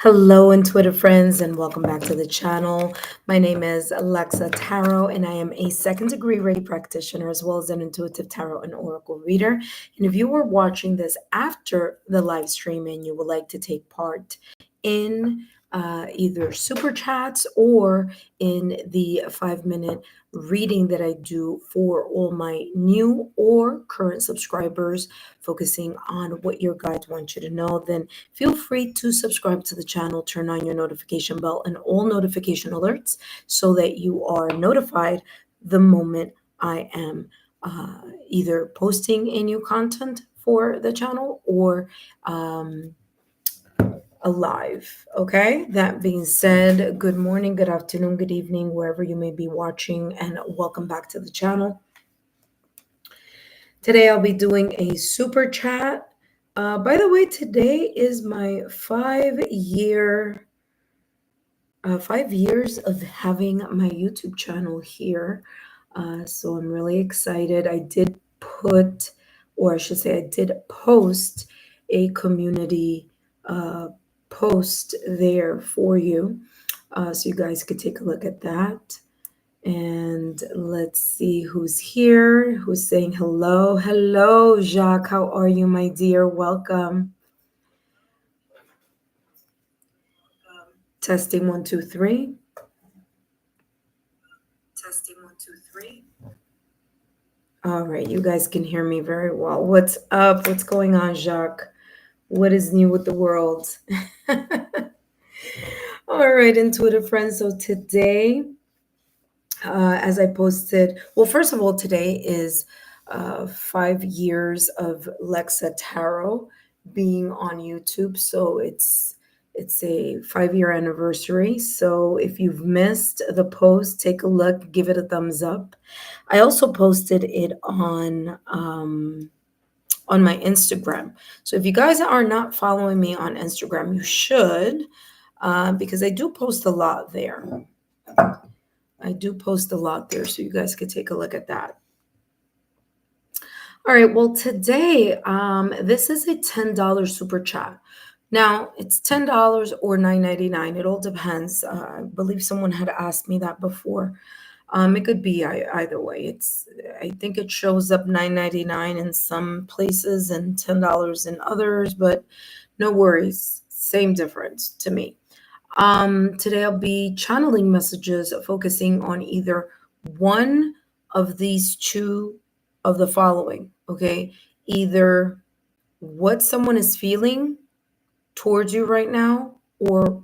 Hello, intuitive friends, and welcome back to the channel. My name is Alexa Tarot, and I am a second degree Reiki practitioner as well as an intuitive tarot and oracle reader. And if you are watching this after the live stream and you would like to take part in either super chats or in the 5-minute reading that I do for all my new or current subscribers, focusing on what your guides want you to know, then feel free to subscribe to the channel, turn on your notification bell and all notification alerts so that you are notified the moment I am either posting a new content for the channel or alive. Okay, that being said, good morning, good afternoon, good evening, wherever you may be watching, and welcome back to the channel. Today I'll be doing a super chat. By the way, today is my 5 years of having my YouTube channel here. So I'm really excited. I did put, or I should say, I did post a community post there for you. So you guys could take a look at that. And let's see who's here, who's saying hello. Hello, Jacques. How are you, my dear? Welcome. Testing 1, 2, 3. Testing 1, 2, 3. All right, you guys can hear me very well. What's up? What's going on, Jacques? What is new with the world? All right, intuitive friends. So today, as I posted, well, first of all, today is 5 years of Lexa Tarot being on YouTube. So it's a 5-year anniversary. So if you've missed the post, take a look, give it a thumbs up. I also posted it on my Instagram. So if you guys are not following me on Instagram, you should, because I do post a lot there. I do post a lot there, so you guys could take a look at that. All right, well, today, this is a $10 super chat. Now, it's $10 or $9.99. It all depends. I believe someone had asked me that before. It could be either way. I think it shows up $9.99 in some places and $10 in others, but no worries. Same difference to me. Today I'll be channeling messages focusing on either one of these two of the following, okay? Either what someone is feeling towards you right now or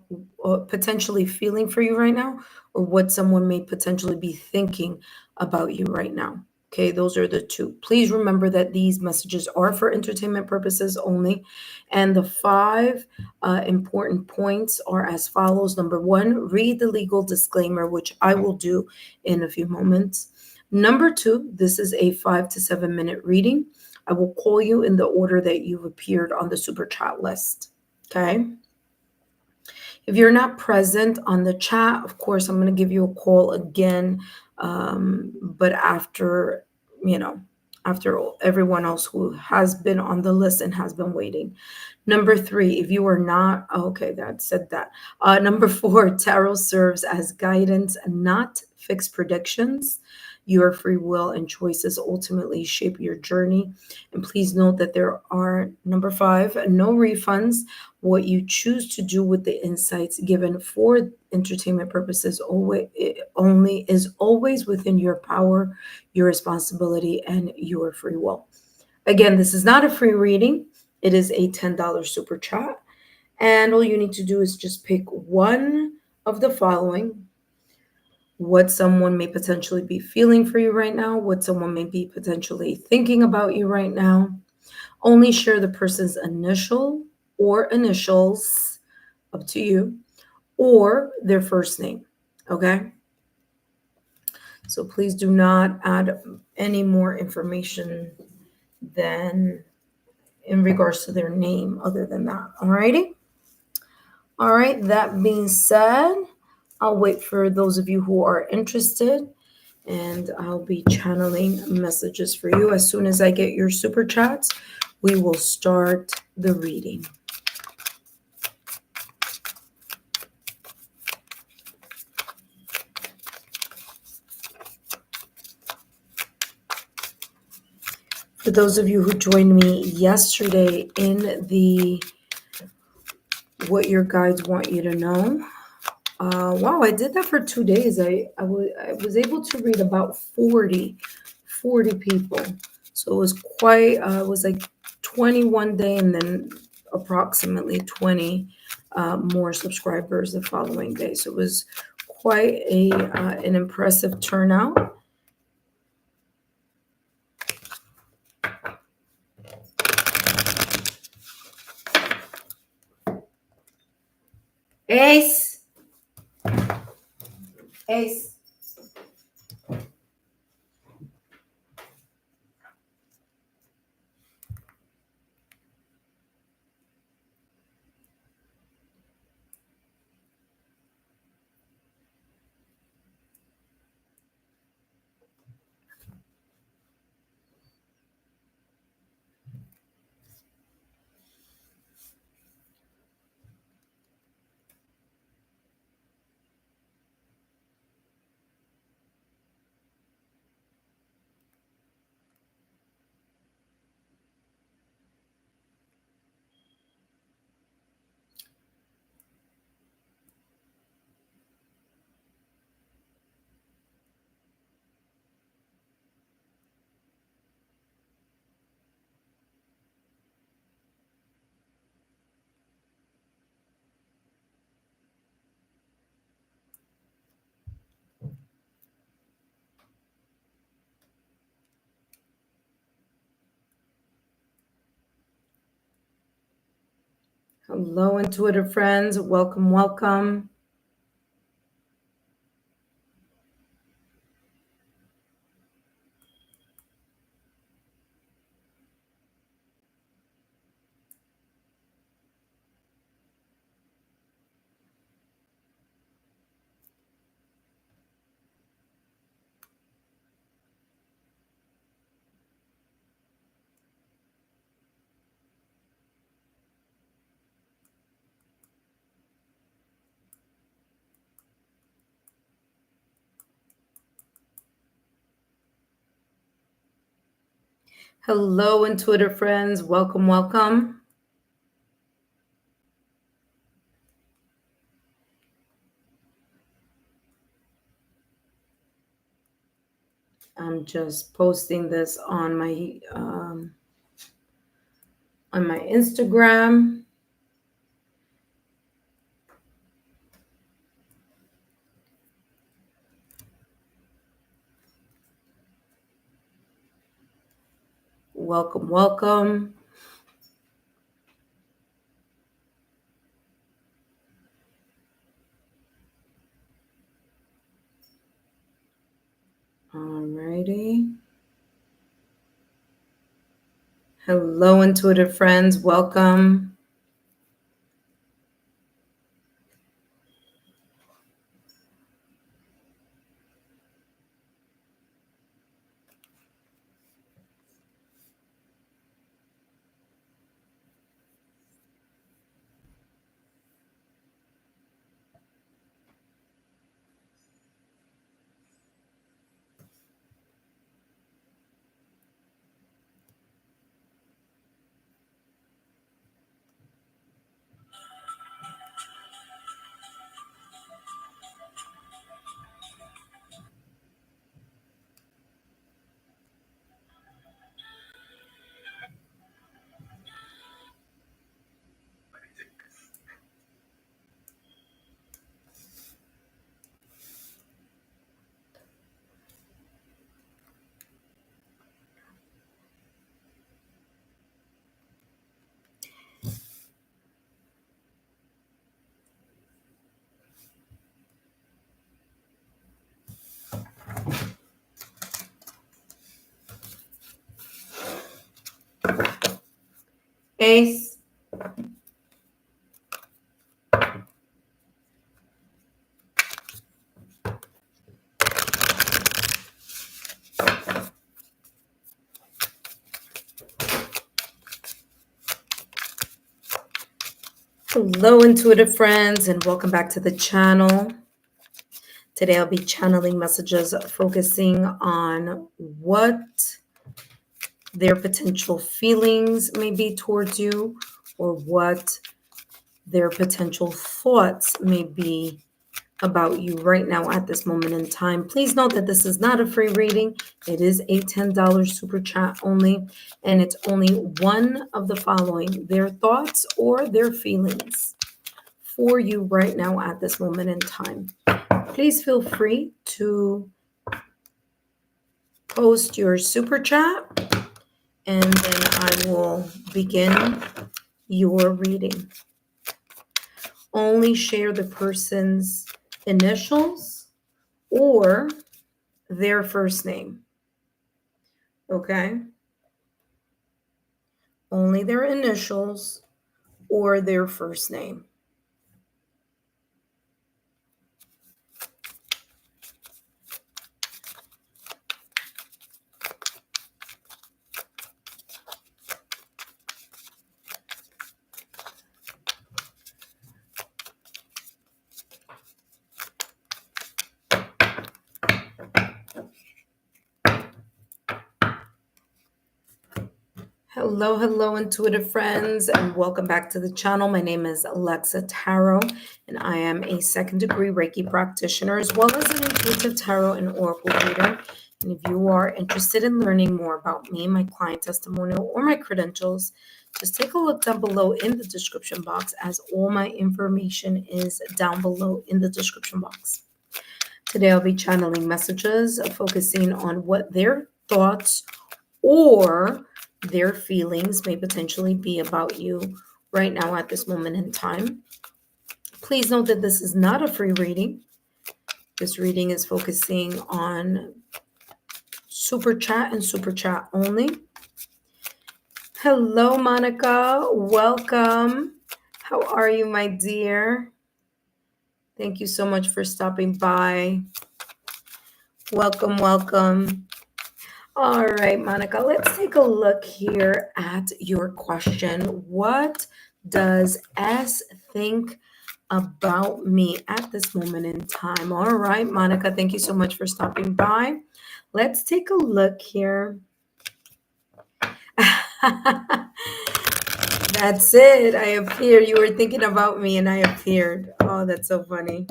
potentially feeling for you right now, or what someone may potentially be thinking about you right now. Okay, those are the two. Please remember that these messages are for entertainment purposes only. And the 5 important points are as follows. Number 1, read the legal disclaimer, which I will do in a few moments. Number 2, this is a 5 to 7 minute reading. I will call you in the order that you've appeared on the super chat list. Okay. If you're not present on the chat, of course, I'm going to give you a call again. But after everyone else who has been on the list and has been waiting. Number 3, if you are not, okay, that said that. Number 4, tarot serves as guidance and not fixed predictions. Your free will and choices ultimately shape your journey. And please note that there are, number 5, no refunds. What you choose to do with the insights given for entertainment purposes only is always within your power, your responsibility, and your free will. Again, this is not a free reading. It is a $10 super chat. And all you need to do is just pick one of the following: what someone may potentially be feeling for you right now, what someone may be potentially thinking about you right now. Only share the person's initial or initials, up to you, or their first name, okay? So please do not add any more information than in regards to their name other than that, all righty? All right, that being said, I'll wait for those of you who are interested, and I'll be channeling messages for you. As soon as I get your super chats, we will start the reading. For those of you who joined me yesterday in the What Your Guides Want You to Know, wow, I did that for 2 days. I was able to read about 40 people. So it was quite, it was like 21 day and then approximately 20 more subscribers the following day. So it was quite an impressive turnout. Ace. Ace. Hello, intuitive friends. Welcome, welcome. Hello, intuitive friends. Welcome, welcome. I'm just posting this on my Instagram. Welcome, welcome. Alrighty. Hello, intuitive friends. Welcome. Ace. Hello, intuitive friends, and welcome back to the channel. Today I'll be channeling messages focusing on what their potential feelings may be towards you, or what their potential thoughts may be about you right now at this moment in time. Please note that this is not a free reading. It is a $10 super chat only, and it's only one of the following: their thoughts or their feelings for you right now at this moment in time. Please feel free to post your super chat, and then I will begin your reading. Only share the person's initials or their first name. Okay? Only their initials or their first name. Hello, intuitive friends, and welcome back to the channel. My name is Alexa Tarot, and I am a second-degree Reiki practitioner, as well as an intuitive tarot and oracle reader. And if you are interested in learning more about me, my client testimonial, or my credentials, just take a look down below in the description box, as all my information is down below in the description box. Today, I'll be channeling messages, focusing on what their thoughts or their feelings may potentially be about you right now at this moment in time. Please note that this is not a free reading. This reading is focusing on super chat and super chat only. Hello, Monica. Welcome. How are you, my dear? Thank you so much for stopping by. Welcome. All right, Monica, let's take a look here at your question. What does S think about me at this moment in time? All right, Monica, thank you so much for stopping by. Let's take a look here. That's it. I appeared. You were thinking about me and I appeared. Oh, that's so funny.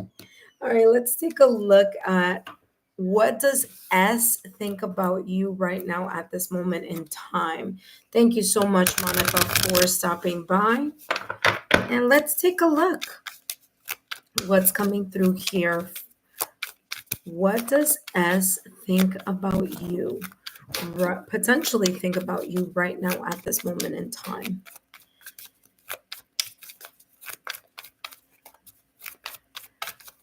All right, let's take a look at what does S think about you right now at this moment in time. Thank you so much, Monica, for stopping by. And let's take a look what's coming through here. What does S think about you? Potentially think about you right now at this moment in time.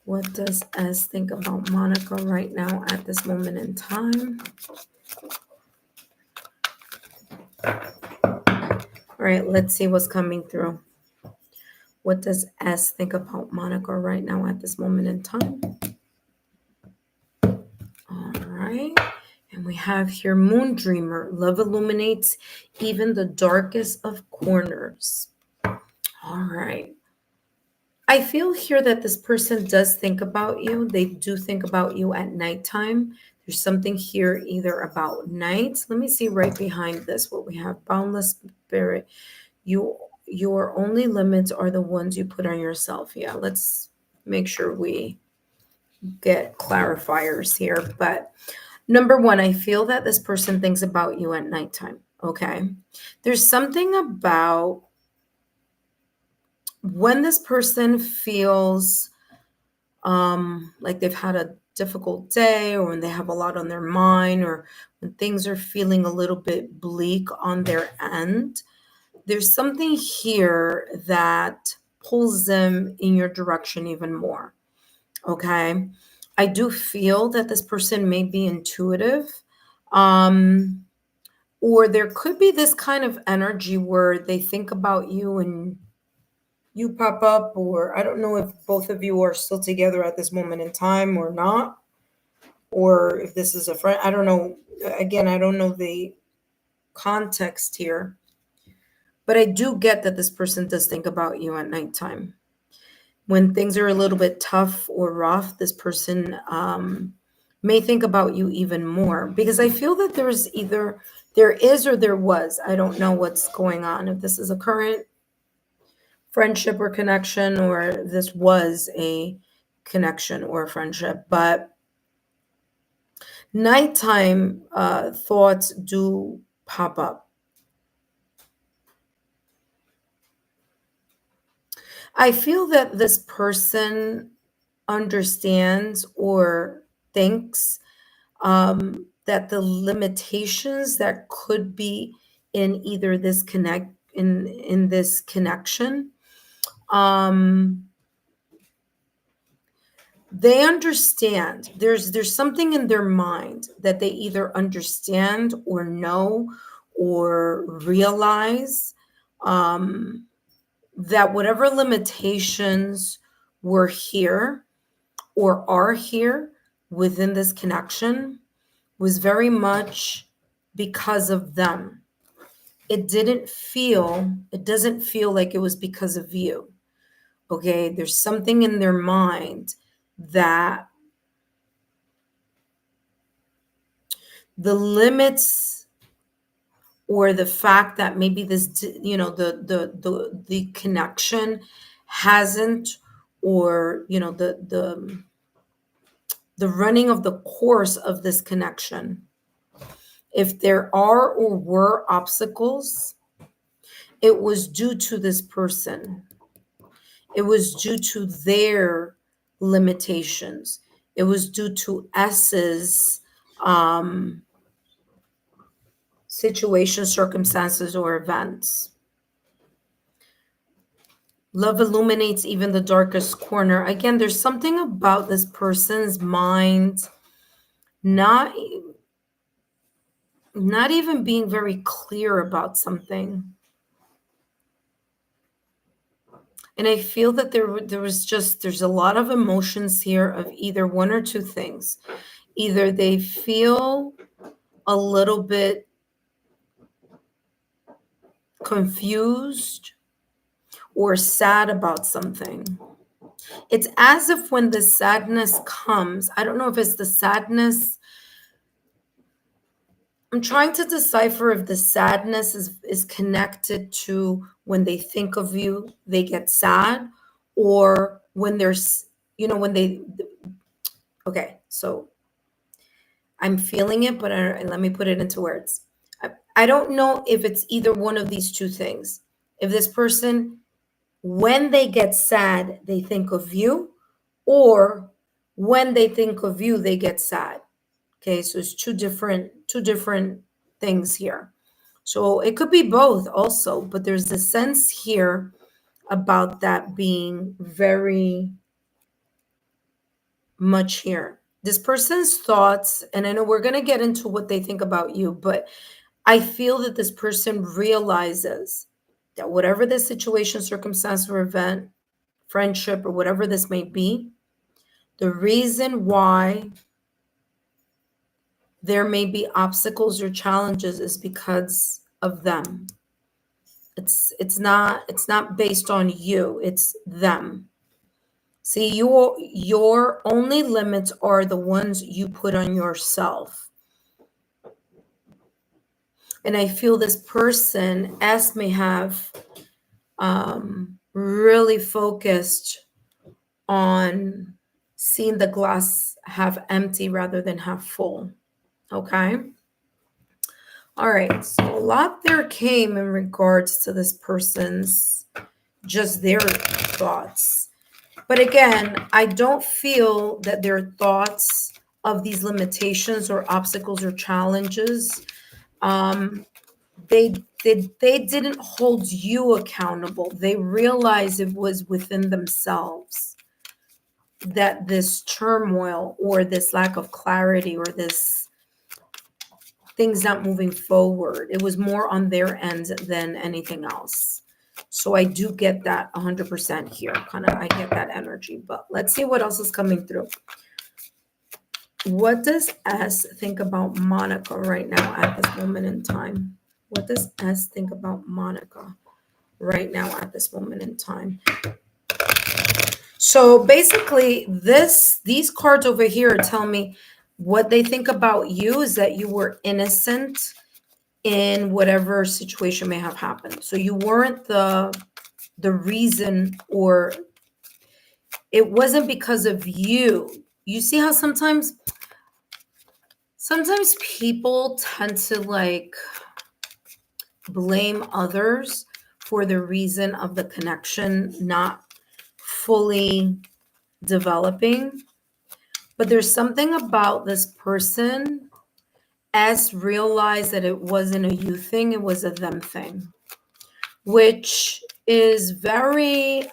What does S think about Monica right now at this moment in time? All right, let's see what's coming through. What does S think about Monica right now at this moment in time? All right. And we have here Moon Dreamer. Love illuminates even the darkest of corners. All right. I feel here that this person does think about you. They do think about you at nighttime. There's something here either about night. Let me see right behind this what we have. Boundless spirit. Your only limits are the ones you put on yourself. Yeah, let's make sure we get clarifiers here. But number one, I feel that this person thinks about you at nighttime. Okay. There's something about when this person feels like they've had a difficult day, or when they have a lot on their mind, or when things are feeling a little bit bleak on their end, there's something here that pulls them in your direction even more. Okay. I do feel that this person may be intuitive, or there could be this kind of energy where they think about you and you pop up, or I don't know if both of you are still together at this moment in time or not, or if this is a friend. I don't know. Again, I don't know the context here, but I do get that this person does think about you at nighttime. When things are a little bit tough or rough, this person may think about you even more, because I feel that there's either there is or there was. I don't know what's going on, if this is a current friendship or connection, or this was a connection or friendship. But nighttime thoughts do pop up. I feel that this person understands or thinks that the limitations that could be in either this in this connection, um, they understand. There's something in their mind that they either understand or know or realize, um, that whatever limitations were here or are here within this connection was very much because of them. It doesn't feel like it was because of you. Okay, there's something in their mind that the limits, or the fact that maybe this, the connection hasn't, or the running of the course of this connection, if there are or were obstacles, it was due to this person. It was due to their limitations. It was due to S's situations, circumstances, or events. Love illuminates even the darkest corner. Again, there's something about this person's mind not not even being very clear about something. And I feel that there's a lot of emotions here of either one or two things. Either they feel a little bit confused or sad about something. It's as if when the sadness comes, I don't know if it's the sadness. I'm trying to decipher if the sadness is connected to when they think of you, they get sad, or when there's, when they, okay, so I'm feeling it, but let me put it into words. I don't know if it's either one of these two things. If this person, when they get sad, they think of you, or when they think of you, they get sad. Okay, so it's two different things here. So it could be both also, but there's a sense here about that being very much here. This person's thoughts, and I know we're going to get into what they think about you, but I feel that this person realizes that whatever the situation, circumstance, or event, friendship, or whatever this may be, the reason why there may be obstacles or challenges is because of them. It's not based on you, it's them. See, your only limits are the ones you put on yourself. And I feel this person, S, may have really focused on seeing the glass half empty rather than half full. Okay. All right. So a lot there came in regards to this person's, just their thoughts. But again, I don't feel that their thoughts of these limitations or obstacles or challenges, they didn't hold you accountable. They realized it was within themselves that this turmoil or this lack of clarity or this things not moving forward, it was more on their end than anything else. So I do get that 100% here. I get that energy. But let's see what else is coming through. What does S think about Monica right now at this moment in time? What does S think about Monica right now at this moment in time? So basically, these cards over here tell me What they think about you is that you were innocent in whatever situation may have happened. So you weren't the reason, or it wasn't because of you. You see how sometimes people tend to like blame others for the reason of the connection not fully developing. But there's something about this person as realized that it wasn't a you thing, it was a them thing, which is very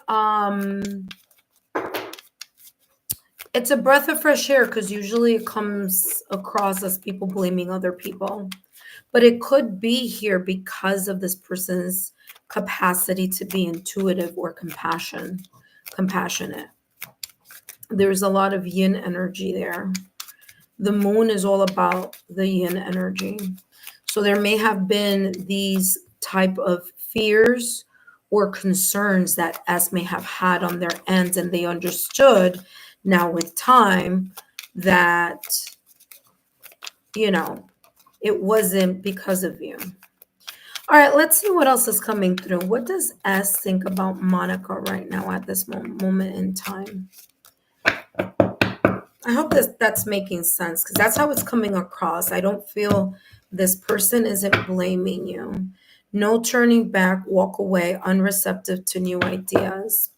it's a breath of fresh air, because usually it comes across as people blaming other people. But it could be here because of this person's capacity to be intuitive or compassionate. There's a lot of yin energy there. The moon is all about the yin energy. So there may have been these type of fears or concerns that S may have had on their ends, and they understood now with time that, it wasn't because of you. All right, let's see what else is coming through. What does S think about Monica right now at this moment in time? I hope that's making sense, because that's how it's coming across. I don't feel this person isn't blaming you. No turning back, walk away, unreceptive to new ideas.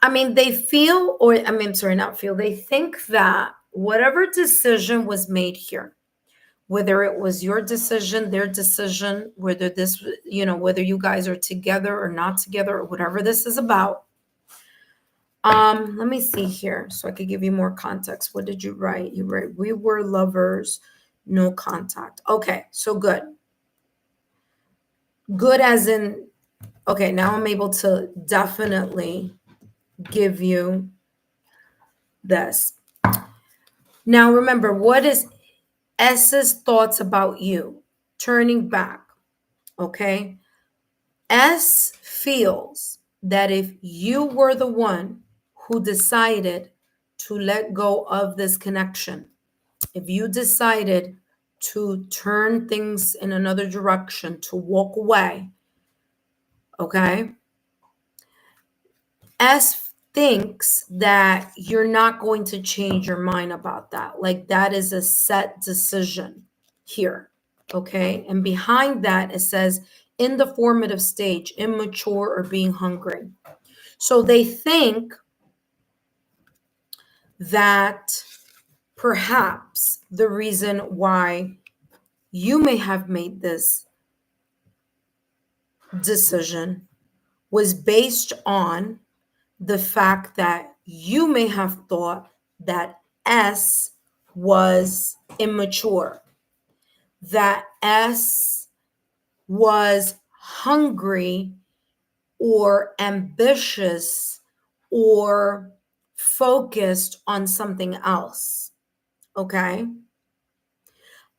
I mean, they feel, or I mean, sorry, not feel, they think that whatever decision was made here, whether it was your decision, their decision, whether this, whether you guys are together or not together, or whatever this is about. Let me see here so I could give you more context. What did you write? You write, we were lovers, no contact. Okay, so good. Good as in, okay, now I'm able to definitely give you this. Now remember, what is S's thoughts about you? Turning back, okay? S feels that if you were the one who decided to let go of this connection, if you decided to turn things in another direction, to walk away, okay? S thinks that you're not going to change your mind about that. Like that is a set decision here, okay? And behind that, it says in the formative stage, immature or being hungry. So they think that perhaps the reason why you may have made this decision was based on the fact that you may have thought that S was immature, that S was hungry or ambitious or focused on something else. Okay?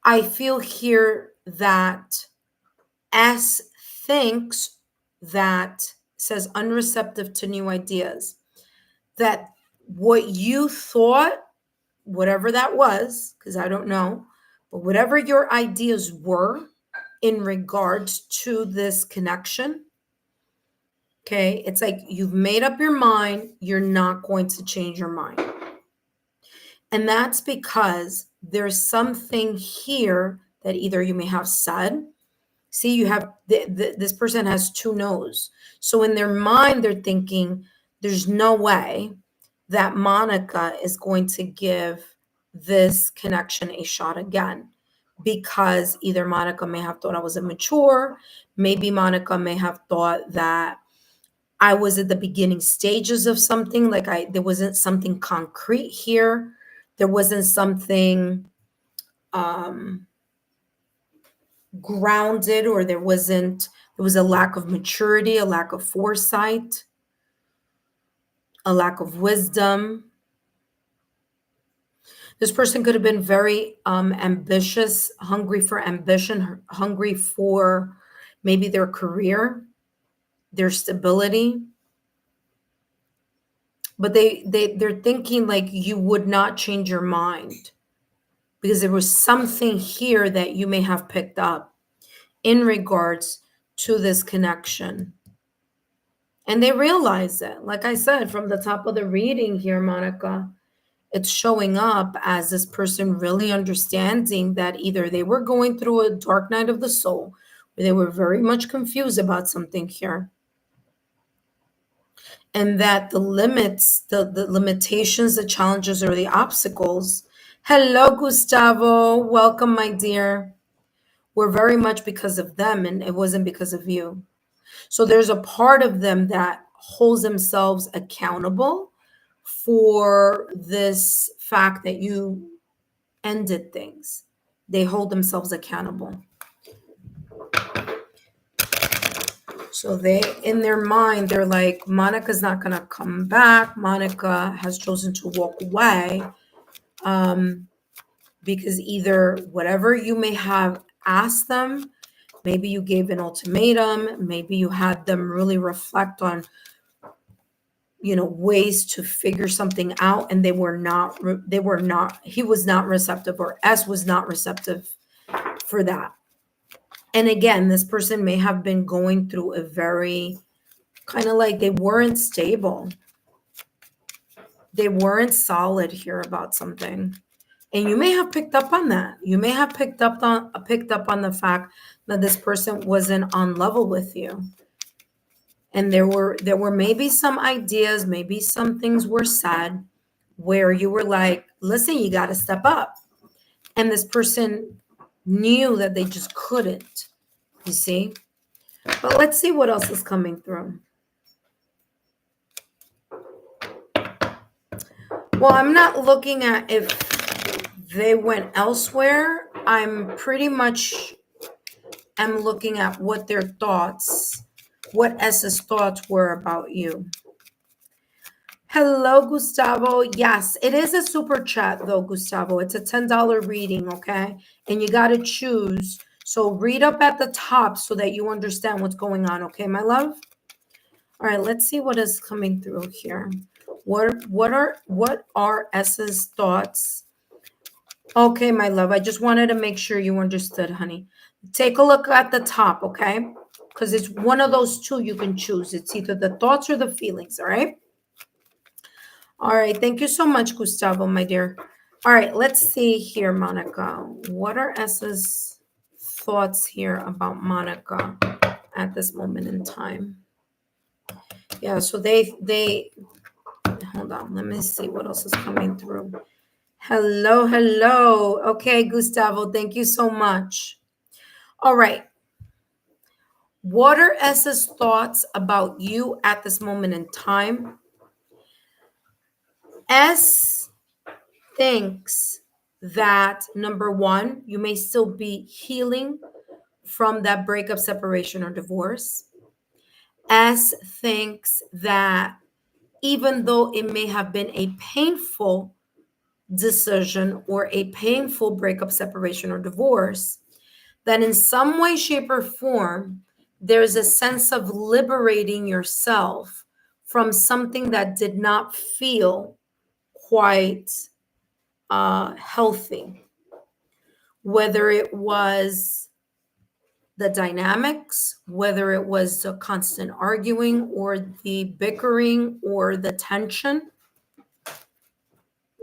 I feel here that S thinks that, says unreceptive to new ideas, that what you thought, whatever that was, because I don't know, but whatever your ideas were in regards to this connection, okay, it's like you've made up your mind, you're not going to change your mind. And that's because there's something here that either you may have said. See, you have this person has two no's. So in their mind, they're thinking there's no way that Monica is going to give this connection a shot again, because either Monica may have thought I was immature, maybe Monica may have thought that I was at the beginning stages of something, like there wasn't something concrete here, there wasn't something grounded, or there was a lack of maturity, a lack of foresight, a lack of wisdom. This person could have been very ambitious, hungry for ambition, hungry for maybe their career, their stability. But they're thinking like you would not change your mind. because there was something here that you may have picked up in regards to this connection. And they realize it. Like I said, from the top of the reading here, Monica, it's showing up as this person really understanding that either they were going through a dark night of the soul, or they were very much confused about something here, and that the limits, the limitations, the challenges, or the obstacles. Hello, Gustavo. Welcome, my dear. Were very much because of them, and it wasn't because of you. So there's a part of them that holds themselves accountable for this fact that you ended things. They hold themselves accountable. So they, in their mind, they're like, Monica's not going to come back. Monica has chosen to walk away, because either whatever you may have asked them, maybe you gave an ultimatum, maybe you had them really reflect on, ways to figure something out, and they were not, he was not receptive, or S was not receptive for that. And again, this person may have been going through a very kind of like, they weren't stable. They weren't solid here about something. And you may have picked up on that. You may have picked up on the fact that this person wasn't on level with you. And there were maybe some ideas, maybe some things were said where you were like, listen, you got to step up. And this person knew that they just couldn't, you see? But let's see what else is coming through. Well, I'm not looking at if they went elsewhere. I'm pretty much am looking at what their thoughts, what S's thoughts were about you. Hello, Gustavo. Yes, it is a super chat though, Gustavo. It's a $10 reading, okay? And you got to choose. So read up at the top so that you understand what's going on, okay, my love? All right, let's see what is coming through here. What are S's thoughts? Okay, my love, I just wanted to make sure you understood, honey. Take a look at the top, okay? Because it's one of those two you can choose. It's either the thoughts or the feelings, all right? All right, thank you so much, Gustavo, my dear. All right, let's see here, Monica. What are S's thoughts here about Monica at this moment in time? Yeah, so they hold on, let me see what else is coming through. Hello. Okay, Gustavo, thank you so much. All right. What are S's thoughts about you at this moment in time? S thinks that, number one, you may still be healing from that breakup, separation, or divorce. S thinks that even though it may have been a painful decision or a painful breakup, separation, or divorce, that in some way, shape, or form, there's a sense of liberating yourself from something that did not feel quite healthy, whether it was the dynamics, whether it was the constant arguing or the bickering or the tension.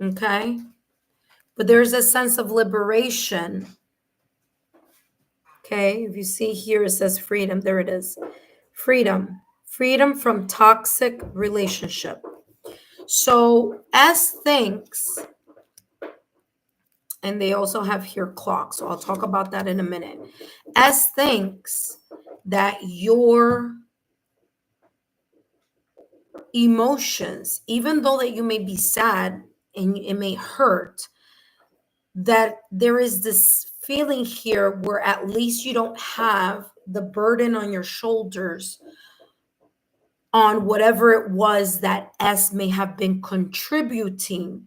Okay. But there's a sense of liberation. Okay. If you see here, it says freedom. There it is. Freedom from toxic relationship. So S thinks, and they also have here clock, so I'll talk about that in a minute. S thinks that your emotions, even though that you may be sad and it may hurt, that there is this feeling here where at least you don't have the burden on your shoulders on whatever it was that S may have been contributing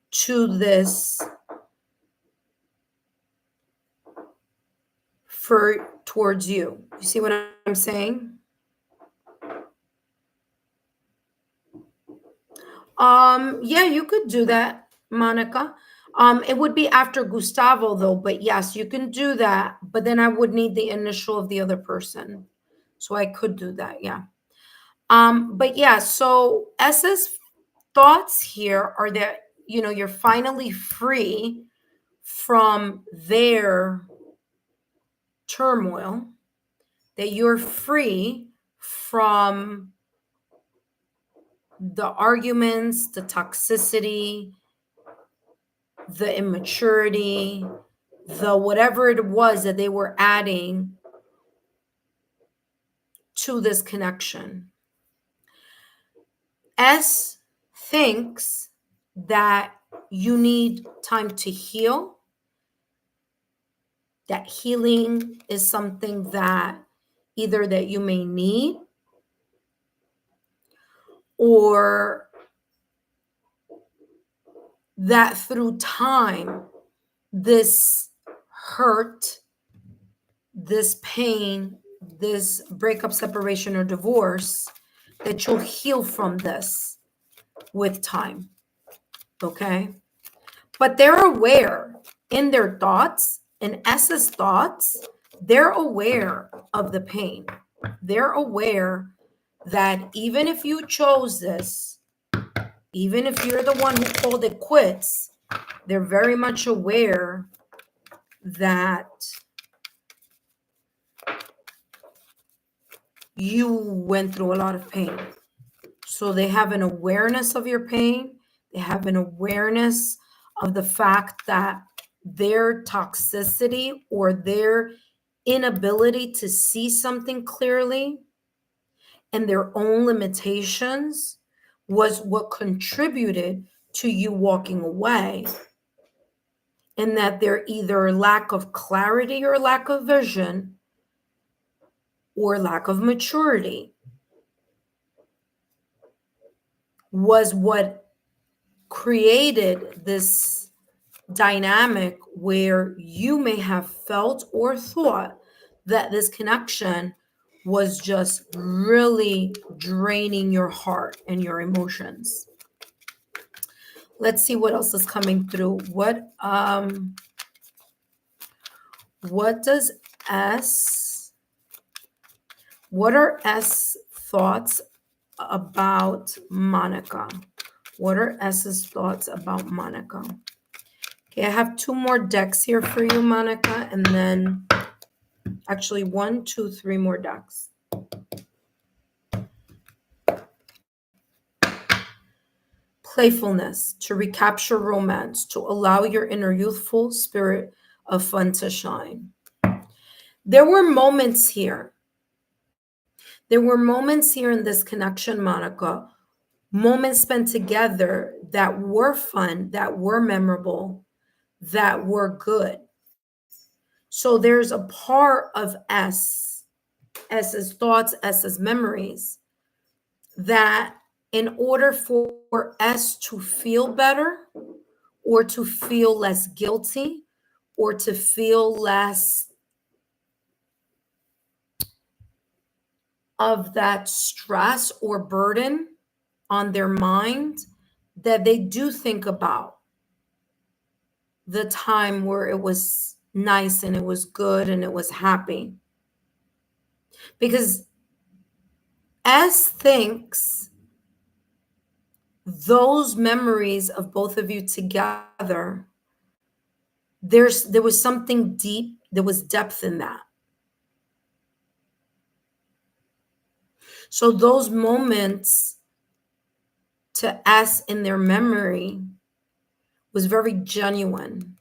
to this towards you. You see what I'm saying? Yeah, you could do that, Monica. It would be after Gustavo though, but yes, you can do that, but then I would need the initial of the other person. So I could do that, yeah. But yeah, so S's thoughts here are that, you're finally free from their turmoil, that you're free from the arguments, the toxicity, the immaturity, the whatever it was that they were adding to this connection. S thinks that you need time to heal, that healing is something that either that you may need, or that through time, this hurt, this pain, this breakup, separation, or divorce, that you'll heal from this with time. Okay? But they're aware in their thoughts, in S's thoughts, they're aware of the pain. They're aware that even if you chose this, even if you're the one who called it quits, they're very much aware that you went through a lot of pain. So they have an awareness of your pain. They have an awareness of the fact that their toxicity or their inability to see something clearly and their own limitations was what contributed to you walking away. And that they're either lack of clarity or lack of vision or lack of maturity was what created this dynamic where you may have felt or thought that this connection was just really draining your heart and your emotions. Let's see what else is coming through. What does S, what are S thoughts about Monica? What are S's thoughts about Monica? Okay, I have 2 more decks here for you, Monica, and then actually 1, 2, 3 more decks. Playfulness, to recapture romance, to allow your inner youthful spirit of fun to shine. There were moments here. There were moments here in this connection, Monica, moments spent together that were fun, that were memorable, that were good. So there's a part of S's thoughts, S's memories, that in order for S to feel better or to feel less guilty or to feel less of that stress or burden on their mind, that they do think about the time where it was nice and it was good and it was happy. Because S thinks those memories of both of you together, there was something deep, there was depth in that. So those moments to S in their memory was very genuine.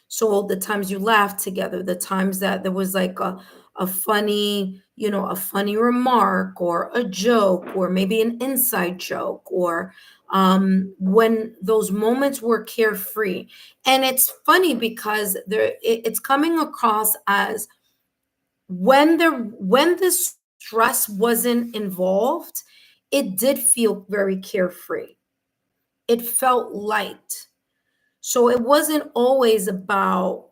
So the times you laughed together, the times that there was like a funny, a funny remark or a joke or maybe an inside joke, or when those moments were carefree. And it's funny because it's coming across as when the stress wasn't involved, it did feel very carefree. It felt light. So it wasn't always about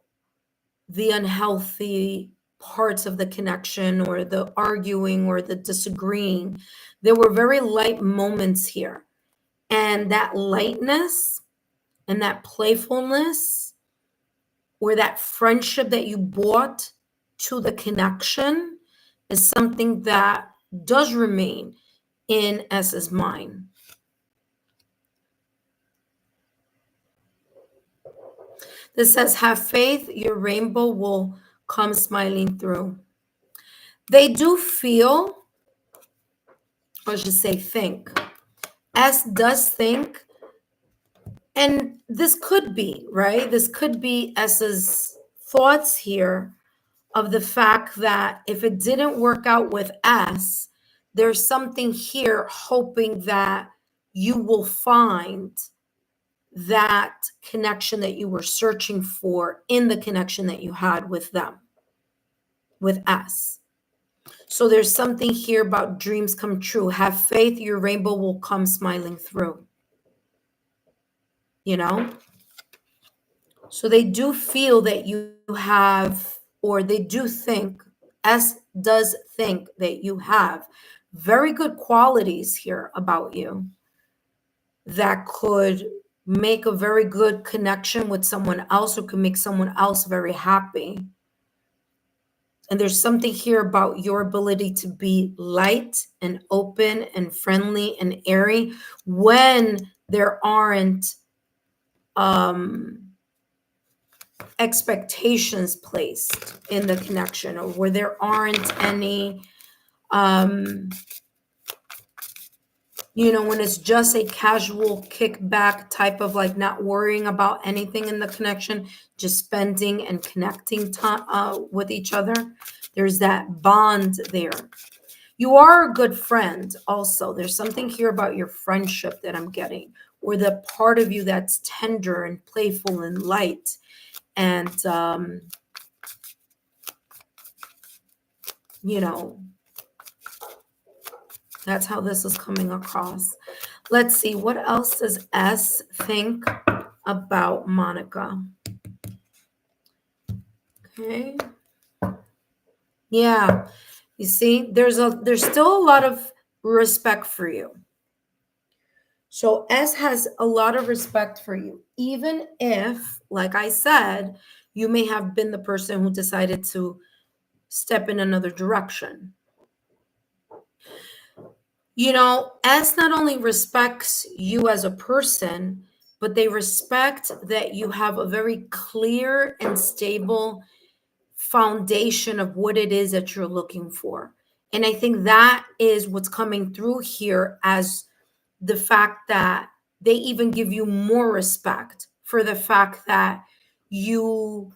the unhealthy parts of the connection or the arguing or the disagreeing. There were very light moments here. And that lightness and that playfulness or that friendship that you brought to the connection is something that does remain in S's mind. This says, have faith, your rainbow will come smiling through. They do feel, or I should say think. S does think, and this could be, right? This could be S's thoughts here of the fact that if it didn't work out with S, there's something here hoping that you will find that connection that you were searching for in the connection that you had with them, with S. So there's something here about dreams come true. Have faith, your rainbow will come smiling through. You know? So they do feel that you have, or they do think, S does think that you have very good qualities here about you that could make a very good connection with someone else or could make someone else very happy. And there's something here about your ability to be light and open and friendly and airy when there aren't expectations placed in the connection, or where there aren't any when it's just a casual kickback type of like not worrying about anything in the connection, just spending and connecting time with each other. There's that bond there. You are a good friend also. There's something here about your friendship that I'm getting, or the part of you that's tender and playful and light. And, that's how this is coming across. Let's see, what else does S think about Monica? Okay. Yeah. You see, there's still a lot of respect for you. So S has a lot of respect for you, even if, like I said, you may have been the person who decided to step in another direction. S not only respects you as a person, but they respect that you have a very clear and stable foundation of what it is that you're looking for. And I think that is what's coming through here as the fact that they even give you more respect for the fact that you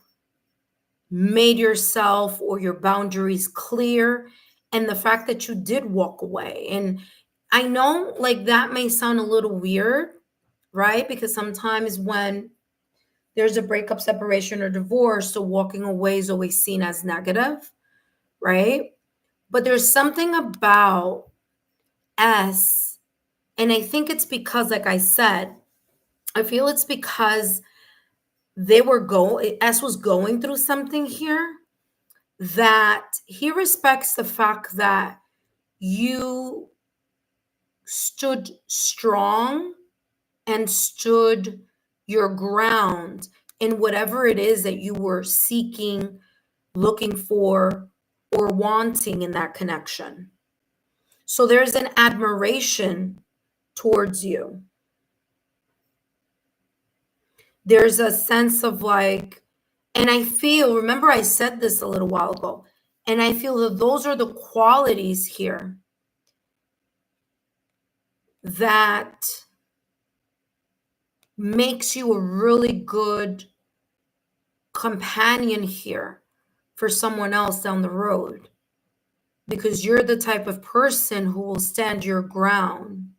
made yourself or your boundaries clear, and the fact that you did walk away. And I know like that may sound a little weird, right? Because sometimes when there's a breakup, separation, or divorce, so walking away is always seen as negative, right? But there's something about S, and I think it's because, like I said, I feel it's because S was going through something here, that he respects the fact that you stood strong and stood your ground in whatever it is that you were seeking, looking for, or wanting in that connection. So there's an admiration towards you. There's a sense of like, and I feel, remember I said this a little while ago, and I feel that those are the qualities here that makes you a really good companion here for someone else down the road, because you're the type of person who will stand your ground.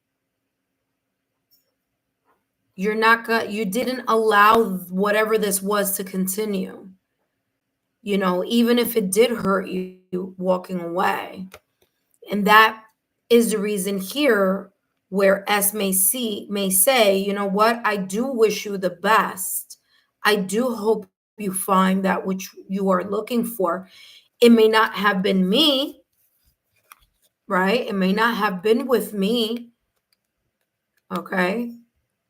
You didn't allow whatever this was to continue, even if it did hurt you walking away. And that is the reason here where S may say, you know what, I do wish you the best. I do hope you find that which you are looking for. It may not have been me, right? It may not have been with me. Okay.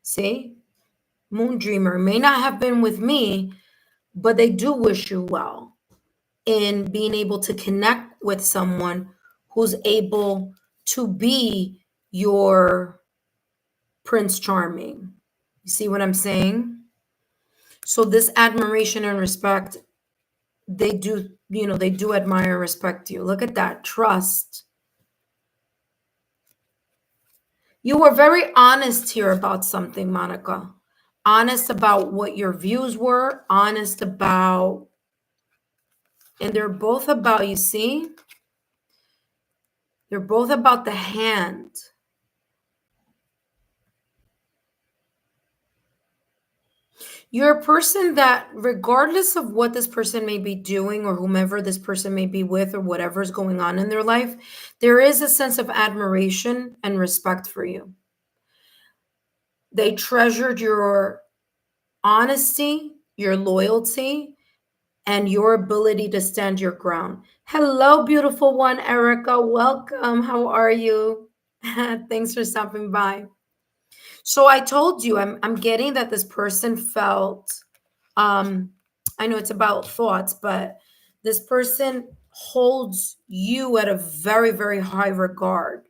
See? moon dreamer may not have been with me, but they do wish you well in being able to connect with someone who's able to be your Prince Charming. You see what I'm saying? So this admiration and respect, they do, they do admire and respect you. Look at that. Trust. You were very honest here about something, Monica. Honest about what your views were, honest about, and they're both about, you see? They're both about the hand. You're a person that, regardless of what this person may be doing or whomever this person may be with or whatever's going on in their life, there is a sense of admiration and respect for you. They treasured your honesty, your loyalty, and your ability to stand your ground. Hello, beautiful one, Erica. Welcome. How are you? Thanks for stopping by. So I told you, I'm getting that this person felt, I know it's about thoughts, but this person holds you at a very, very high regard,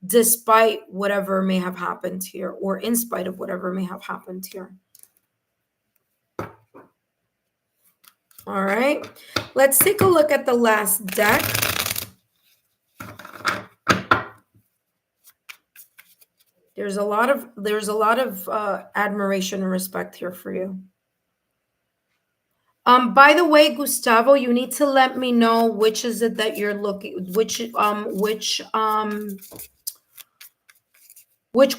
despite whatever may have happened here, or in spite of whatever may have happened here. All right, let's take a look at the last deck. There's a lot of admiration and respect here for you. By the way, Gustavo, you need to let me know which is it that you're looking, which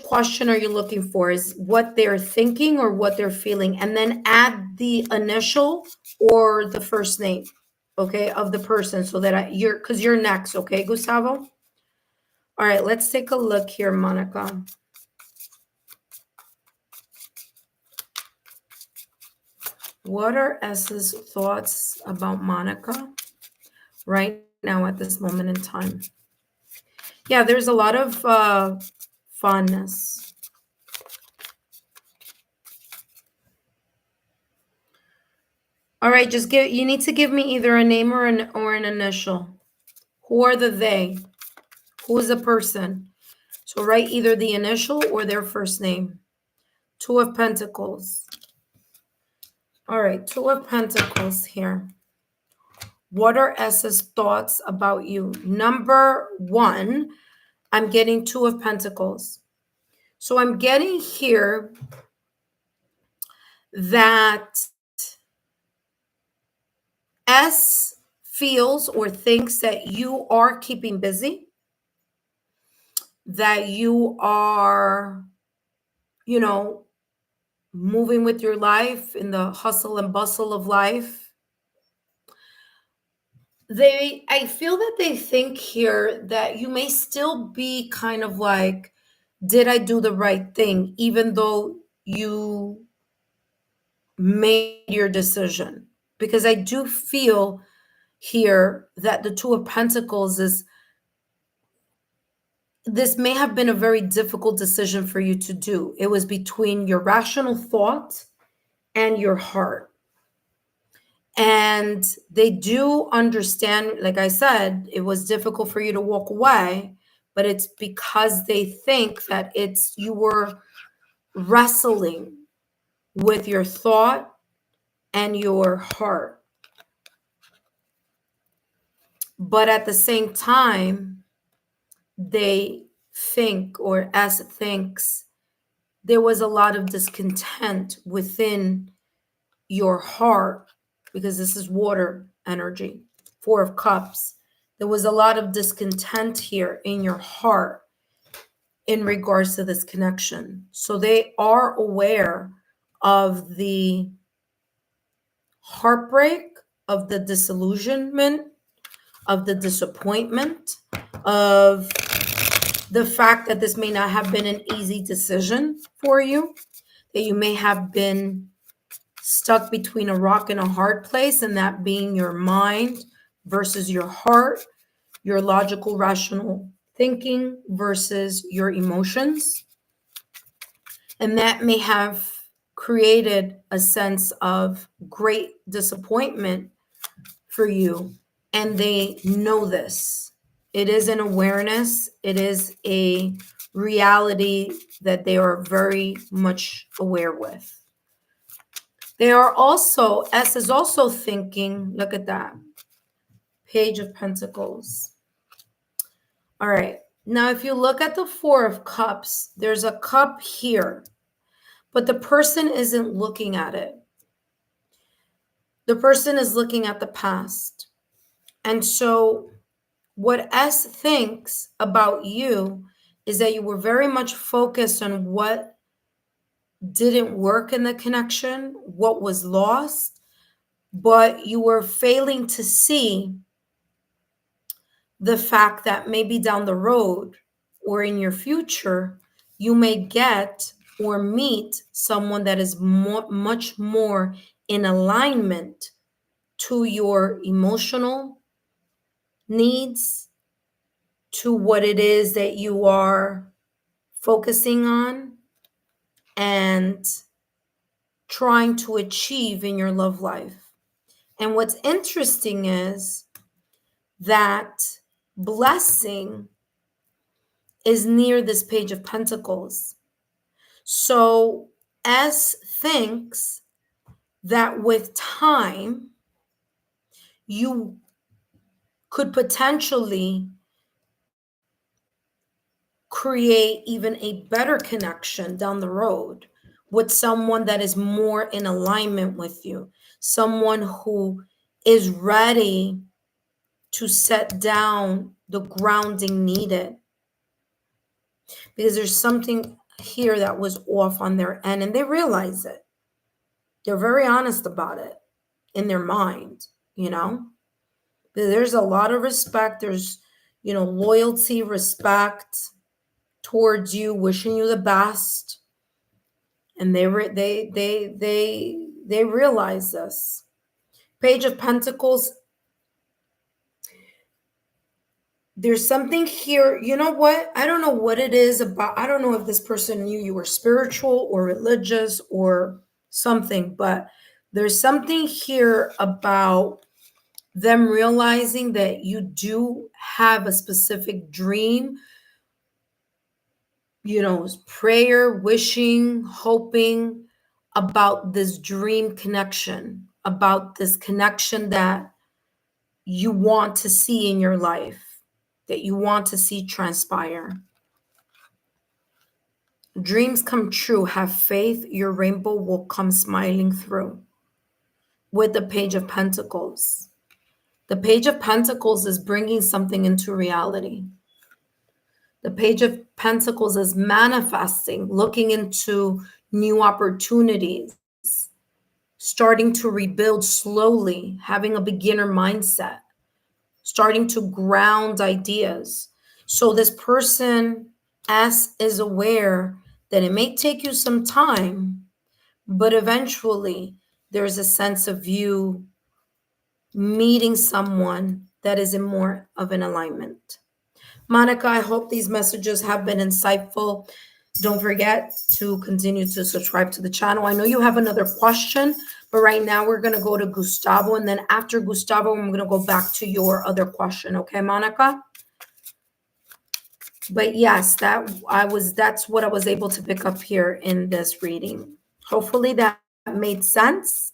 question are you looking for? Is what they're thinking or what they're feeling? And then add the initial or the first name, okay, of the person, so that because you're next, okay, Gustavo? All right, let's take a look here, Monica. What are S's thoughts about Monica right now at this moment in time? Yeah, there's a lot of fondness. All right, you need to give me either a name or an initial. Who are the they? Who is the person? So write either the initial or their first name. Two of Pentacles. All right, Two of Pentacles here. What are S's thoughts about you? Number one, I'm getting Two of Pentacles. So I'm getting here that S feels or thinks that you are keeping busy, that you are, moving with your life in the hustle and bustle of life. I feel that they think here that you may still be kind of like, did I do the right thing? Even though you made your decision. Because I do feel here that the Two of Pentacles is, this may have been a very difficult decision for you to do. It was between your rational thought and your heart. And they do understand, like I said, it was difficult for you to walk away, but it's because they think that you were wrestling with your thought and your heart. But at the same time, they think, or S thinks, there was a lot of discontent within your heart, because this is water energy, Four of Cups. There was a lot of discontent here in your heart in regards to this connection. So they are aware of the heartbreak, of the disillusionment, of the disappointment, of the fact that this may not have been an easy decision for you, that you may have been stuck between a rock and a hard place, and that being your mind versus your heart, your logical, rational thinking versus your emotions. And that may have created a sense of great disappointment for you, and they know this. It is an awareness, it is a reality that they are very much aware with. They are also, S is also thinking, look at that, Page of Pentacles. All right, now if you look at the Four of Cups, there's a cup here, but the person isn't looking at it. The person is looking at the past. And so what S thinks about you is that you were very much focused on what didn't work in the connection, what was lost, but you were failing to see the fact that maybe down the road or in your future, you may get or meet someone that is much more in alignment to your emotional needs, to what it is that you are focusing on and trying to achieve in your love life. And what's interesting is that blessing is near this Page of Pentacles. So S thinks that with time, you could potentially create even a better connection down the road with someone that is more in alignment with you, someone who is ready to set down the grounding needed. Because there's something here that was off on their end and they realize it. They're very honest about it in their mind, you know? There's a lot of respect. There's, loyalty, respect towards you, wishing you the best. And they realize this. Page of Pentacles. There's something here. You know what? I don't know what it is about. I don't know if this person knew you were spiritual or religious or something, but there's something here about them realizing that you do have a specific dream, prayer, wishing, hoping about this dream connection, about this connection that you want to see in your life, that you want to see transpire. Dreams come true. Have faith. Your rainbow will come smiling through. With the Page of Pentacles. The Page of Pentacles is bringing something into reality. The Page of Pentacles is manifesting, looking into new opportunities, starting to rebuild slowly, having a beginner mindset, starting to ground ideas. So this person, S, is aware that it may take you some time, but eventually there's a sense of you meeting someone that is in more of an alignment. Monica, I hope these messages have been insightful. Don't forget to continue to subscribe to the channel. I know you have another question, but right now we're going to go to Gustavo. And then after Gustavo, I'm going to go back to your other question. Okay, Monica? But yes, that's what I was able to pick up here in this reading. Hopefully that made sense.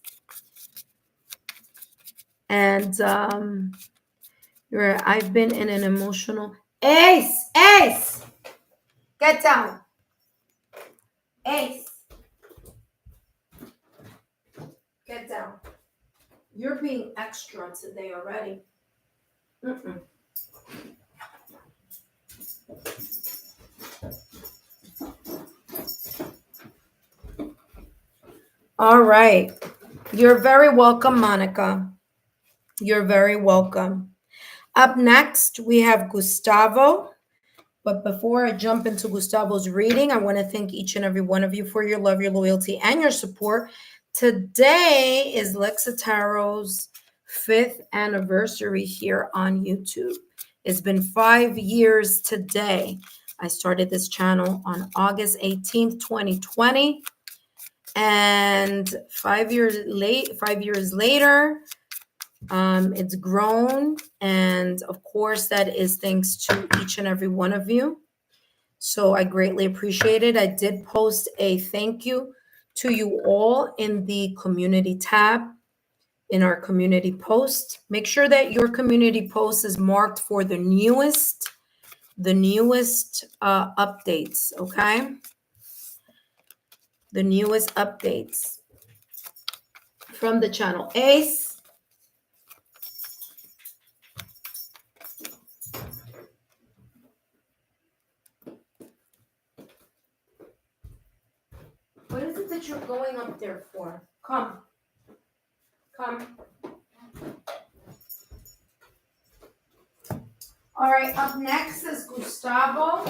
And I've been in an emotional... Ace! Get down. Ace. Get down. You're being extra today already. All right. You're very welcome, Monica. You're very welcome. Up next, we have Gustavo. But before I jump into Gustavo's reading, I want to thank each and every one of you for your love, your loyalty, and your support. Today is Lexa Tarot's 5th anniversary here on YouTube. It's been 5 years today. I started this channel on August 18th, 2020. And 5 years later, it's grown. And of course, that is thanks to each and every one of you. So I greatly appreciate it. I did post a thank you to you all in the community tab in our community post. Make sure that your community post is marked for the newest updates, okay? The newest updates from the channel. Ace. What is it that you're going up there for? Come. All right, up next is Gustavo.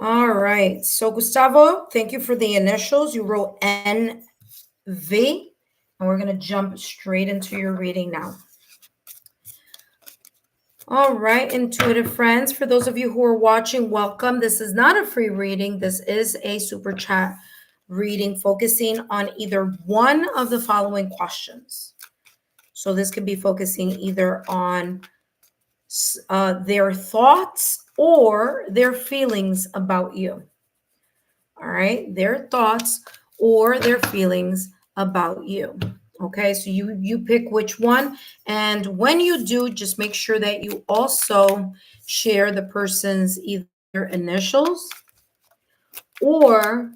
All right, so Gustavo, thank you for the initials. You wrote NV, and we're going to jump straight into your reading now. All right, intuitive friends, for those of you who are watching, welcome. This is not a free reading. This is a super chat reading focusing on either one of the following questions. So this could be focusing either on their thoughts or their feelings about you. All right, their thoughts or their feelings about you. Okay, so you pick which one, and when you do, just make sure that you also share the person's either initials or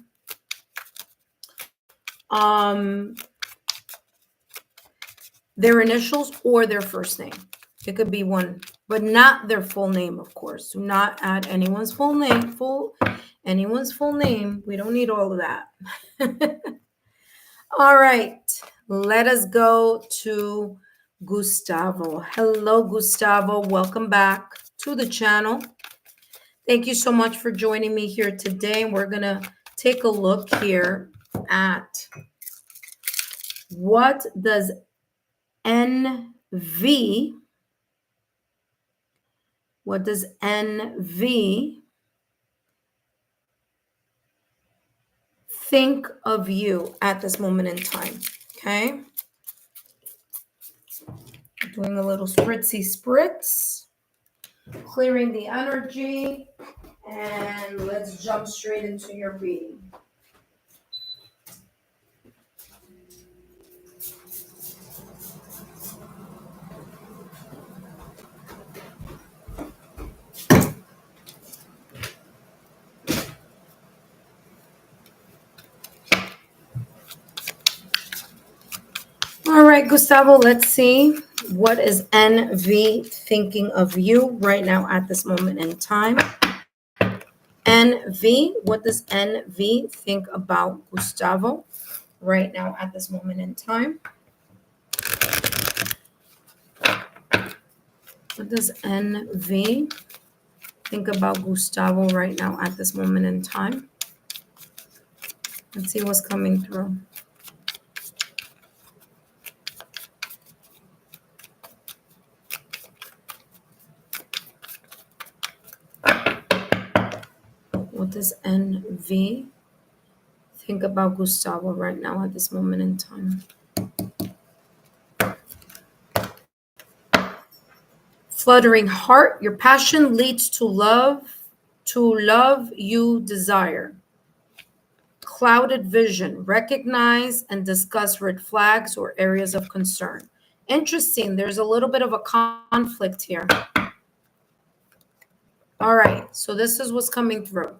their initials or their first name. It could be one, but not their full name, of course. Do not add anyone's full name. We don't need all of that. All right, let us go to Gustavo. Hello, Gustavo. Welcome back to the channel. Thank you so much for joining me here today. We're going to take a look here at what does NV, think of you at this moment in time, okay? Doing a little spritzy spritz, clearing the energy, and let's jump straight into your reading. All right, Gustavo, let's see. What is NV thinking of you right now at this moment in time? NV, what does NV think about Gustavo right now at this moment in time? What does NV think about Gustavo right now at this moment in time? Let's see what's coming through. What does NV think about Gustavo right now at this moment in time? Fluttering heart, your passion leads to love you desire. Clouded vision, recognize and discuss red flags or areas of concern. Interesting, there's a little bit of a conflict here. All right, so this is what's coming through.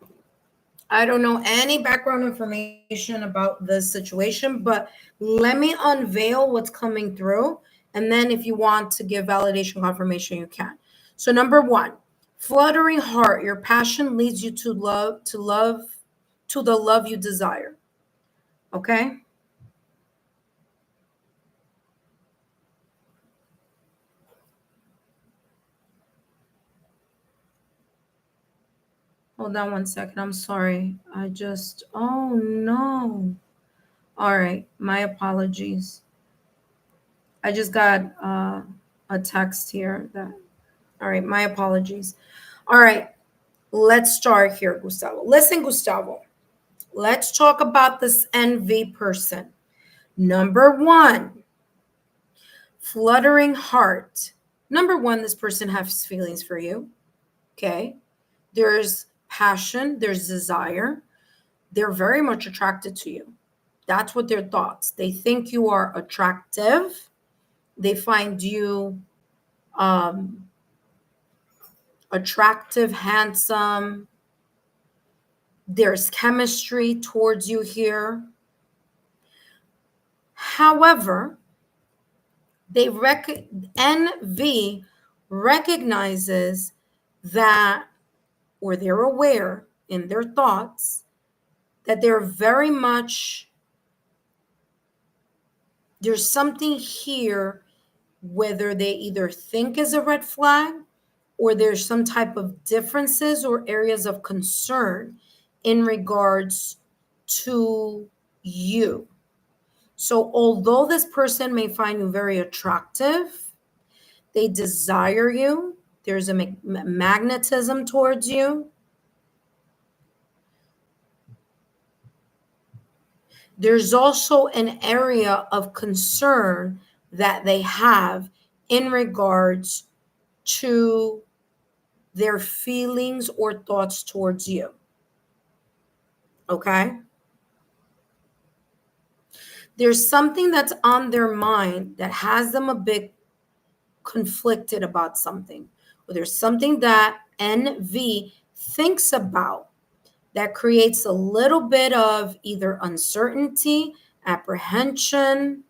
I don't know any background information about this situation, but let me unveil what's coming through. And then if you want to give validation confirmation, you can. So number one, fluttering heart, your passion leads you to the love you desire. Okay? Hold on one second. I'm sorry. Oh no. All right. My apologies. I just got a text here that, all right. My apologies. All right. Let's start here, Gustavo. Listen, Gustavo. Let's talk about this NV person. Number one, fluttering heart. Number one, this person has feelings for you. Okay. There's passion, there's desire. They're very much attracted to you. That's what their thoughts. They think you are attractive. They find you um, attractive, handsome. There's chemistry towards you here. However, NV recognizes that, or they're aware in their thoughts that they're very much, there's something here, whether they either think is a red flag or there's some type of differences or areas of concern in regards to you. So although this person may find you very attractive, they desire you, there's a magnetism towards you. There's also an area of concern that they have in regards to their feelings or thoughts towards you. Okay? There's something that's on their mind that has them a bit conflicted about something. Or there's something that NV thinks about that creates a little bit of either uncertainty, apprehension,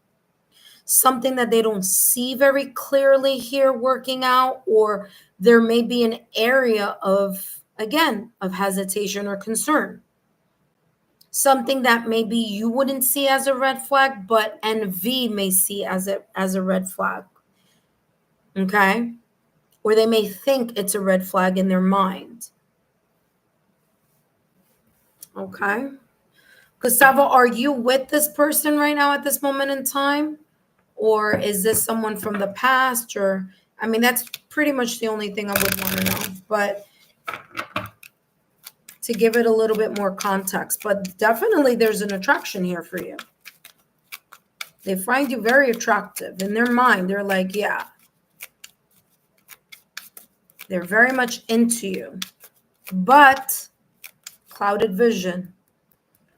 something that they don't see very clearly here working out, or there may be an area of, again, of hesitation or concern. Something that maybe you wouldn't see as a red flag, but NV may see as a red flag. Okay? Or they may think it's a red flag in their mind. Okay? Gustavo, are you with this person right now at this moment in time? Or is this someone from the past? Or, I mean, that's pretty much the only thing I would want to know. But to give it a little bit more context, but definitely there's an attraction here for you. They find you very attractive. In their mind, they're like, yeah. They're very much into you. But clouded vision.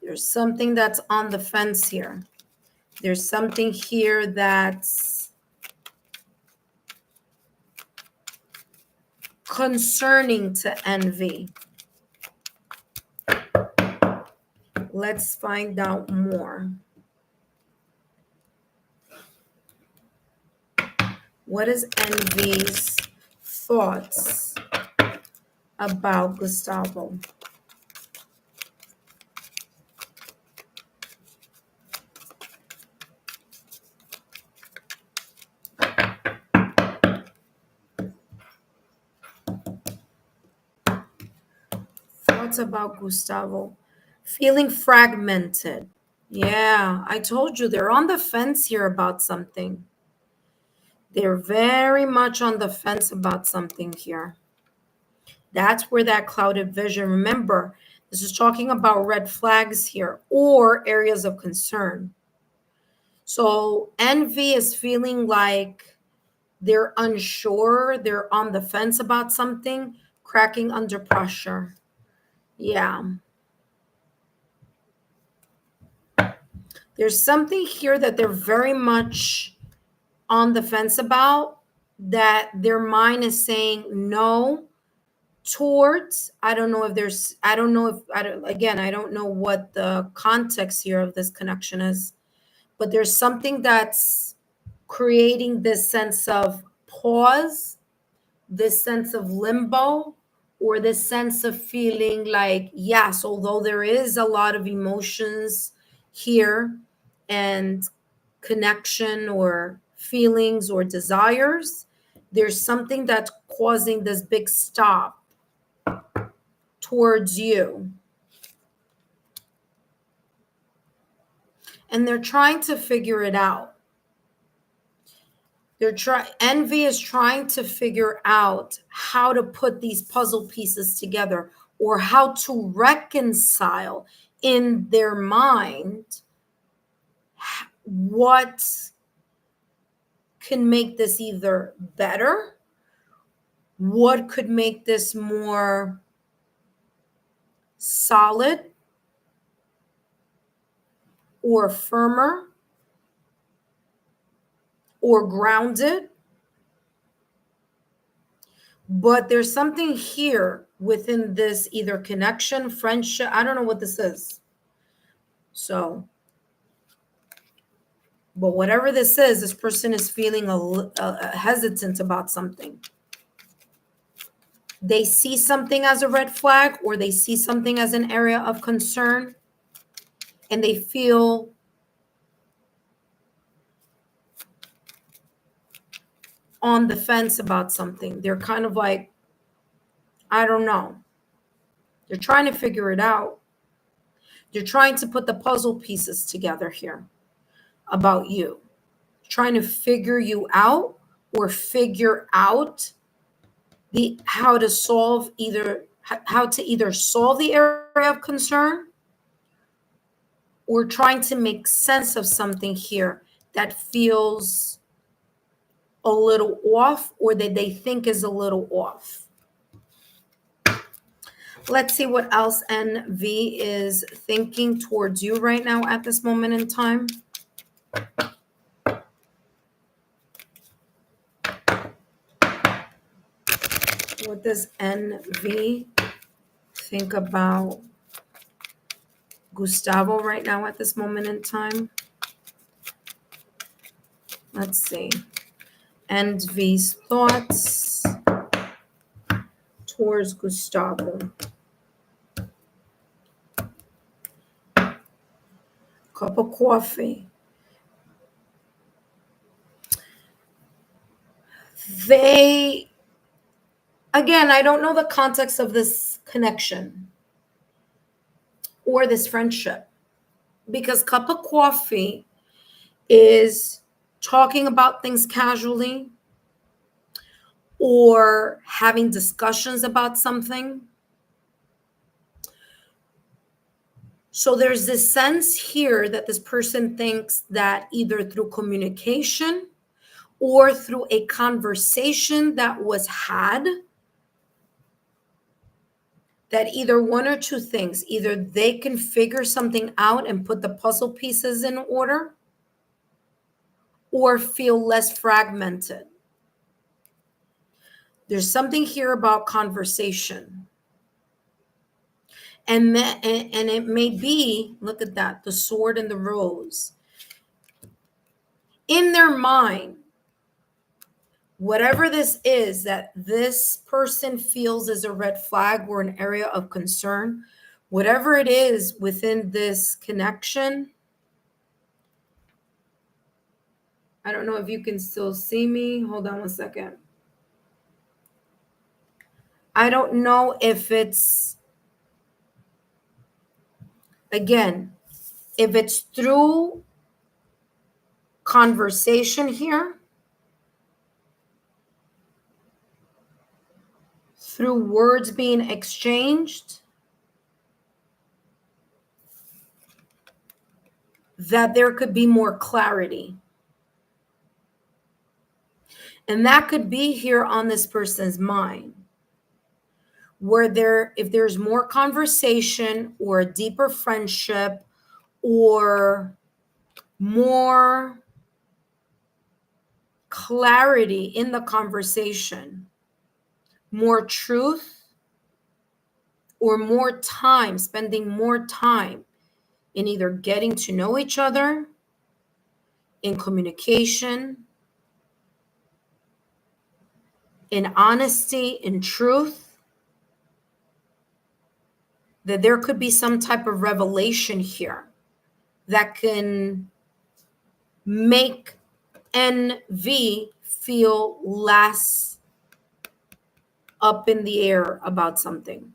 There's something that's on the fence here. There's something here that's concerning to NV. Let's find out more. What is NV's thoughts about Gustavo? Thoughts about Gustavo. Feeling fragmented. Yeah, I told you they're on the fence here about something. They're very much on the fence about something here. That's where that clouded vision. Remember, this is talking about red flags here or areas of concern. So NV is feeling like they're unsure, they're on the fence about something, cracking under pressure. Yeah. There's something here that they're very much on the fence about, that their mind is saying no towards. I don't know if there's, I don't know if, again, I don't know what the context here of this connection is, but there's something that's creating this sense of pause, this sense of limbo, or this sense of feeling like, yes, although there is a lot of emotions here and connection or feelings or desires, there's something that's causing this big stop. towards you. And they're trying to figure it out. Envy is trying to figure out how to put these puzzle pieces together, or how to reconcile in their mind what can make this either better, what could make this more solid or firmer or grounded. But there's something here within this either connection, friendship, I don't know what this is. So, but whatever this is, this person is feeling a hesitant about something. They see something as a red flag, or they see something as an area of concern, and they feel on the fence about something. They're kind of like, I don't know. They're trying to figure it out. They're trying to put the puzzle pieces together here about you, trying to figure you out, or figure out how to either solve the area of concern, or trying to make sense of something here that feels a little off, or that they think is a little off. Let's see what else NV is thinking towards you right now at this moment in time. What does NV think about Gustavo right now at this moment in time? Let's see. NV's thoughts towards Gustavo. Cup of coffee. Again, I don't know the context of this connection or this friendship, because cup of coffee is talking about things casually, or having discussions about something. So there's this sense here that this person thinks that either through communication or through a conversation that was had, that either one or two things, either they can figure something out and put the puzzle pieces in order, or feel less fragmented. There's something here about conversation. And it may be, look at that, the sword and the rose. In their mind, whatever this is that this person feels is a red flag or an area of concern, whatever it is within this connection, I don't know if you can still see me. Hold on one second. I don't know if it's, again, if it's through conversation here, through words being exchanged, that there could be more clarity. And that could be here on this person's mind, where if there's more conversation or a deeper friendship or more clarity in the conversation, more truth, or more time, spending more time in either getting to know each other, in communication, in honesty, in truth, that there could be some type of revelation here that can make NV feel less up in the air about something.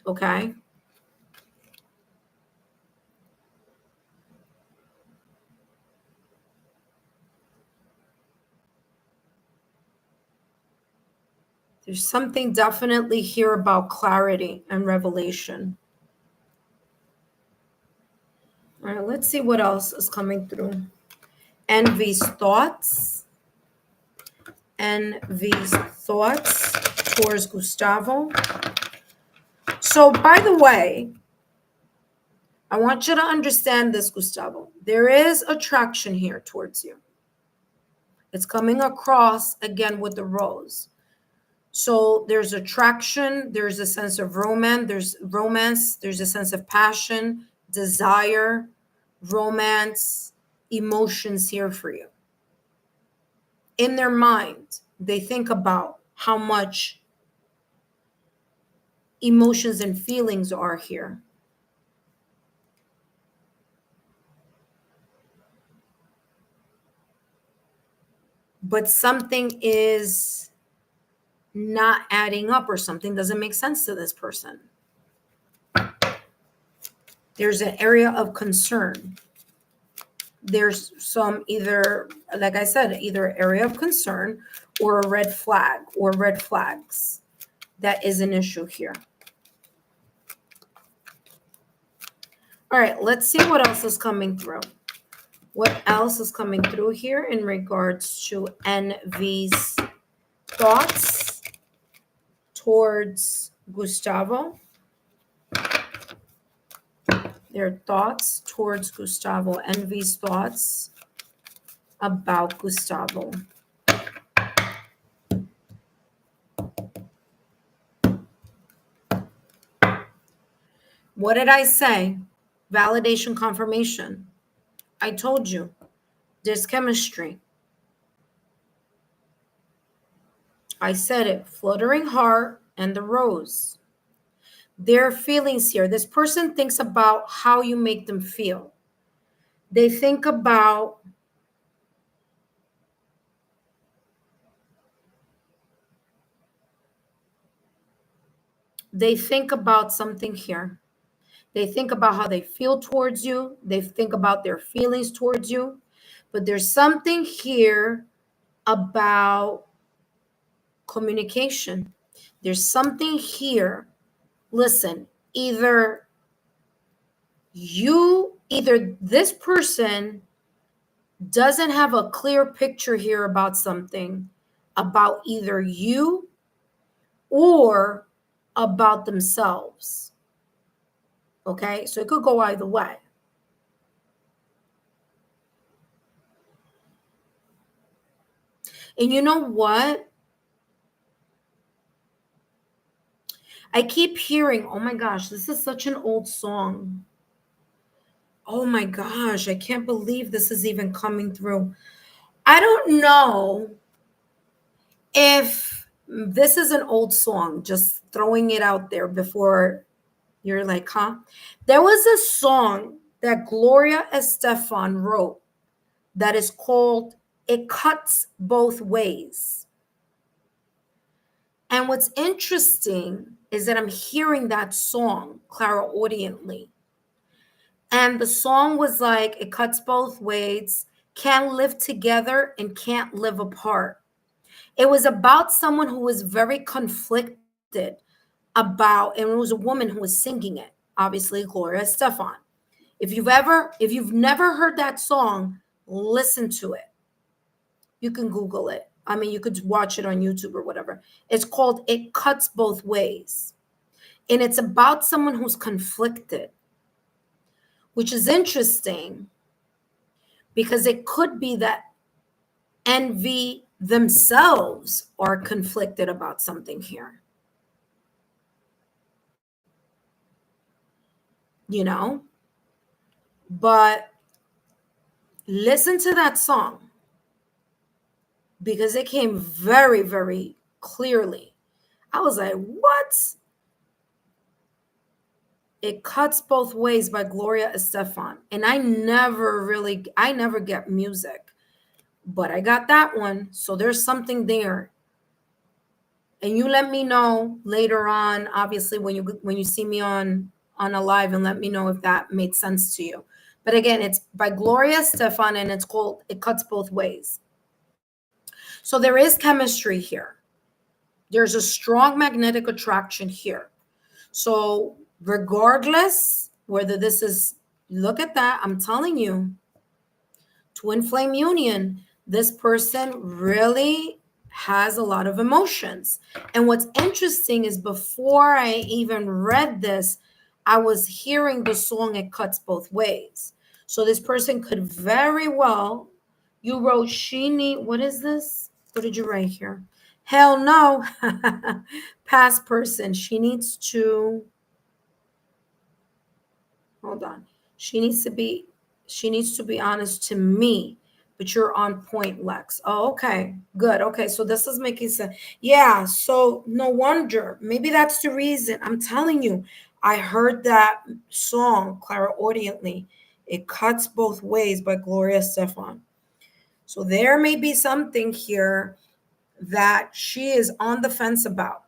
Okay? There's something definitely here about clarity and revelation. All right, let's see what else is coming through. Envy's thoughts. Envy's thoughts towards Gustavo. So, by the way, I want you to understand this, Gustavo. There is attraction here towards you. It's coming across again with the rose. So there's attraction, there's a sense of romance, there's a sense of passion, desire, romance, emotions here for you. In their mind, they think about how much emotions and feelings are here. But something is not adding up, or something doesn't make sense to this person. There's an area of concern. There's some, either, like I said, either area of concern or a red flag or red flags. That is an issue here. All right, let's see what else is coming through. What else is coming through here in regards to Envy's thoughts towards Gustavo? Their thoughts towards Gustavo. Envy's thoughts about Gustavo. What did I say? Validation, confirmation. I told you, there's chemistry. I said it, fluttering heart and the rose. Their feelings here. This person thinks about how you make them feel. They think about something here. They think about how they feel towards you. They think about their feelings towards you. But there's something here about communication. There's something here. Listen, either this person doesn't have a clear picture here about something, about either you or about themselves. Okay, so it could go either way. And you know what? I keep hearing, oh my gosh, this is such an old song. Oh my gosh, I can't believe this is even coming through. I don't know if this is an old song, just throwing it out there before you're like, huh? There was a song that Gloria Estefan wrote that is called It Cuts Both Ways. And what's interesting is that I'm hearing that song clairaudiently. And the song was like, it cuts both ways, can't live together and can't live apart. It was about someone who was very conflicted about, and it was a woman who was singing it, obviously Gloria Estefan. If you've never heard that song, listen to it. You can Google it. I mean, you could watch it on YouTube or whatever. It's called It Cuts Both Ways. And it's about someone who's conflicted, which is interesting because it could be that Envy themselves are conflicted about something here. You know? But listen to that song because it came very, very clearly. I was like, what? It Cuts Both Ways by Gloria Estefan. And I never get music, but I got that one. So there's something there. And you let me know later on, obviously, when you see me on a live, and let me know if that made sense to you. But again, it's by Gloria Stefan, and it's called It Cuts Both Ways. So there is chemistry here. There's a strong magnetic attraction here. So regardless whether this is, look at that, I'm telling you, twin flame union, this person really has a lot of emotions. And what's interesting is before I even read this, I was hearing the song It Cuts Both Ways. So this person could very well, you wrote she need, what is this? What did you write here? Hell no. Past person. She needs to, hold on. She needs to be honest to me. But you're on point, Lex. Oh, okay. Good. Okay. So this is making sense. Yeah. So no wonder. Maybe that's the reason. I'm telling you, I heard that song clairaudiently. It Cuts Both Ways by Gloria Stefan. So there may be something here that she is on the fence about.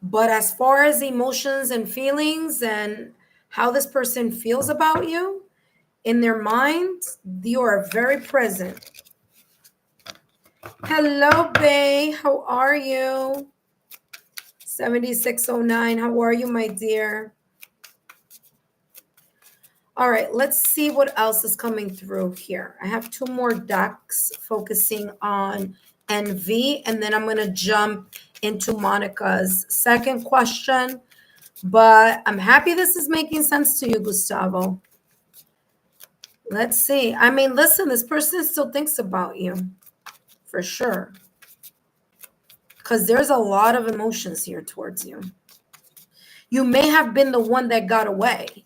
But as far as emotions and feelings and how this person feels about you in their mind, you are very present. Hello, Bay. How are you? 7609. How are you, my dear? All right, let's see what else is coming through here. I have two more decks focusing on NV, and then I'm going to jump into Monica's second question. But I'm happy this is making sense to you, Gustavo. Let's see. I mean, listen, this person still thinks about you, for sure. Because there's a lot of emotions here towards you. You may have been the one that got away.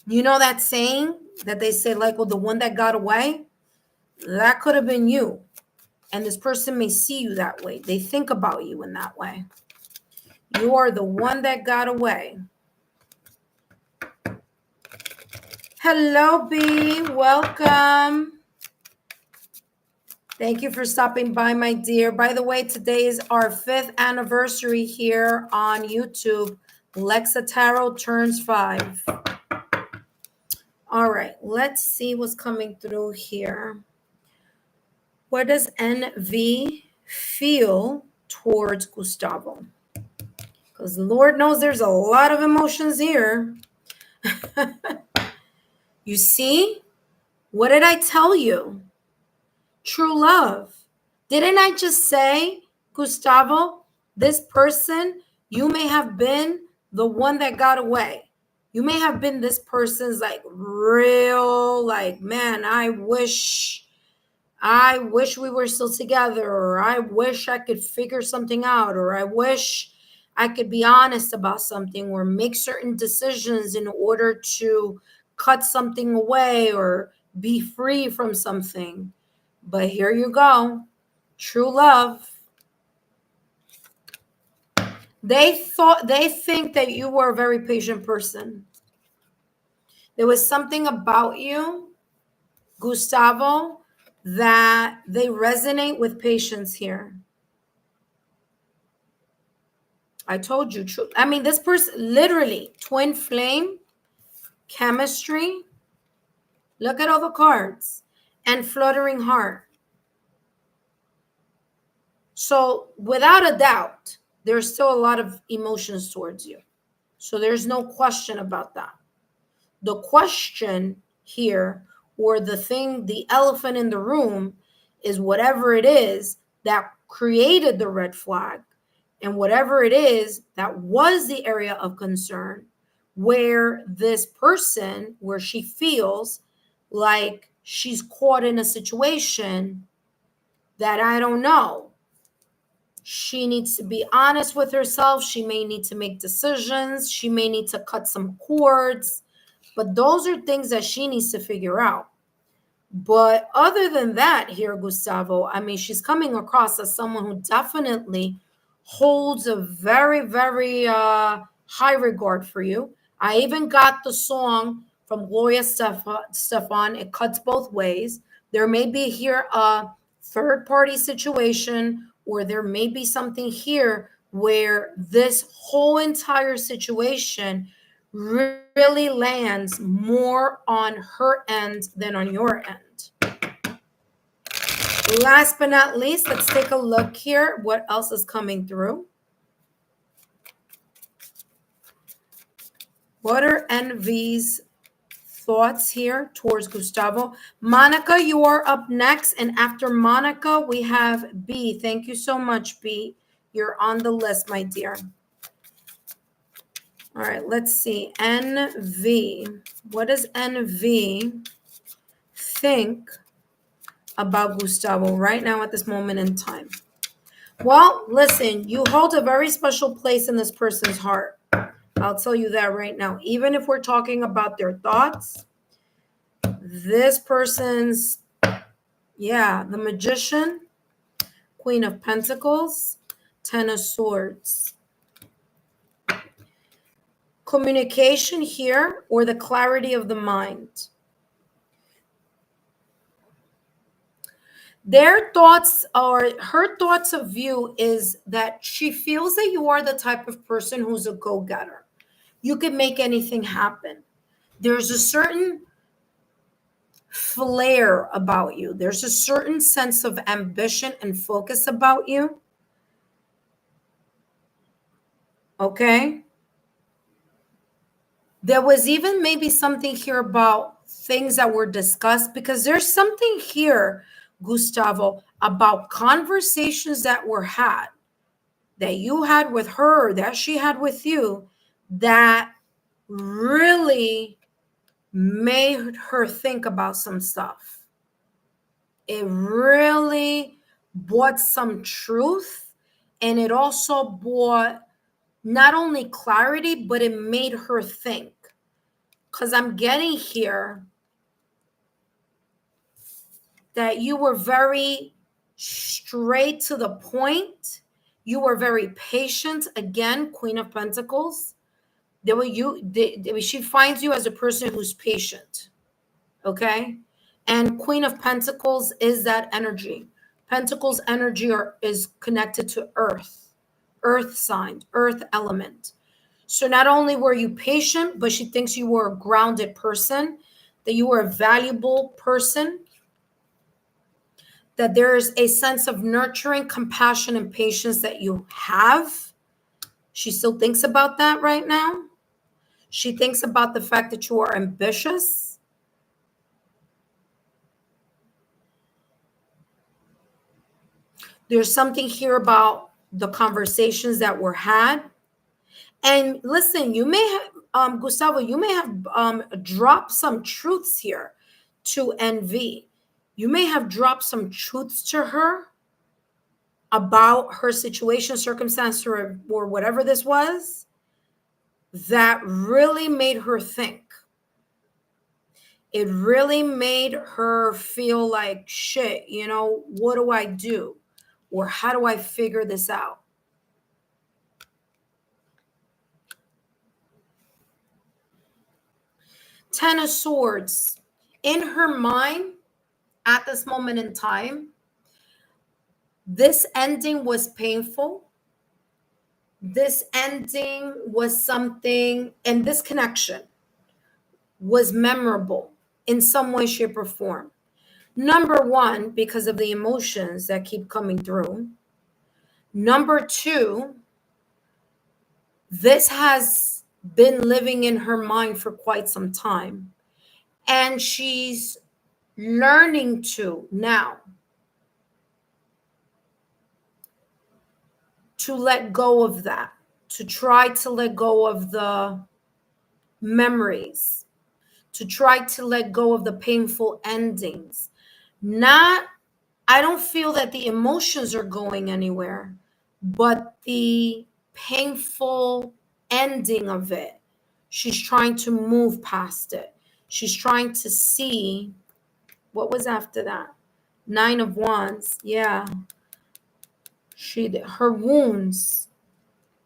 You know that saying that they say, like, well, the one that got away? That could have been you. And this person may see you that way. They think about you in that way. You are the one that got away. Hello, B. Welcome. Thank you for stopping by, my dear. By the way, today is our 5th anniversary here on YouTube. Lexa Tarot turns 5. All right, let's see what's coming through here. What does NV feel towards Gustavo? Because Lord knows there's a lot of emotions here. You see? What did I tell you? True love. Didn't I just say, Gustavo, this person, you may have been the one that got away. You may have been this person's like real, like, man, I wish we were still together, or I wish I could figure something out, or I wish I could be honest about something, or make certain decisions in order to cut something away or be free from something. But here you go. True love. They think that you were a very patient person. There was something about you, Gustavo, that they resonate with patience here. I told you, true. I mean, this person, literally, twin flame, chemistry. Look at all the cards. And fluttering heart. So without a doubt, there's still a lot of emotions towards you. So there's no question about that. The question here, or the thing, the elephant in the room, is whatever it is that created the red flag, and whatever it is that was the area of concern, where this person, where she feels like she's caught in a situation that, I don't know, she needs to be honest with herself. She may need to make decisions. She may need to cut some cords. But those are things that she needs to figure out. But other than that here, Gustavo, I mean, she's coming across as someone who definitely holds a very, very high regard for you. I even got the song from Gloria Stefan, It Cuts Both Ways. There may be here a third party situation, or there may be something here where this whole entire situation really lands more on her end than on your end. Last but not least, let's take a look here. What else is coming through? What are Envy's thoughts here towards Gustavo? Monica, you are up next. And after Monica, we have B. Thank you so much, B. You're on the list, my dear. All right, let's see. NV. What does NV think about Gustavo right now at this moment in time? Well, listen, you hold a very special place in this person's heart. I'll tell you that right now. Even if we're talking about their thoughts, this person's, the Magician, Queen of Pentacles, Ten of Swords. Communication here, or the clarity of the mind. Their thoughts, or her thoughts of you, is that she feels that you are the type of person who's a go-getter. You can make anything happen. There's a certain flair about you. There's a certain sense of ambition and focus about you. Okay? There was even maybe something here about things that were discussed, because there's something here, Gustavo, about conversations that were had, that you had with her, that she had with you, that really made her think about some stuff. It really brought some truth, and it also brought not only clarity, but it made her think. Because I'm getting here that you were very straight to the point. You were very patient. Again, Queen of Pentacles. She finds you as a person who's patient. Okay? And Queen of Pentacles is that energy. Pentacles energy is connected to earth sign, earth element. So not only were you patient, but she thinks you were a grounded person, that you were a valuable person, that there's a sense of nurturing, compassion, and patience that you have. She still thinks about that right now. She thinks about the fact that you are ambitious. There's something here about the conversations that were had. And listen, you may have, Gustavo, you may have dropped some truths here to Envy. You may have dropped some truths to her about her situation, circumstance, or whatever this was, that really made her think. It really made her feel like, shit, what do I do? Or how do I figure this out? Ten of Swords. In her mind, at this moment in time, this ending was painful. This ending was something, and this connection was memorable in some way, shape, or form. Number one, because of the emotions that keep coming through. Number two, this has been living in her mind for quite some time. And she's learning to now to let go of that, to try to let go of the memories, to try to let go of the painful endings. I don't feel that the emotions are going anywhere, but the painful ending of it, she's trying to move past it. She's trying to see what was after that. Nine of Wands. Yeah. Her wounds,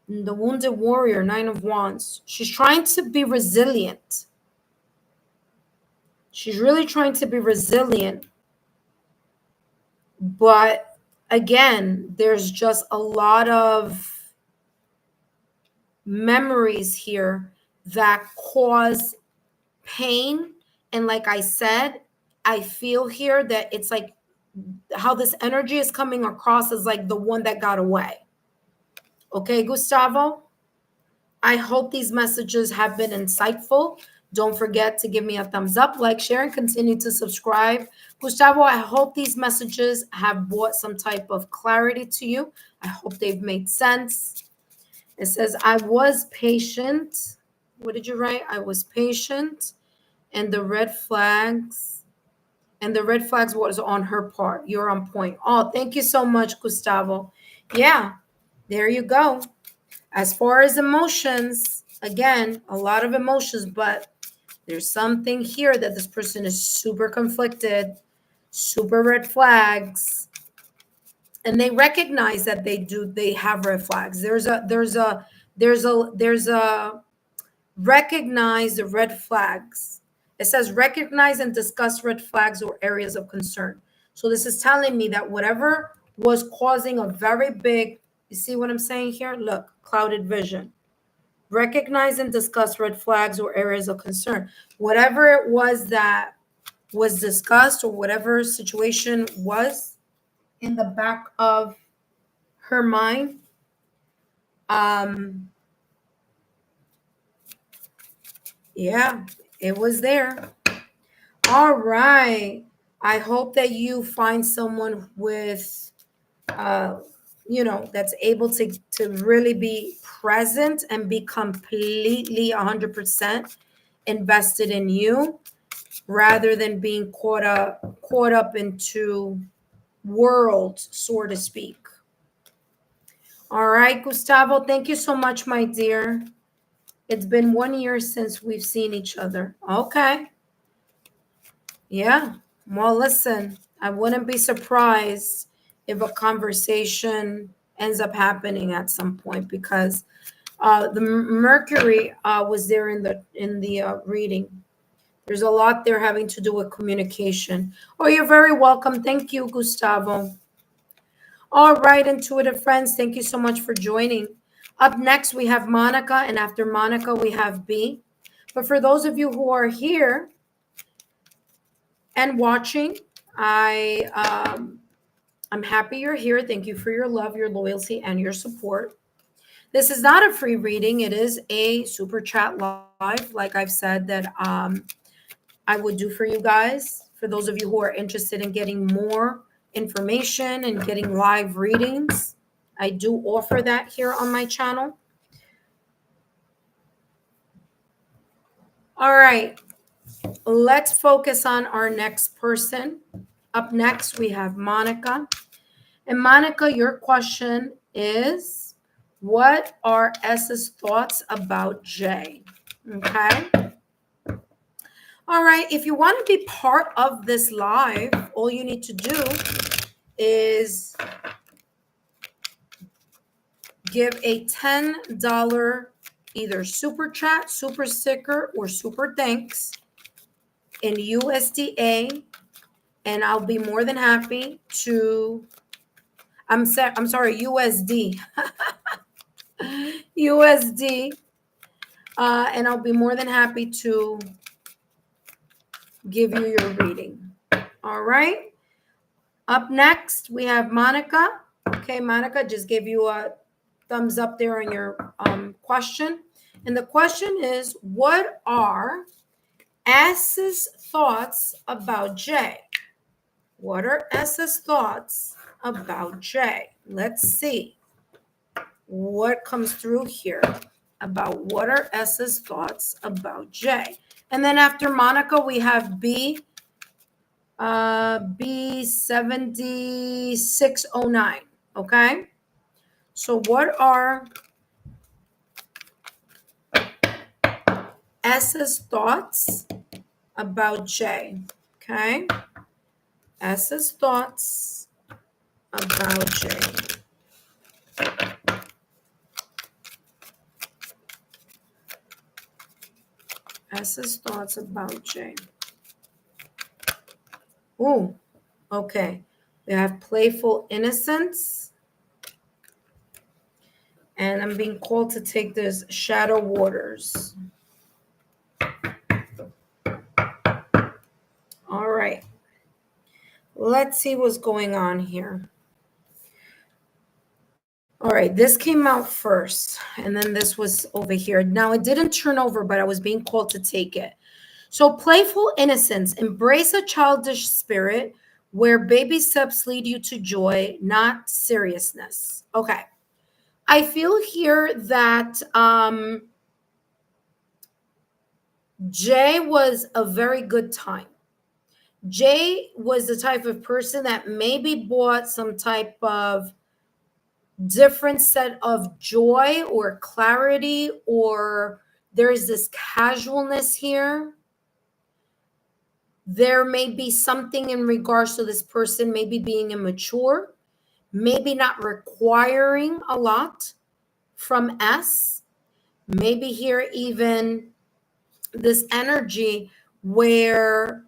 the wounded warrior, Nine of Wands. She's trying to be resilient. She's really trying to be resilient. But again, there's just a lot of memories here that cause pain. And like I said, I feel here that it's like how this energy is coming across is like the one that got away. Okay, Gustavo? I hope these messages have been insightful. Don't forget to give me a thumbs up, like, share, and continue to subscribe. Gustavo, I hope these messages have brought some type of clarity to you. I hope they've made sense. It says, I was patient. What did you write? I was patient, and the red flags. And the red flags was on her part. You're on point. Oh, thank you so much, Gustavo. Yeah, there you go. As far as emotions, again, a lot of emotions, but there's something here that this person is super conflicted, super red flags, and they recognize that they have red flags. There's a recognize the red flags. It says recognize and discuss red flags or areas of concern. So this is telling me that whatever was causing a very big, you see what I'm saying here? Look, clouded vision. Recognize and discuss red flags or areas of concern. Whatever it was that was discussed or whatever situation was in the back of her mind, yeah, it was there. All right. I hope that you find someone with, uh, that's able to really be present and be completely 100% invested in you, rather than being caught up into worlds, so to speak. All right, Gustavo, thank you so much, my dear. It's been 1 year since we've seen each other. Okay. Yeah. Well, listen, I wouldn't be surprised if a conversation ends up happening at some point, because the Mercury was there in the reading. There's a lot there having to do with communication. Oh, you're very welcome. Thank you, Gustavo. All right, intuitive friends, thank you so much for joining. Up next, we have Monica, and after Monica, we have B. But for those of you who are here and watching, I'm happy you're here. Thank you for your love, your loyalty, and your support. This is not a free reading. It is a super chat live, like I've said, that I would do for you guys. For those of you who are interested in getting more information and getting live readings, I do offer that here on my channel. All right, let's focus on our next person. Up next, we have Monica. And Monica, your question is, what are S's thoughts about J? Okay. All right, if you want to be part of this live, all you need to do is give a $10 either super chat, super sticker, or super thanks in USDA, and I'll be more than happy to, I'm sorry, USD. USD, and I'll be more than happy to give you your reading. All right. Up next, we have Monica. Okay, Monica, just give you a thumbs up there on your question. And the question is, what are S's thoughts about J? What are S's thoughts about J? Let's see what comes through here about what are S's thoughts about J. And then after Monica, we have B, B7609. Okay. So what are S's thoughts about J? Okay. S's thoughts about J. S's thoughts about J. Oh, okay. We have playful innocence. And I'm being called to take this shadow waters. All right. Let's see what's going on here. All right, this came out first, and then this was over here. Now, it didn't turn over, but I was being called to take it. So, playful innocence, embrace a childish spirit where baby steps lead you to joy, not seriousness. Okay. I feel here that Jay was a very good time. Jay was the type of person that maybe bought some type of different set of joy or clarity, or there's this casualness here. There may be something in regards to this person maybe being immature, maybe not requiring a lot from S. Maybe here even this energy where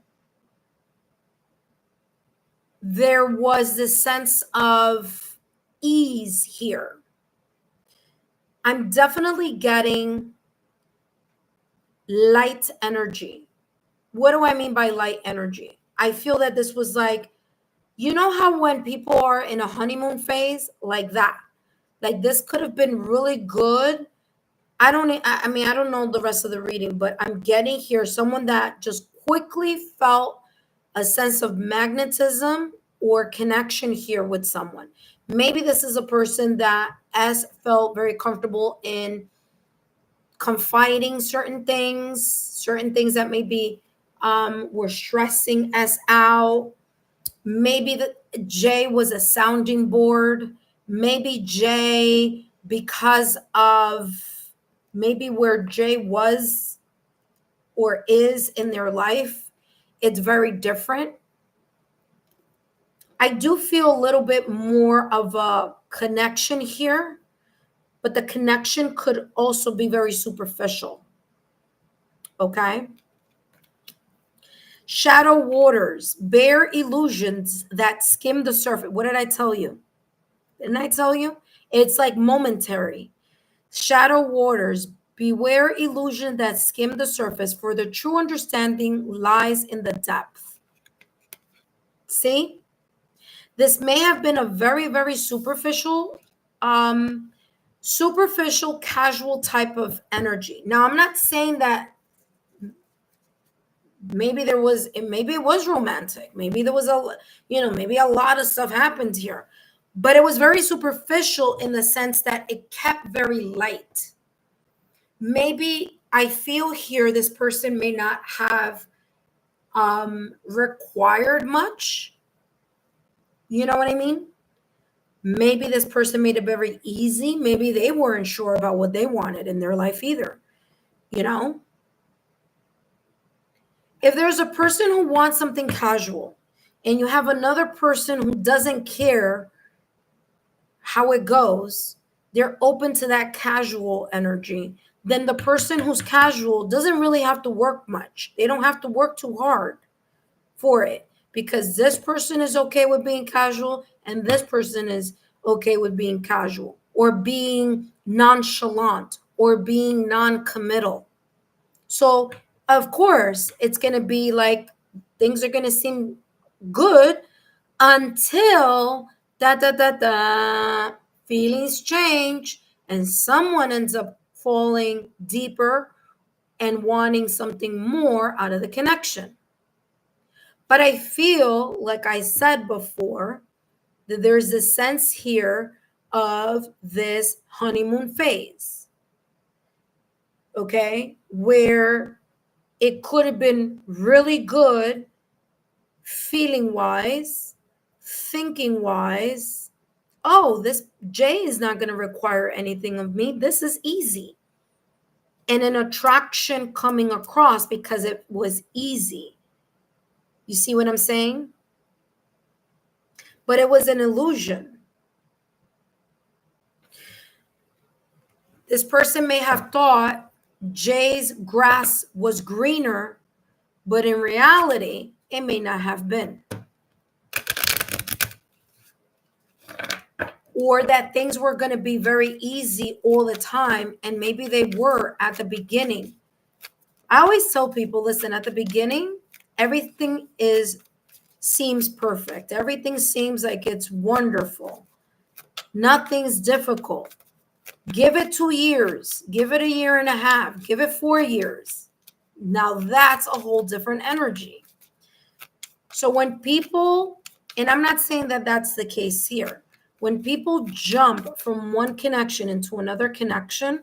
there was this sense of ease here. I'm definitely getting light energy. What do I mean by light energy? I feel that this was like, you know how when people are in a honeymoon phase, like that, like this could have been really good. I mean, I don't know the rest of the reading, but I'm getting here someone that just quickly felt a sense of magnetism or connection here with someone. Maybe this is a person that S felt very comfortable in confiding certain things that maybe were stressing us out. Maybe that Jay was a sounding board. Maybe Jay, because of maybe where Jay was or is in their life, it's very different. I do feel a little bit more of a connection here, but the connection could also be very superficial. Okay? Shadow waters, bare illusions that skim the surface. What did I tell you? Didn't I tell you? It's like momentary. Shadow waters, beware illusion that skim the surface, for the true understanding lies in the depth. See? This may have been a very, very superficial, casual type of energy. Now, I'm not saying that maybe it was romantic. Maybe there was maybe a lot of stuff happened here, but it was very superficial in the sense that it kept very light. Maybe I feel here this person may not have required much. You know what I mean? Maybe this person made it very easy. Maybe they weren't sure about what they wanted in their life either. You know? If there's a person who wants something casual and you have another person who doesn't care how it goes, they're open to that casual energy, then the person who's casual doesn't really have to work much. They don't have to work too hard for it, because this person is okay with being casual and this person is okay with being casual or being nonchalant or being non-committal. So of course it's going to be like things are going to seem good until feelings change and someone ends up falling deeper and wanting something more out of the connection. But I feel, like I said before, that there's a sense here of this honeymoon phase, okay, where it could have been really good feeling wise, thinking wise. Oh, this Jay is not going to require anything of me. This is easy. And an attraction coming across because it was easy. You see what I'm saying? But it was an illusion. This person may have thought Jay's grass was greener, but in reality, it may not have been. or that things were going to be very easy all the time, and maybe they were at the beginning. I always tell people, listen, at the beginning, everything seems perfect. Everything seems like it's wonderful. Nothing's difficult. Give it 2 years. Give it a year and a half. Give it 4 years. Now that's a whole different energy. So when people, and I'm not saying that that's the case here, when people jump from one connection into another connection,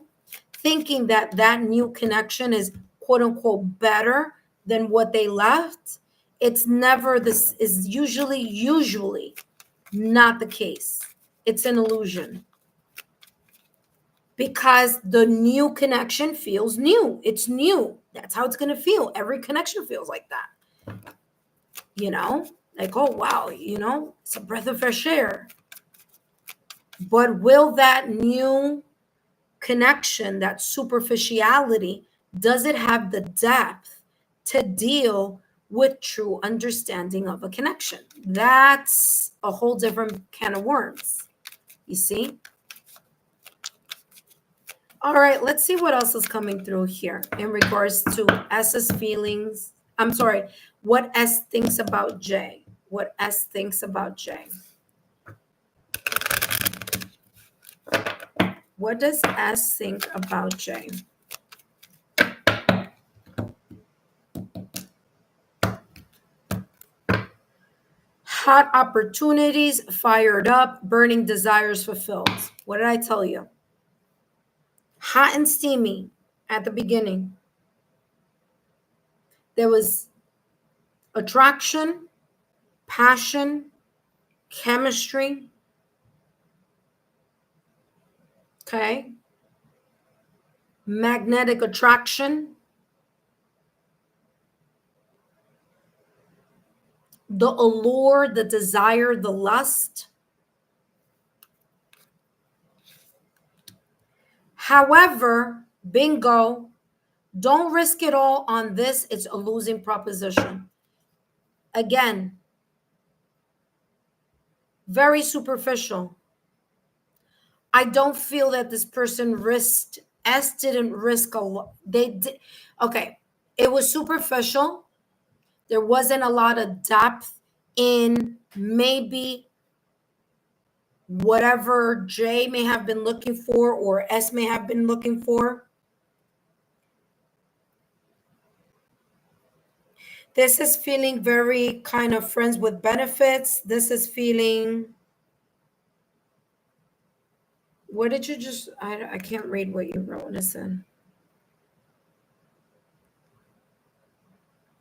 thinking that that new connection is quote unquote better than what they left, it's never this, is usually not the case. It's an illusion. Because the new connection feels new. It's new. That's how it's going to feel. Every connection feels like that. You know, like, oh, wow, you know, it's a breath of fresh air. But will that new connection, that superficiality, does it have the depth to deal with true understanding of a connection? That's a whole different can of worms. You see? All right, let's see what else is coming through here in regards to S's feelings. I'm sorry, what S thinks about J. What S thinks about J. What does S think about J? Hot opportunities, fired up, burning desires fulfilled. What did I tell you? Hot and steamy at the beginning. There was attraction, passion, chemistry. Okay. Magnetic attraction. The allure, the desire, the lust. However, bingo, don't risk it all on this. It's a losing proposition. Again, very superficial. I don't feel that this person risked, S didn't risk a lot. They did. Okay, it was superficial. There wasn't a lot of depth in maybe whatever J may have been looking for or S may have been looking for. This is feeling very kind of friends with benefits. This is feeling, what did you just, I can't read what you wrote. Listen.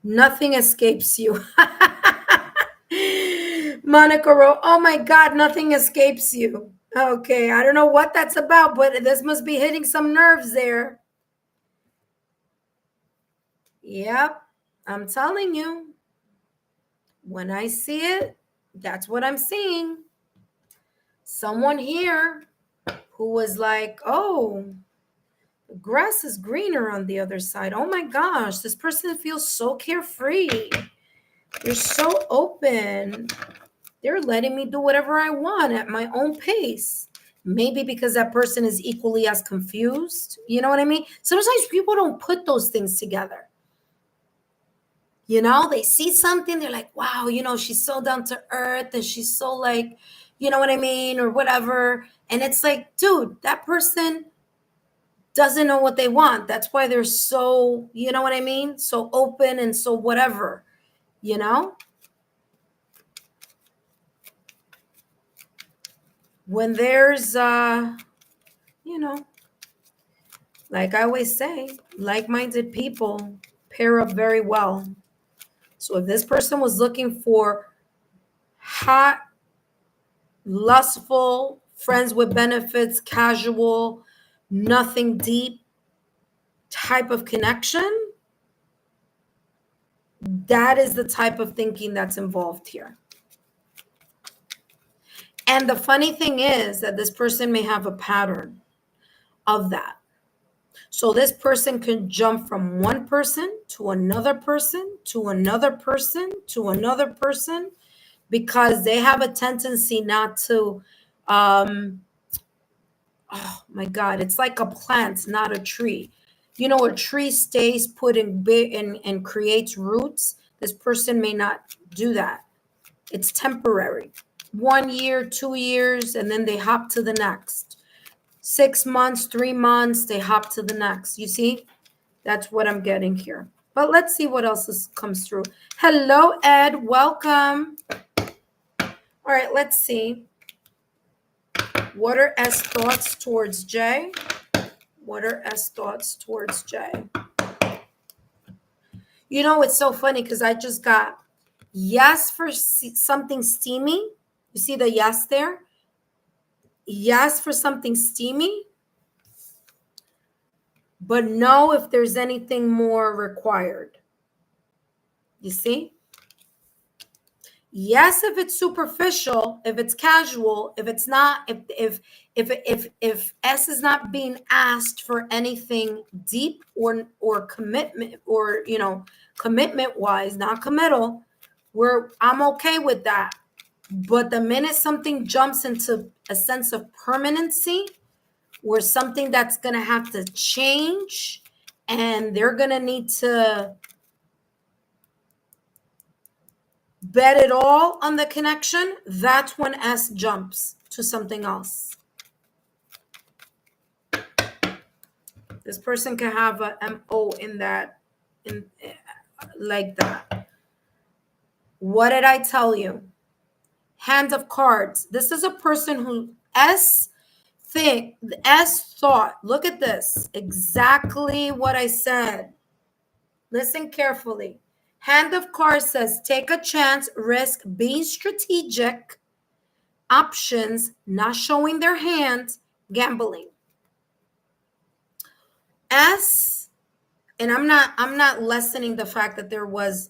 Nothing escapes you. Monica wrote, oh my God, nothing escapes you. Okay, I don't know what that's about, but this must be hitting some nerves there. Yep, I'm telling you. When I see it, that's what I'm seeing. Someone here who was like, oh, the grass is greener on the other side. Oh my gosh, this person feels so carefree. They're so open. They're letting me do whatever I want at my own pace. Maybe because that person is equally as confused. You know what I mean? Sometimes people don't put those things together. You know, they see something, they're like, wow, you know, she's so down to earth and she's so like, you know what I mean, or whatever. And it's like, dude, that person doesn't know what they want. That's why they're so, you know what I mean? So open and so whatever, you know? When there's, you know, like I always say, like-minded people pair up very well. So if this person was looking for hot, lustful, friends with benefits, casual, nothing deep type of connection, that is the type of thinking that's involved here. And the funny thing is that this person may have a pattern of that. So this person can jump from one person to another person to another person to another person because they have a tendency not to Oh my God, it's like a plant, not a tree. You know, a tree stays put in big and creates roots. This person may not do that. It's temporary. 1 year, 2 years, and then they hop to the next. 6 months, 3 months, they hop to the next. You see? That's what I'm getting here. But let's see what else comes through. Hello, Ed. Welcome. All right, let's see. What are S thoughts towards J? What are S thoughts towards J? You know, it's so funny because I just got yes for something steamy. You see the yes there? Yes for something steamy, but no if there's anything more required. You see? Yes if it's superficial, if it's casual, if it's not, if S is not being asked for anything deep or commitment, or commitment wise, not committal, where I'm okay with that. But the minute something jumps into a sense of permanency, or something that's going to have to change, and they're going to need to bet it all on the connection, that's when S jumps to something else. This person can have a MO in that, like that. What did I tell you? Hand of cards. This is a person who S thought. Look at this. Exactly what I said. Listen carefully. Hand of cards says take a chance, risk, being strategic, options, not showing their hand, gambling. S, and I'm not lessening the fact that there was,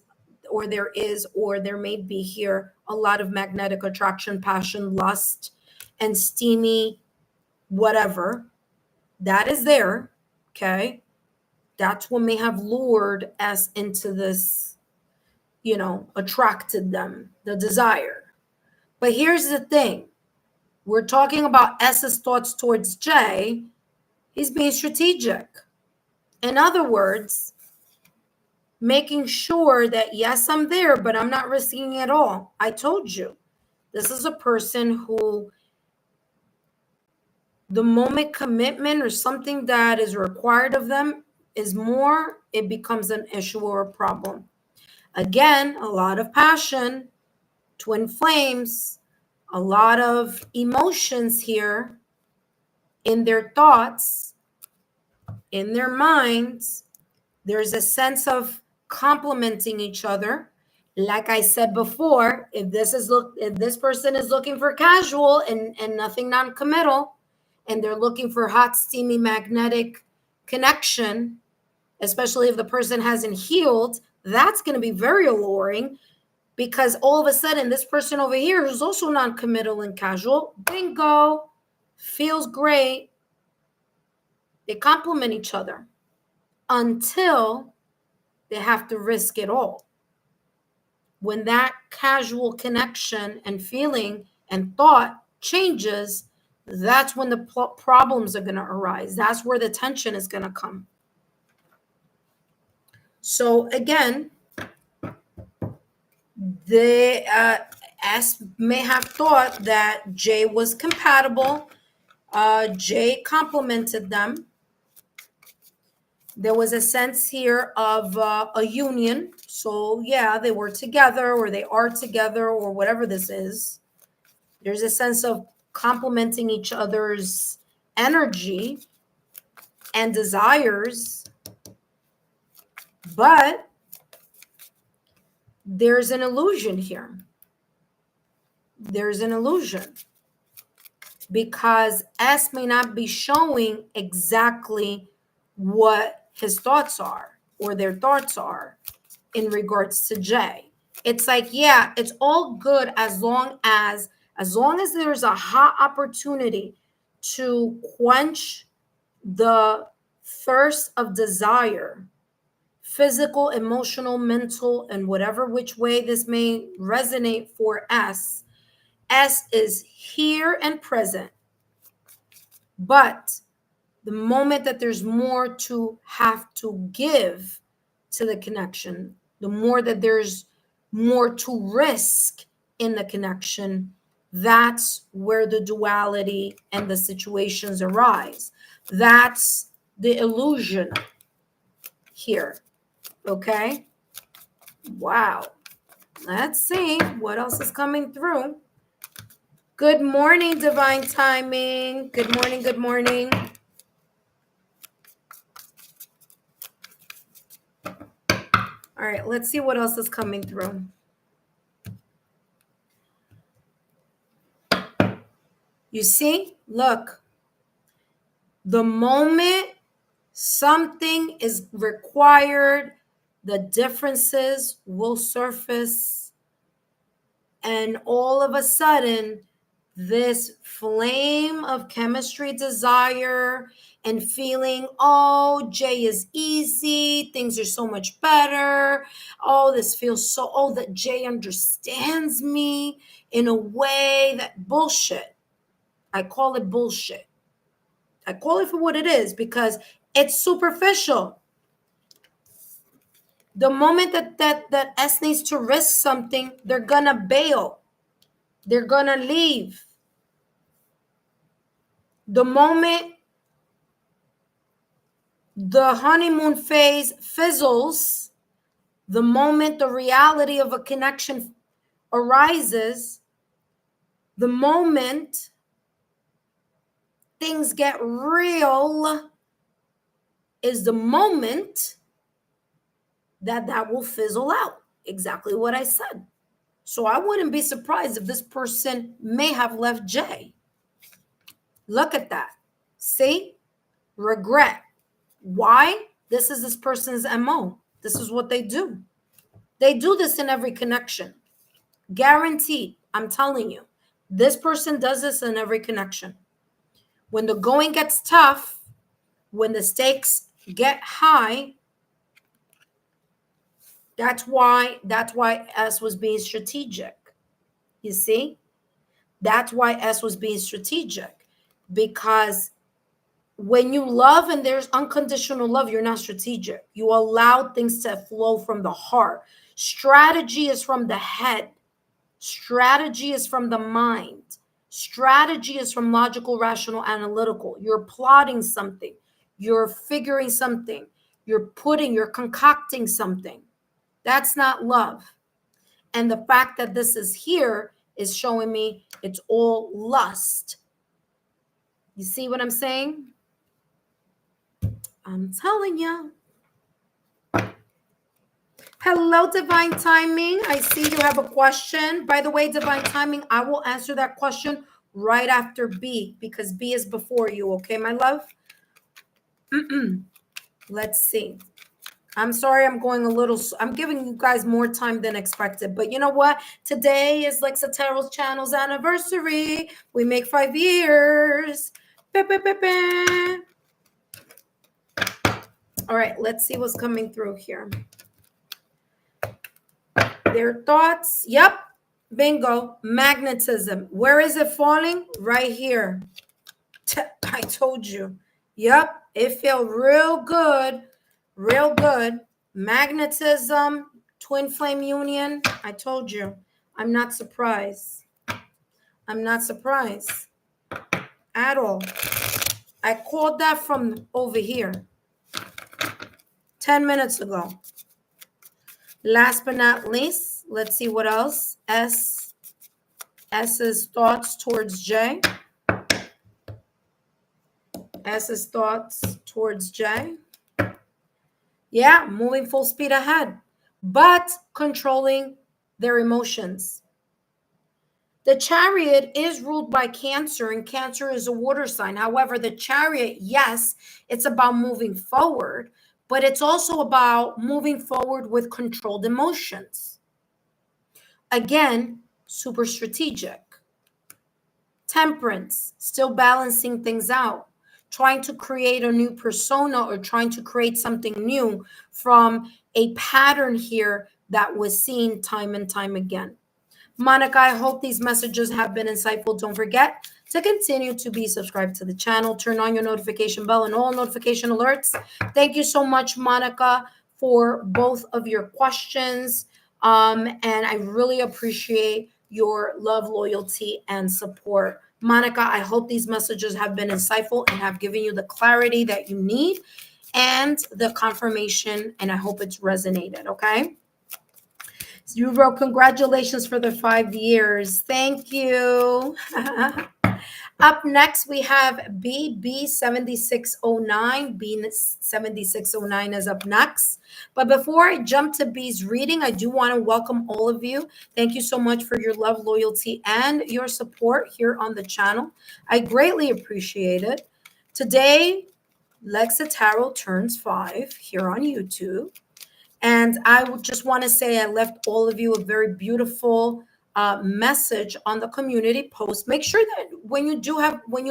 or there is, or there may be here a lot of magnetic attraction, passion, lust, and steamy whatever. That is there, okay? That's what may have lured S into this, attracted them, the desire. But here's the thing. We're talking about S's thoughts towards J. He's being strategic. In other words, making sure that, yes, I'm there, but I'm not risking it all. I told you, this is a person who, the moment commitment or something that is required of them is more, it becomes an issue or a problem. Again, a lot of passion, twin flames, a lot of emotions here in their thoughts, in their minds. There's a sense of complementing each other. Like I said before, if this person is looking for casual and nothing non-committal, and they're looking for hot, steamy, magnetic connection, especially if the person hasn't healed, that's going to be very alluring, because all of a sudden this person over here who's also non-committal and casual, bingo, feels great. They complement each other until they have to risk it all. When that casual connection and feeling and thought changes, that's when the problems are going to arise. That's where the tension is going to come. So again, the S may have thought that J was compatible. J complemented them. There was a sense here of a union. So yeah, they were together, or they are together, or whatever this is. There's a sense of complementing each other's energy and desires. But there's an illusion here. There's an illusion. Because S may not be showing exactly what his thoughts are, or their thoughts are in regards to J. It's like, yeah, it's all good as long as there's a hot opportunity to quench the thirst of desire, physical, emotional, mental, and whatever which way this may resonate for S. S is here and present. But the moment that there's more to have to give to the connection, the more that there's more to risk in the connection, that's where the duality and the situations arise. That's the illusion here. Okay? Wow. Let's see what else is coming through. Good morning, divine timing. Good morning, good morning. All right, let's see what else is coming through. You see, look, the moment something is required, the differences will surface. And all of a sudden, this flame of chemistry, desire, and feeling, oh, Jay is easy. Things are so much better. Oh, this feels so, oh, that Jay understands me in a way that bullshit. I call it bullshit. I call it for what it is because it's superficial. The moment that S needs to risk something, they're gonna bail. They're gonna leave. The moment the honeymoon phase fizzles, the moment the reality of a connection arises, the moment things get real is the moment that will fizzle out. Exactly what I said. So I wouldn't be surprised if this person may have left Jay. Look at that. See? Regret. Why? This is this person's MO. This is what they do. They do this in every connection. Guaranteed. I'm telling you. This person does this in every connection. When the going gets tough, when the stakes get high, that's why S was being strategic. You see? That's why S was being strategic. Because when you love and there's unconditional love, you're not strategic. You allow things to flow from the heart. Strategy is from the head. Strategy is from the mind. Strategy is from logical, rational, analytical. You're plotting something. You're figuring something. You're concocting something. That's not love. And the fact that this is here is showing me it's all lust. You see what I'm saying? I'm telling you. Hello, Divine Timing. I see you have a question. By the way, Divine Timing, I will answer that question right after B because B is before you. Okay, my love? Let's see. I'm sorry I'm going a little, I'm giving you guys more time than expected. But you know what? Today is like Sataro's channel's anniversary. We make 5 years. All right, let's see what's coming through here. Their thoughts. Yep. Bingo. Magnetism. Where is it falling? Right here. I told you. Yep. It felt real good. Real good. Magnetism. Twin flame union. I told you. I'm not surprised. I'm not surprised at all. I called that from over here 10 minutes ago. Last but not least, let's see what else. S's thoughts towards J. S's thoughts towards J. Yeah, moving full speed ahead, but controlling their emotions. The Chariot is ruled by Cancer, and Cancer is a water sign. However, the Chariot, yes, it's about moving forward, but it's also about moving forward with controlled emotions. Again, super strategic. Temperance, still balancing things out, trying to create a new persona or trying to create something new from a pattern here that was seen time and time again. Monica, I hope these messages have been insightful. Don't forget to continue to be subscribed to the channel. Turn on your notification bell and all notification alerts. Thank you so much, Monica, for both of your questions. And I really appreciate your love, loyalty, and support. Monica, I hope these messages have been insightful and have given you the clarity that you need and the confirmation, and I hope it's resonated, okay? So you wrote, congratulations for the 5 years. Thank you. Up next, we have BB7609. B7609 is up next. But before I jump to B's reading, I do want to welcome all of you. Thank you so much for your love, loyalty, and your support here on the channel. I greatly appreciate it. Today, Lexa Tarot turns 5 here on YouTube. And I would just want to say I left all of you a very beautiful message on the community post. Make sure that when you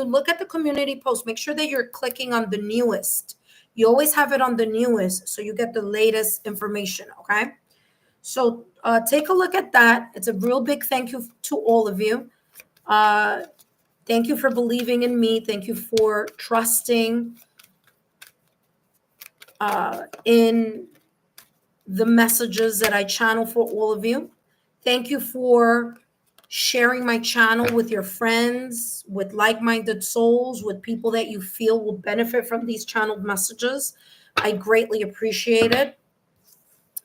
look at the community post, make sure that you're clicking on the newest. You always have it on the newest so you get the latest information, okay? So take a look at that. It's a real big thank you to all of you. Thank you for believing in me. Thank you for trusting in the messages that I channel for all of you. Thank you for sharing my channel with your friends, with like-minded souls, with people that you feel will benefit from these channeled messages. I greatly appreciate it.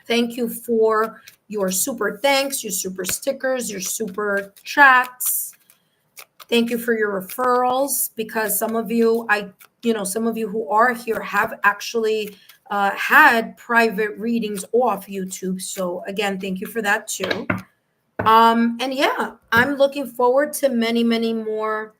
Thank you for your super thanks, your super stickers, your super chats. Thank you for your referrals, because some of you, some of you who are here have actually had private readings off YouTube. So again, thank you for that too. And yeah, I'm looking forward to many, many more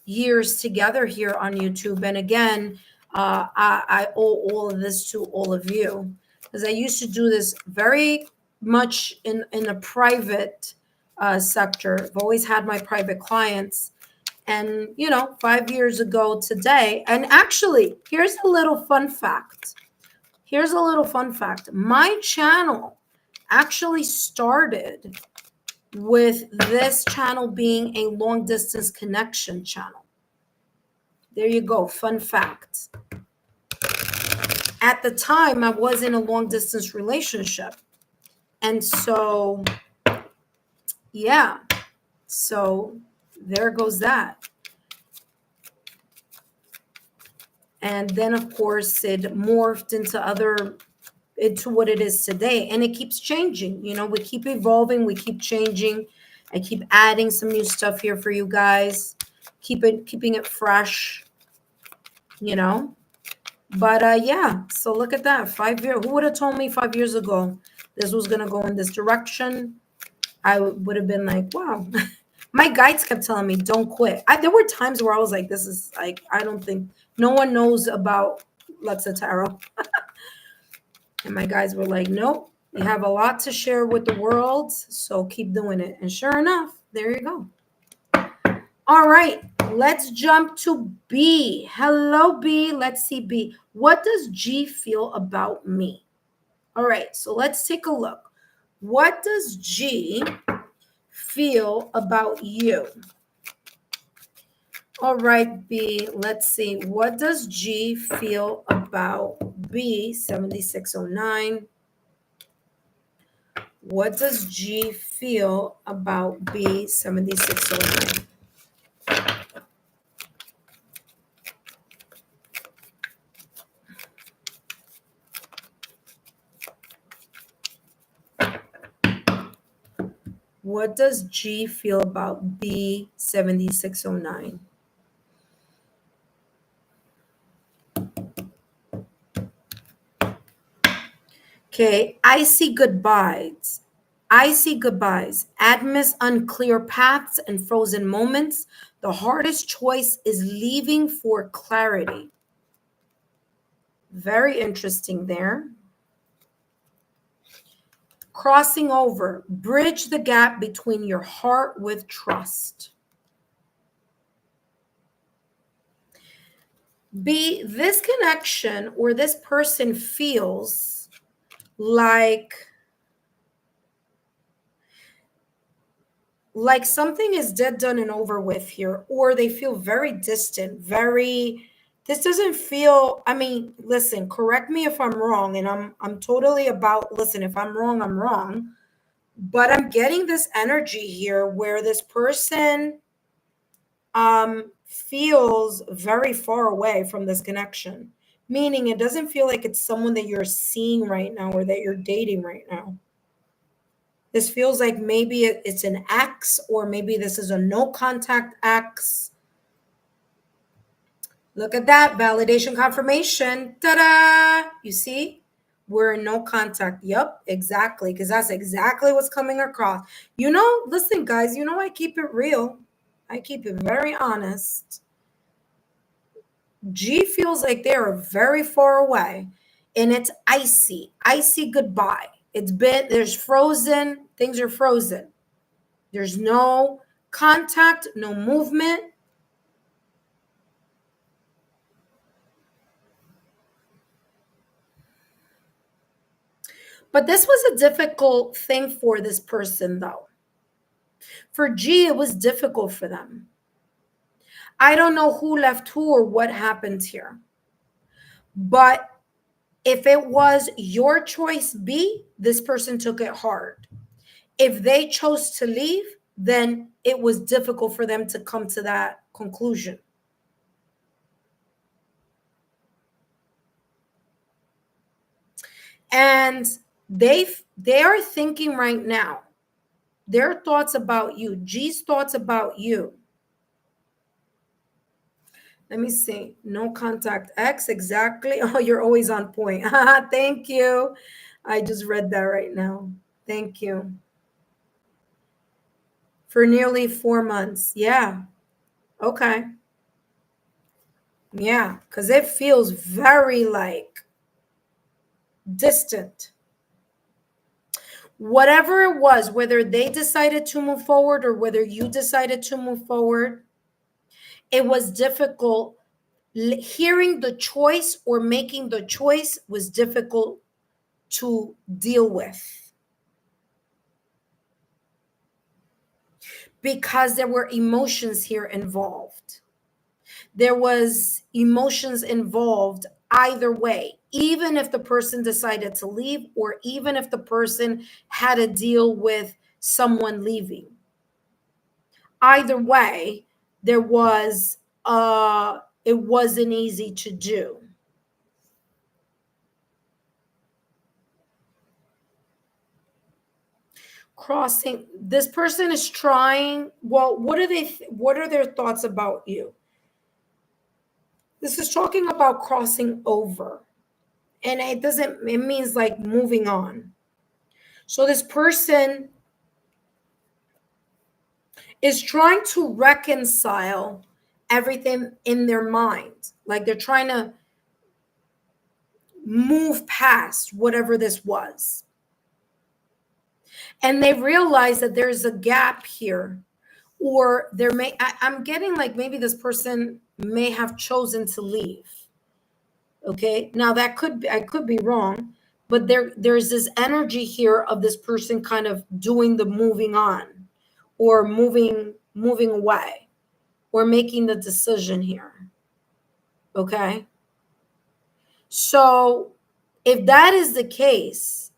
years together here on YouTube. And again, I owe all of this to all of you, because I used to do this very much in a private sector. I've always had my private clients. And, 5 years ago today, and actually, here's a little fun fact. My channel actually started with this channel being a long distance connection channel. There you go, fun fact. At the time, I was in a long distance relationship. And so, yeah, so there goes that. And then, of course, it morphed into what it is today. And it keeps changing. We keep evolving. We keep changing. I keep adding some new stuff here for you guys. Keeping it fresh, But yeah, so look at that. 5 years. Who would have told me 5 years ago this was going to go in this direction? I would have been like, wow. My guides kept telling me, don't quit. There were times where I was like, this is like, I don't think no one knows about Lexa Tarot. And my guides were like, nope, you have a lot to share with the world, so keep doing it. And sure enough, there you go. All right, let's jump to B. Hello, B. Let's see, B. What does G feel about me? All right, so let's take a look. What does G feel about you? All right, B, let's see. What does G feel about B, 7609? What does G feel about B, 7609? What does G feel about B, 7609? Okay, I see goodbyes. Admits unclear paths and frozen moments. The hardest choice is leaving for clarity. Very interesting there. Crossing over. Bridge the gap between your heart with trust. B, this connection or this person feels like like something is dead, done, and over with here, or they feel very distant, very, this doesn't feel, I mean, listen, correct me if I'm wrong, and I'm totally about, listen, if I'm wrong, I'm wrong, but I'm getting this energy here where this person feels very far away from this connection, meaning it doesn't feel like it's someone that you're seeing right now or that you're dating right now. This feels like maybe it's an ex, or maybe this is a no contact ex. Look at that validation confirmation. Ta-da! You see? We're in no contact. Yep, exactly. Because that's exactly what's coming across. You know, listen, guys, you know, I keep it real. I keep it very honest. G feels like they are very far away, and it's icy. Icy goodbye. It's been, there's frozen, things are frozen. There's no contact, no movement. But this was a difficult thing for this person, though. For G, it was difficult for them. I don't know who left who or what happened here. But if it was your choice B, this person took it hard. If they chose to leave, then it was difficult for them to come to that conclusion. And they are thinking right now, their thoughts about you, G's thoughts about you. Let me see. No contact X, exactly. Oh, you're always on point. Thank you. I just read that right now. Thank you. For nearly 4 months. Yeah. Okay. Yeah. Because it feels very like distant. Whatever it was, whether they decided to move forward or whether you decided to move forward, it was difficult. Hearing the choice or making the choice was difficult to deal with, because there were emotions here involved. There was emotions involved either way, even if the person decided to leave or even if the person had to deal with someone leaving. Either way, there was it wasn't easy to do. Crossing, this person is trying, well, what are their thoughts about you? This is talking about crossing over, and it means like moving on. So this person is trying to reconcile everything in their mind, like they're trying to move past whatever this was, and they realize that there's a gap here, or I'm getting like maybe this person may have chosen to leave. Okay, now that could be, I could be wrong, but there's this energy here of this person kind of doing the moving on, or moving away, or making the decision here. Okay, so if that is the case,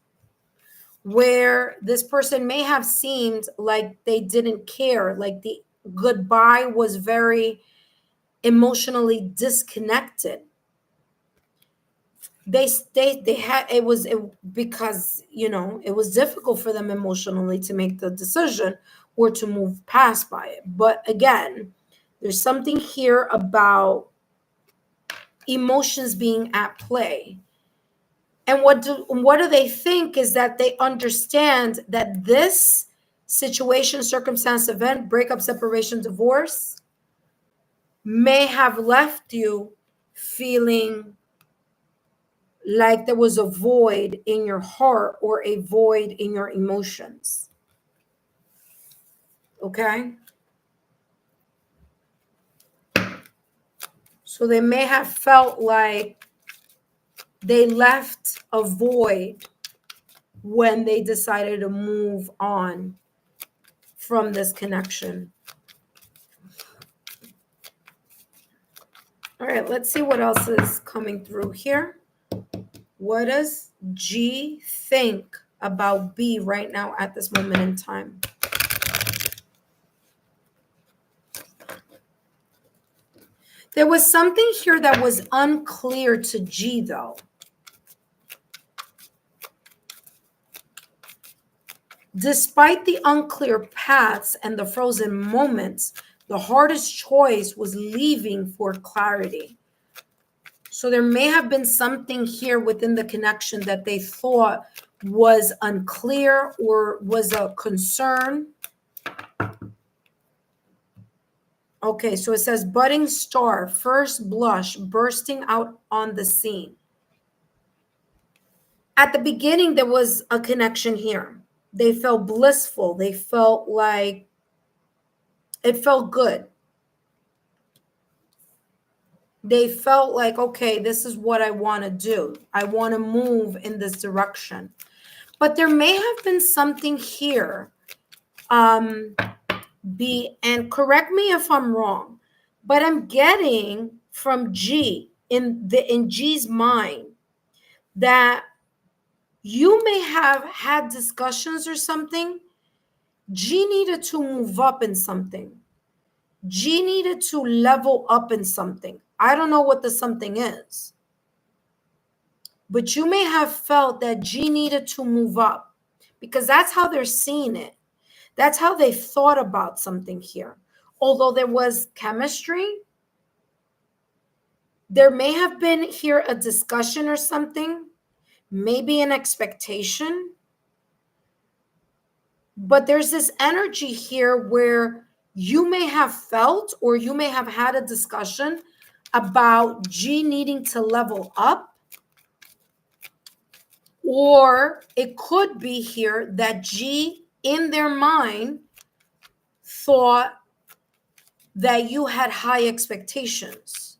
where this person may have seemed like they didn't care, like the goodbye was very emotionally disconnected, they had, because it was difficult for them emotionally to make the decision or to move past by it. But again, there's something here about emotions being at play. And what do they think is that they understand that this situation, circumstance, event, breakup, separation, divorce may have left you feeling like there was a void in your heart or a void in your emotions. Okay? So they may have felt like they left a void when they decided to move on from this connection. All right, let's see what else is coming through here. What does G think about B right now at this moment in time? There was something here that was unclear to G, though. Despite the unclear paths and the frozen moments, the hardest choice was leaving for clarity. So there may have been something here within the connection that they thought was unclear or was a concern. Okay, so it says budding star, first blush, bursting out on the scene. At the beginning, there was a connection here. They felt blissful. They felt like it felt good. They felt like, okay, this is what I want to do. I want to move in this direction. But there may have been something here. And correct me if I'm wrong, but I'm getting from G in G's mind that you may have had discussions or something. G needed to move up in something. G needed to level up in something. I don't know what the something is, but you may have felt that G needed to move up because that's how they're seeing it. That's how they thought about something here. Although there was chemistry, there may have been here a discussion or something, maybe an expectation. But there's this energy here where you may have felt or you may have had a discussion about G needing to level up. Or it could be here that G in their mind thought that you had high expectations.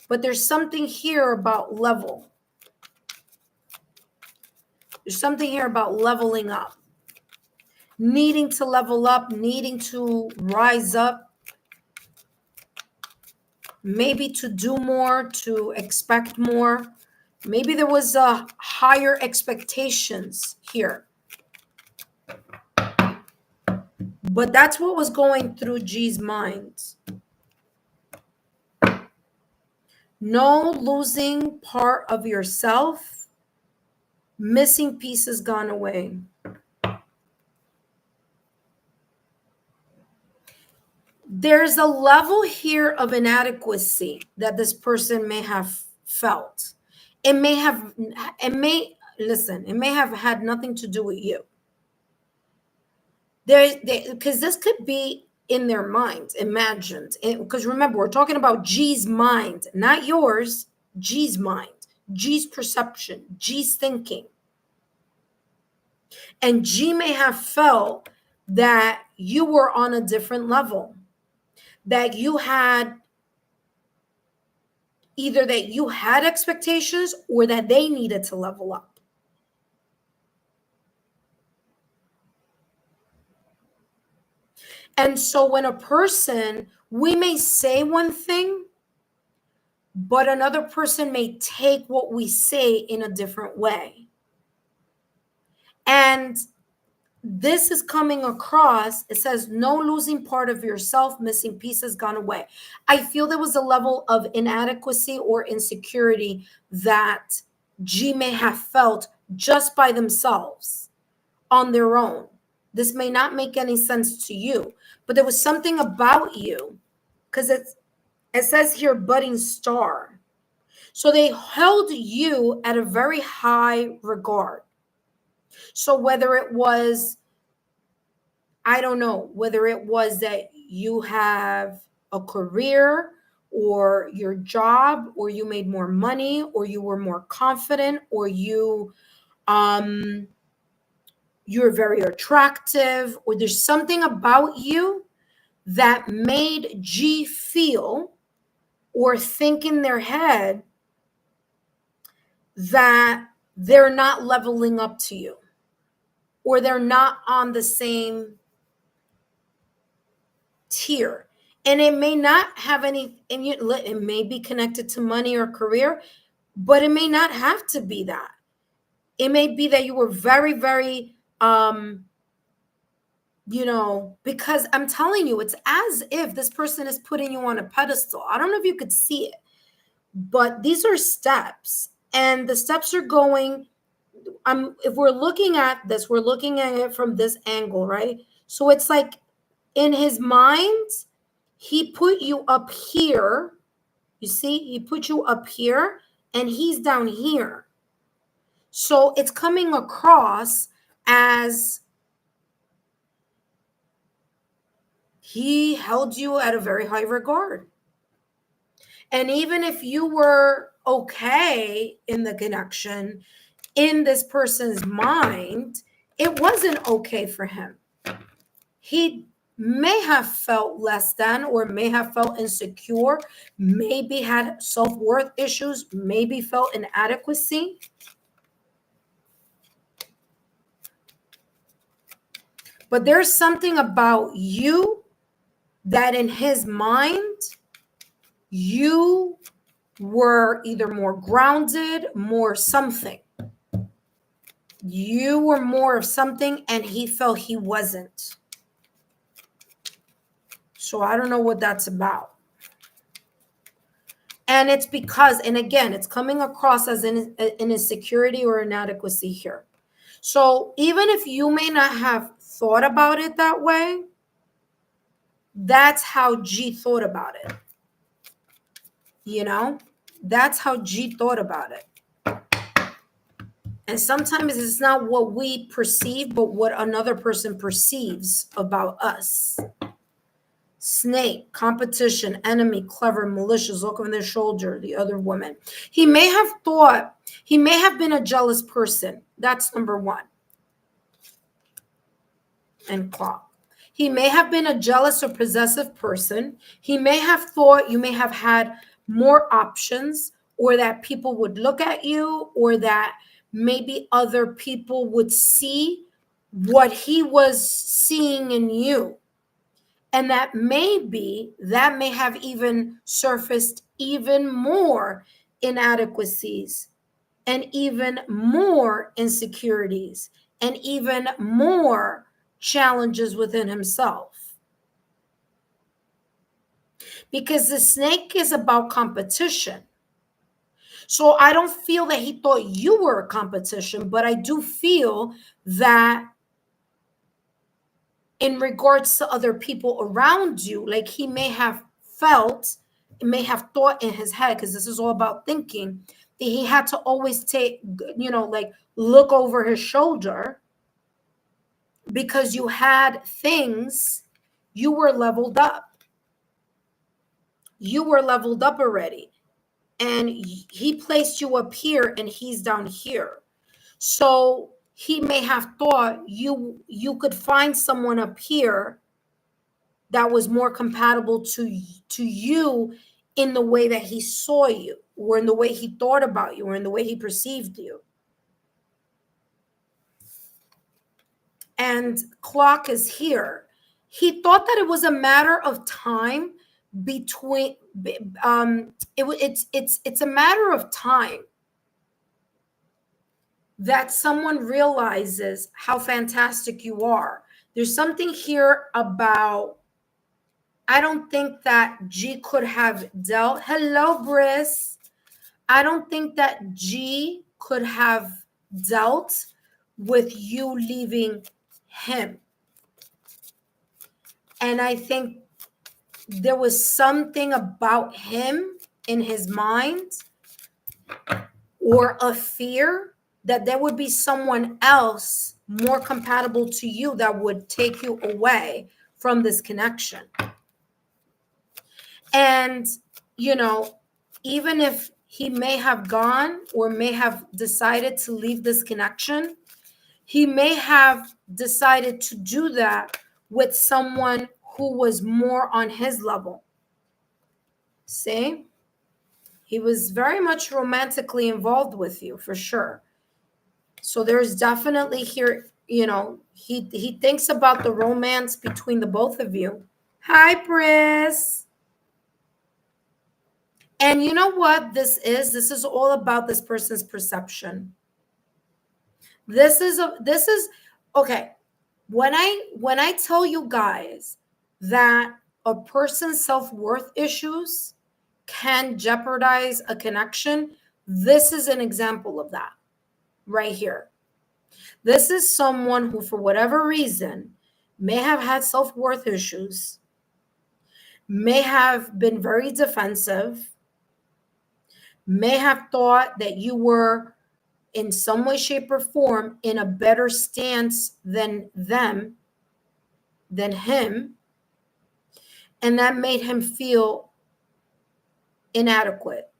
But there's something here about level. There's something here about leveling up. Needing to level up, needing to rise up. Maybe to do more, to expect more. Maybe there was a higher expectations here. But that's what was going through G's mind. No losing part of yourself, missing pieces gone away. There's a level here of inadequacy that this person may have felt. It may have had nothing to do with you. Because this could be in their minds, imagined. Because remember, we're talking about G's mind, not yours, G's mind, G's perception, G's thinking. And G may have felt that you were on a different level, that you had either that you had expectations or that they needed to level up. And so when a person, we may say one thing, but another person may take what we say in a different way. And this is coming across, it says, no losing part of yourself, missing pieces gone away. I feel there was a level of inadequacy or insecurity that G may have felt just by themselves on their own. This may not make any sense to you, but there was something about you, because it says here, budding star. So they held you at a very high regard. So whether it was, I don't know, whether it was that you have a career or your job, or you made more money, or you were more confident, or you're very attractive, or there's something about you that made G feel or think in their head that they're not leveling up to you, or they're not on the same tier. And it may not have any, and it may be connected to money or career, but it may not have to be that. It may be that you were very, very, because I'm telling you, it's as if this person is putting you on a pedestal. I don't know if you could see it, but these are steps, and the steps are going. If we're looking at this, we're looking at it from this angle, right? So it's like in his mind, he put you up here. You see, he put you up here, and he's down here. So it's coming across as he held you at a very high regard. And even if you were okay in the connection, in this person's mind, it wasn't okay for him. He may have felt less than, or may have felt insecure, maybe had self-worth issues, maybe felt inadequacy. But there's something about you that in his mind, you were either more grounded, more something. You were more of something, and he felt he wasn't. So I don't know what that's about. And it's because, and again, it's coming across as an insecurity or inadequacy here. So even if you may not have thought about it that way, that's how G thought about it. That's how G thought about it. And sometimes it's not what we perceive, but what another person perceives about us. Snake, competition, enemy, clever, malicious, look over their shoulder, the other woman. He may have been a jealous person. That's number one. And clock. He may have been a jealous or possessive person. He may have thought you may have had more options, or that people would look at you, or that maybe other people would see what he was seeing in you. And that may have even surfaced even more inadequacies, and even more insecurities, and even more challenges within himself. Because the snake is about competition. So I don't feel that he thought you were a competition, but I do feel that in regards to other people around you, like he may have thought in his head, because this is all about thinking, that he had to always look over his shoulder, because you had things, you were leveled up. You were leveled up already. And he placed you up here, and he's down here. So he may have thought you could find someone up here that was more compatible to you in the way that he saw you, or in the way he thought about you, or in the way he perceived you. And clock is here. He thought that it was a matter of time between it's a matter of time that someone realizes how fantastic you are. There's something here about, I don't think that G could have dealt. Hello, Briss. I don't think that G could have dealt with you leaving him. And I think there was something about him in his mind, or a fear that there would be someone else more compatible to you that would take you away from this connection. And, even if he may have gone, or may have decided to leave this connection, he may have decided to do that with someone who was more on his level. See? He was very much romantically involved with you, for sure. So there's definitely here, he thinks about the romance between the both of you. Hi, Pris. And you know what this is? This is all about this person's perception. This is okay. When I tell you guys that a person's self-worth issues can jeopardize a connection, this is an example of that right here. This is someone who, for whatever reason, may have had self-worth issues, may have been very defensive, may have thought that you were in some way, shape, or form in a better stance than them, than him, and that made him feel inadequate.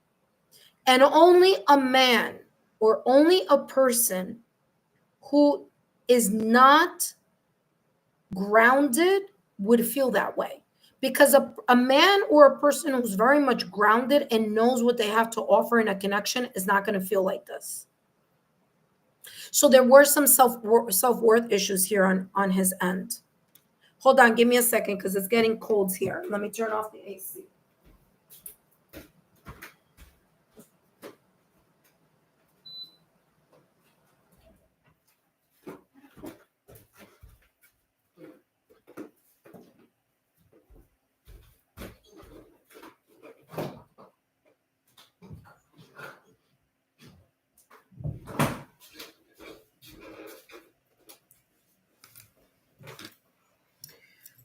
And only a man or only a person who is not grounded would feel that way. Because a man or a person who's very much grounded and knows what they have to offer in a connection is not going to feel like this. So there were some self-worth issues here on his end. Hold on, give me a second because it's getting cold here. Let me turn off the AC.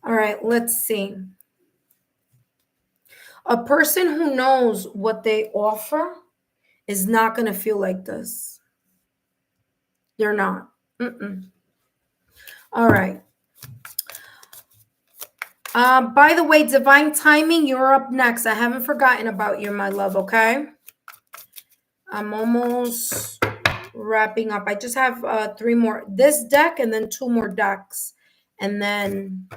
All right, let's see. A person who knows what they offer is not going to feel like this. They're not. All right. By the way, Divine Timing, you're up next. I haven't forgotten about you, my love, okay? I'm almost wrapping up. I just have 3 more. This deck and then 2 more decks. And then...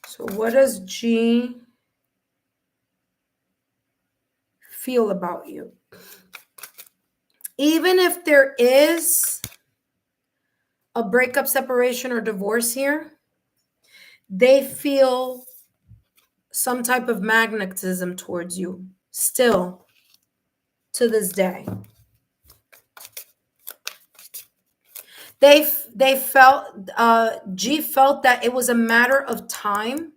So what does G feel about you? Even if there is a breakup, separation, or divorce here, they feel some type of magnetism towards you still to this day. They felt, G felt that it was a matter of time.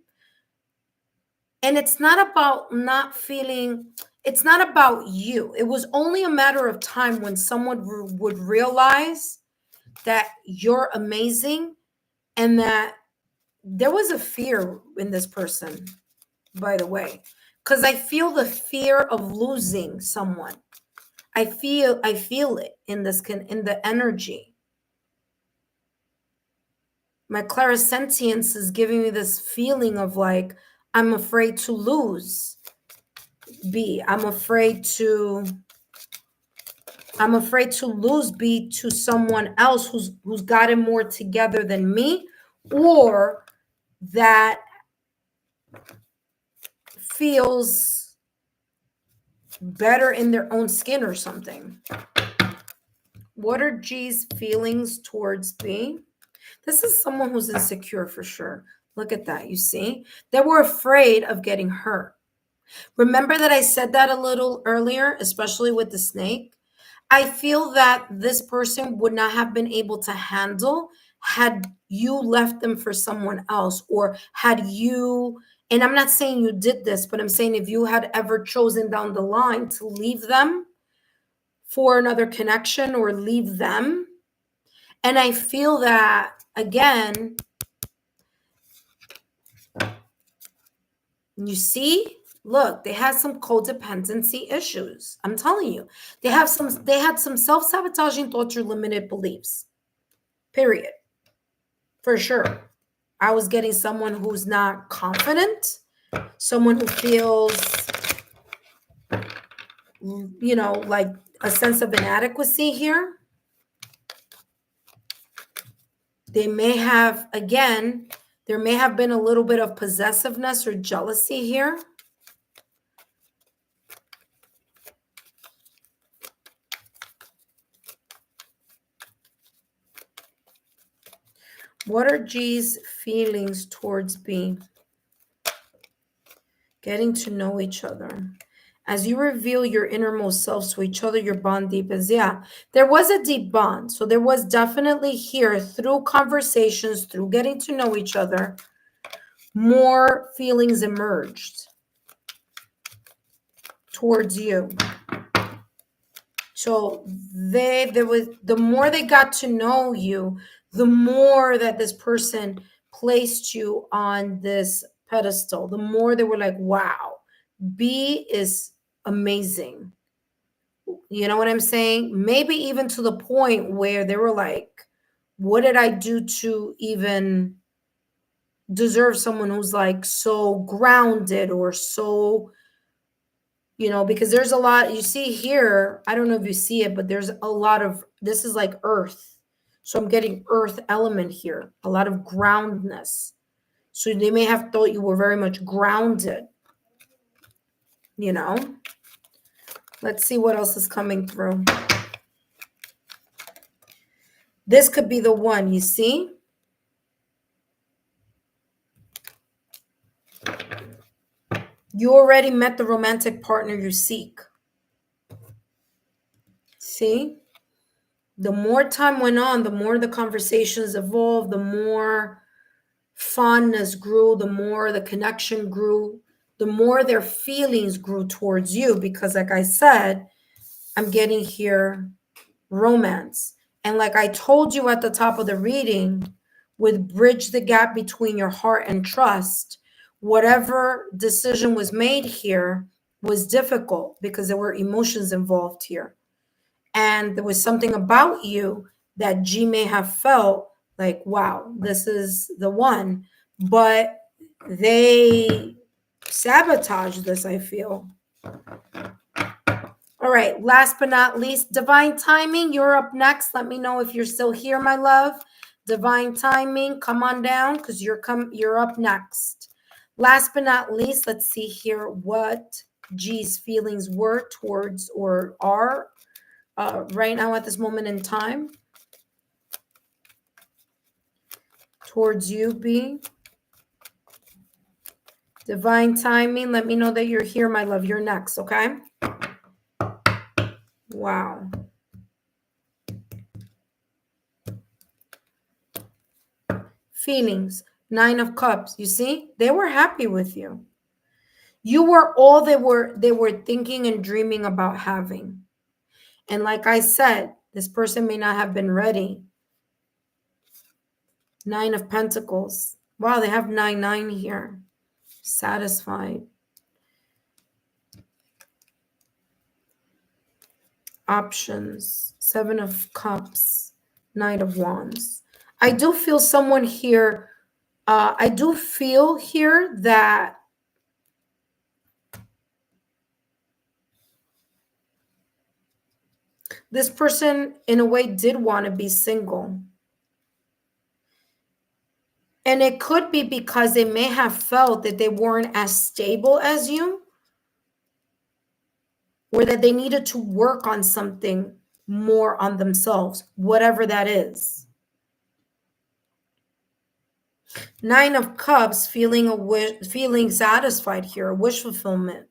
And it's not about not feeling, it's not about you. It was only a matter of time when someone would realize that you're amazing and that there was a fear in this person, by the way, because I feel the fear of losing someone. I feel it in the energy. My clairsentience is giving me this feeling of like, I'm afraid to lose B. I'm afraid to lose B to someone else who's gotten more together than me, or that feels better in their own skin or something. What are G's feelings towards B? This is someone who's insecure for sure. Look at that. You see, they were afraid of getting hurt. Remember that I said that a little earlier, especially with the snake. I feel that this person would not have been able to handle had you left them for someone else, or had you, and I'm not saying you did this, but I'm saying if you had ever chosen down the line to leave them for another connection or leave them. And I feel that, again, you see, look, they had some codependency issues. I'm telling you, they had some self-sabotaging thoughts or limited beliefs. Period. For sure. I was getting someone who's not confident, someone who feels, like a sense of inadequacy here. They may have, again, there may have been a little bit of possessiveness or jealousy here. What are G's feelings towards B? Getting to know each other. As you reveal your innermost selves to each other, your bond deepens. Yeah, there was a deep bond. So there was definitely here, through conversations, through getting to know each other, more feelings emerged towards you. So there was, the more they got to know you, the more that this person placed you on this pedestal, the more they were like, wow, B is amazing. You know what I'm saying? Maybe even to the point where they were like, what did I do to even deserve someone who's like so grounded or so, because there's a lot you see here. I don't know if you see it, but there's a lot of, this is like earth. So I'm getting earth element here, a lot of groundness. So they may have thought you were very much grounded, you know? Let's see what else is coming through. This could be the one, you see? You already met the romantic partner you seek. See? The more time went on, the more the conversations evolved, the more fondness grew, the more the connection grew, the more their feelings grew towards you. Because, like I said, I'm getting here romance. And like I told you at the top of the reading, with bridge the gap between your heart and trust, whatever decision was made here was difficult because there were emotions involved here. And there was something about you that G may have felt like, wow, this is the one. But they sabotaged this, I feel. All right, last but not least, divine timing. You're up next. Let me know if you're still here, my love. Divine timing, come on down because you're up next. Last but not least, let's see here what G's feelings were towards or are right now at this moment in time towards you, B. Divine timing. Let me know that you're here, my love. You're next, okay? Wow. Feelings. 9 of Cups. You see? They were happy with you. You were all they were thinking and dreaming about having. And like I said, this person may not have been ready. 9 of Pentacles. Wow, they have 9-9 here. Satisfied. Options. 7 of Cups. Knight of Wands. I do feel someone here. I do feel here that this person, in a way, did want to be single. And it could be because they may have felt that they weren't as stable as you, or that they needed to work on something more on themselves, whatever that is. 9 of Cups, feeling satisfied here, wish fulfillment.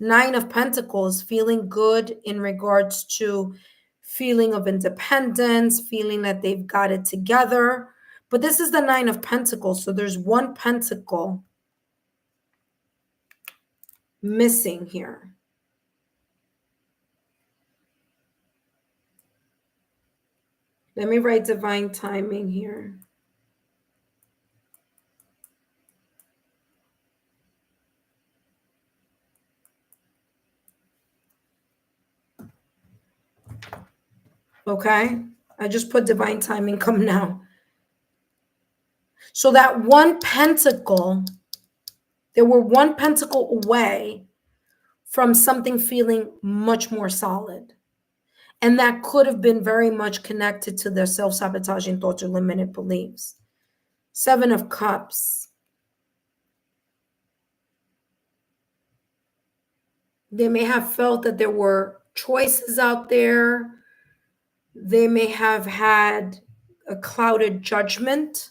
9 of Pentacles, feeling good in regards to feeling of independence, feeling that they've got it together. But this is the 9 of Pentacles, so there's one pentacle missing here. Let me write divine timing here. Okay, I just put divine timing, come now. So that one pentacle, they were one pentacle away from something feeling much more solid. And that could have been very much connected to their self-sabotaging thoughts or limited beliefs. 7 of Cups. They may have felt that there were choices out there. They may have had a clouded judgment.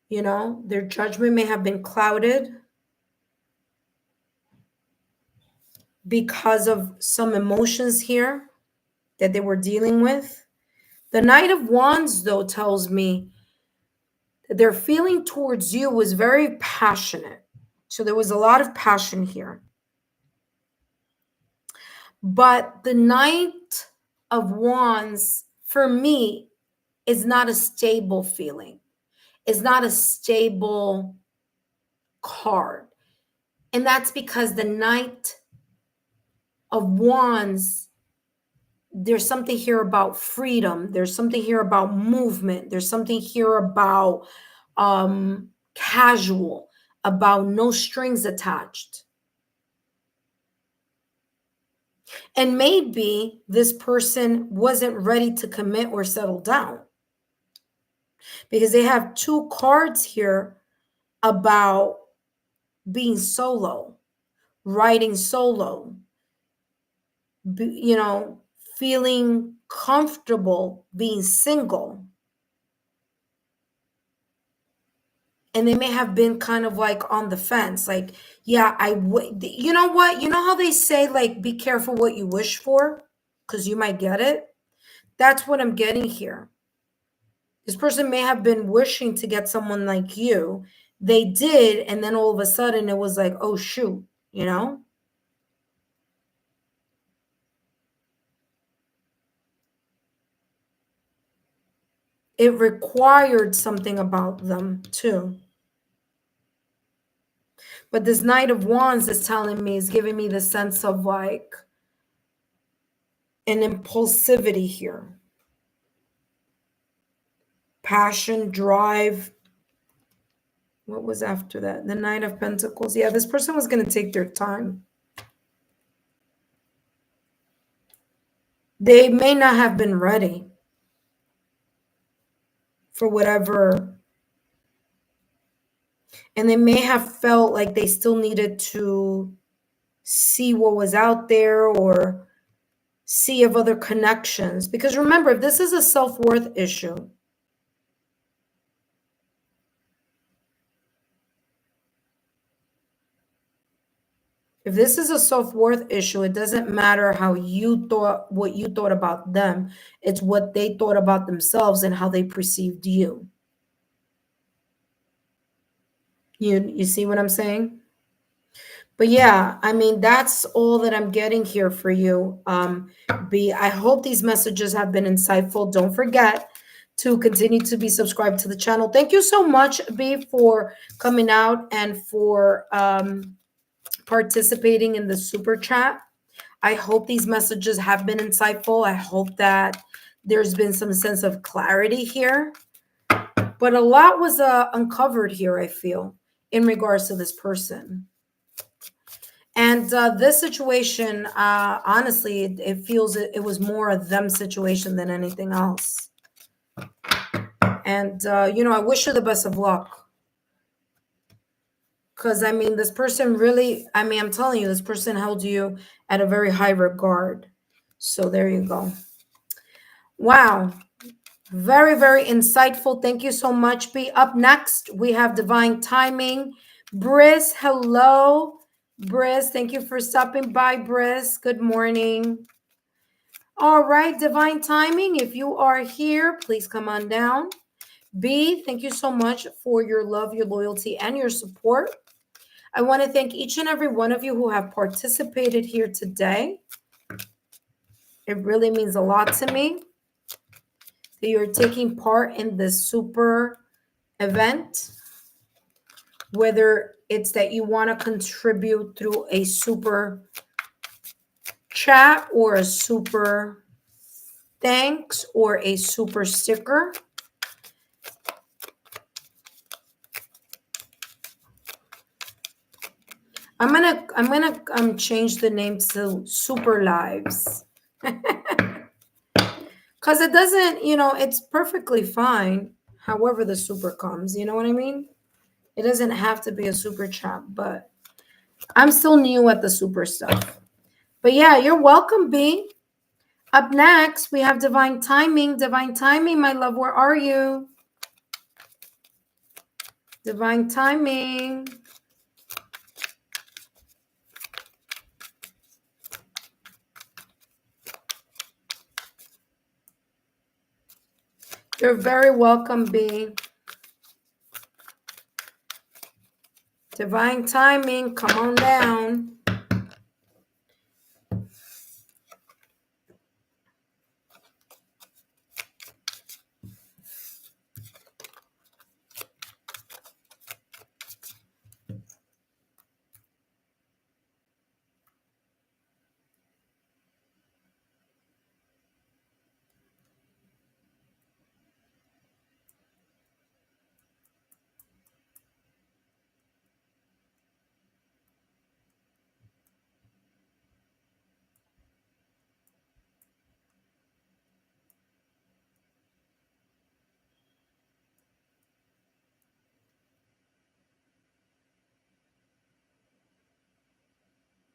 You know, their judgment may have been clouded because of some emotions here that they were dealing with. The Knight of Wands, though, tells me that their feeling towards you was very passionate. So there was a lot of passion here. But the Knight of Wands, for me, is not a stable feeling. It's not a stable card. And that's because the Knight of Wands, there's something here about freedom. There's something here about movement. There's something here about casual, about no strings attached. And maybe this person wasn't ready to commit or settle down, because they have two cards here about being solo, riding solo, you know, feeling comfortable being single. And they may have been kind of like on the fence, like, yeah, I would, you know what? You know how they say, like, be careful what you wish for, because you might get it? That's what I'm getting here. This person may have been wishing to get someone like you. They did, and then all of a sudden it was like, oh, shoot, you know? It required something about them too. But this Knight of Wands is telling me, is giving me the sense of like an impulsivity here. Passion, drive. What was after that? The Knight of Pentacles. Yeah, this person was going to take their time. They may not have been ready for whatever. And they may have felt like they still needed to see what was out there or see of other connections. Because remember, if this is a self-worth issue, if this is a self-worth issue, it doesn't matter how you thought, what you thought about them. It's what they thought about themselves and how they perceived you. You see what I'm saying? But yeah, I mean, that's all that I'm getting here for you. B, I hope these messages have been insightful. Don't forget to continue to be subscribed to the channel. Thank you so much, B, for coming out and for participating in the super chat. I hope these messages have been insightful. I hope that there's been some sense of clarity here. But a lot was uncovered here, I feel, in regards to this person. And this situation, honestly, it feels it was more a them situation than anything else. And, you know, I wish you the best of luck. Because, I mean, this person really, I mean, I'm telling you, this person held you at a very high regard. So there you go. Wow. Very, very insightful. Thank you so much, B. Up next, we have Divine Timing. Briss, hello. Briss, thank you for stopping by, Briss. Good morning. All right, Divine Timing, if you are here, please come on down. B, thank you so much for your love, your loyalty, and your support. I want to thank each and every one of you who have participated here today. It really means a lot to me that you're taking part in this super event, whether it's that you want to contribute through a super chat or a super thanks or a super sticker. I'm gonna change the name to Super Lives. Because it doesn't, you know, it's perfectly fine however the super comes, you know what I mean? It doesn't have to be a super chat, but I'm still new at the super stuff. But yeah, you're welcome, B. Up next, we have divine timing. Divine timing, my love, where are you? Divine timing. You're very welcome, B. Divine timing, come on down.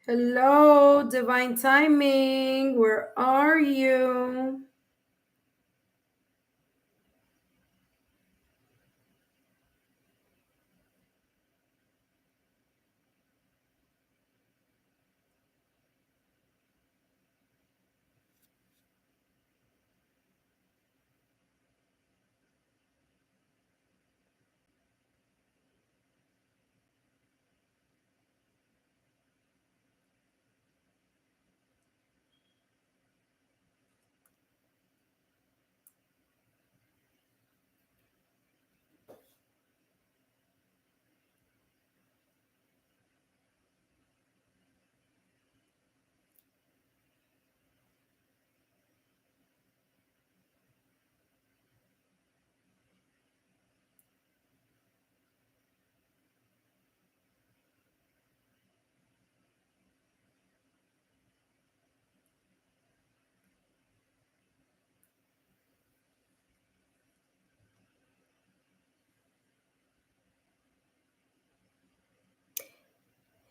Hello, divine timing, where are you?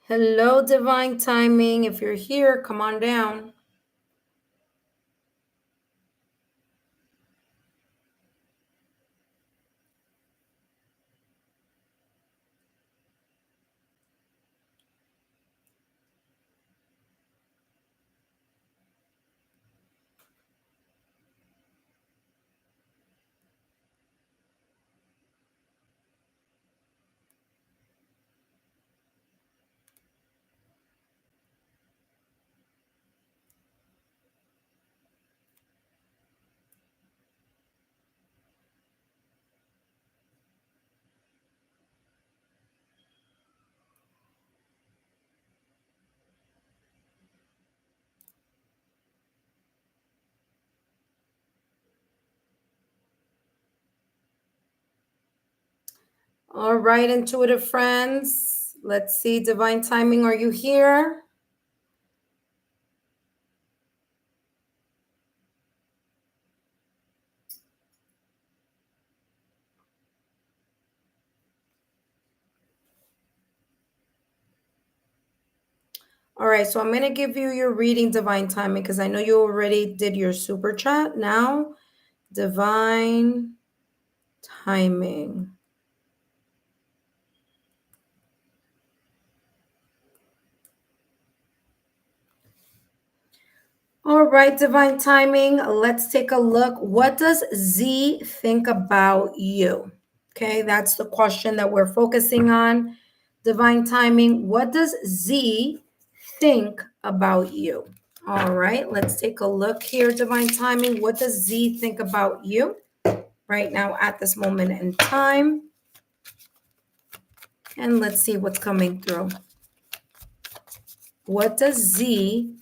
Hello, divine timing. If you're here, come on down. All right, intuitive friends. Let's see, divine timing, are you here? All right, so I'm going to give you your reading, divine timing, because I know you already did your super chat. Now, divine timing. All right, divine timing. Let's take a look. What does Z think about you? Okay, that's the question that we're focusing on. Divine timing. What does Z think about you? All right, let's take a look here, divine timing. What does Z think about you right now at this moment in time? And let's see what's coming through. What does Z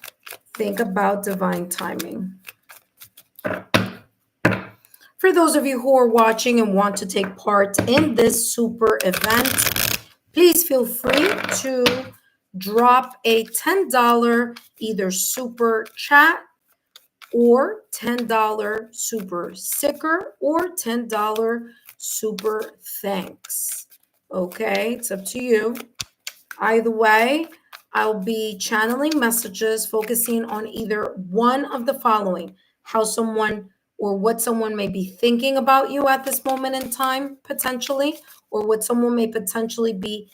think about divine timing? For those of you who are watching and want to take part in this super event, please feel free to drop a $10 either super chat or $10 super sticker or $10 super thanks. Okay, it's up to you. Either way, I'll be channeling messages focusing on either one of the following: how someone or what someone may be thinking about you at this moment in time, potentially, or what someone may potentially be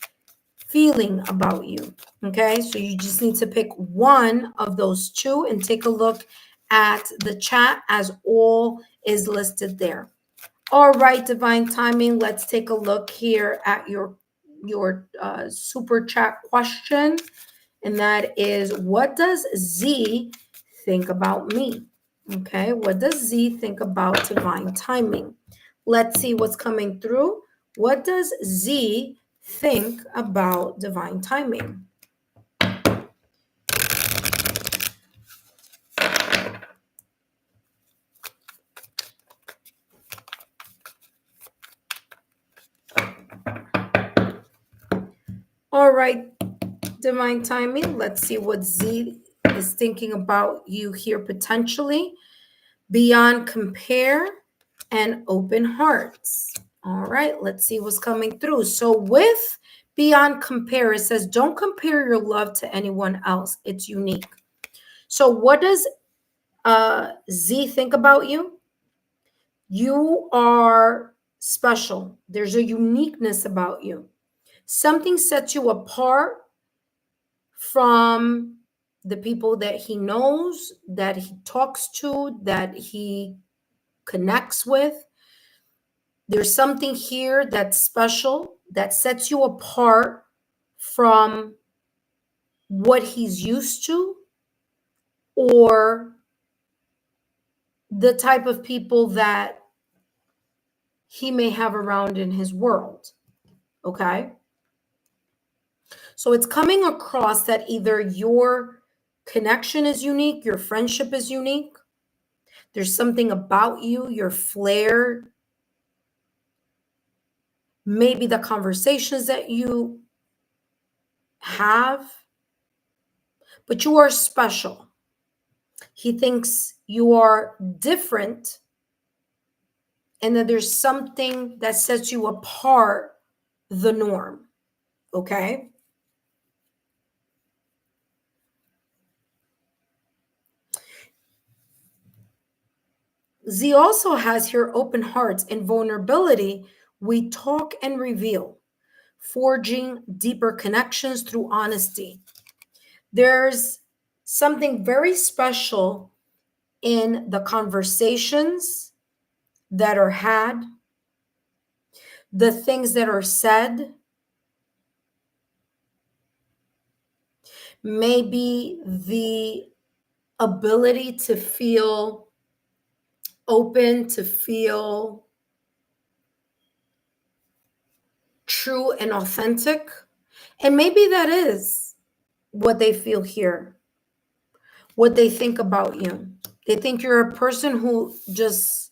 feeling about you. Okay, so you just need to pick one of those two and take a look at the chat as all is listed there. All right, divine timing. Let's take a look here at your super chat question, and that is, what does Z think about me? Okay, what does Z think about divine timing? Let's see what's coming through. What does Z think about divine timing? All right, divine timing. Let's see what Z is thinking about you here potentially. Beyond compare and open hearts. All right, let's see what's coming through. So with beyond compare, it says, don't compare your love to anyone else. It's unique. So what does Z think about you? You are special. There's a uniqueness about you. Something sets you apart from the people that he knows, that he talks to, that he connects with. There's something here that's special, that sets you apart from what he's used to, or the type of people that he may have around in his world. Okay. So it's coming across that either your connection is unique, your friendship is unique, there's something about you, your flair, maybe the conversations that you have, but you are special. He thinks you are different, and that there's something that sets you apart the norm. Okay. Z also has here open hearts and vulnerability. We talk and reveal, forging deeper connections through honesty. There's something very special in the conversations that are had, the things that are said, maybe the ability to feel open, to feel true and authentic. And maybe that is what they feel here, what they think about you. They think you're a person who just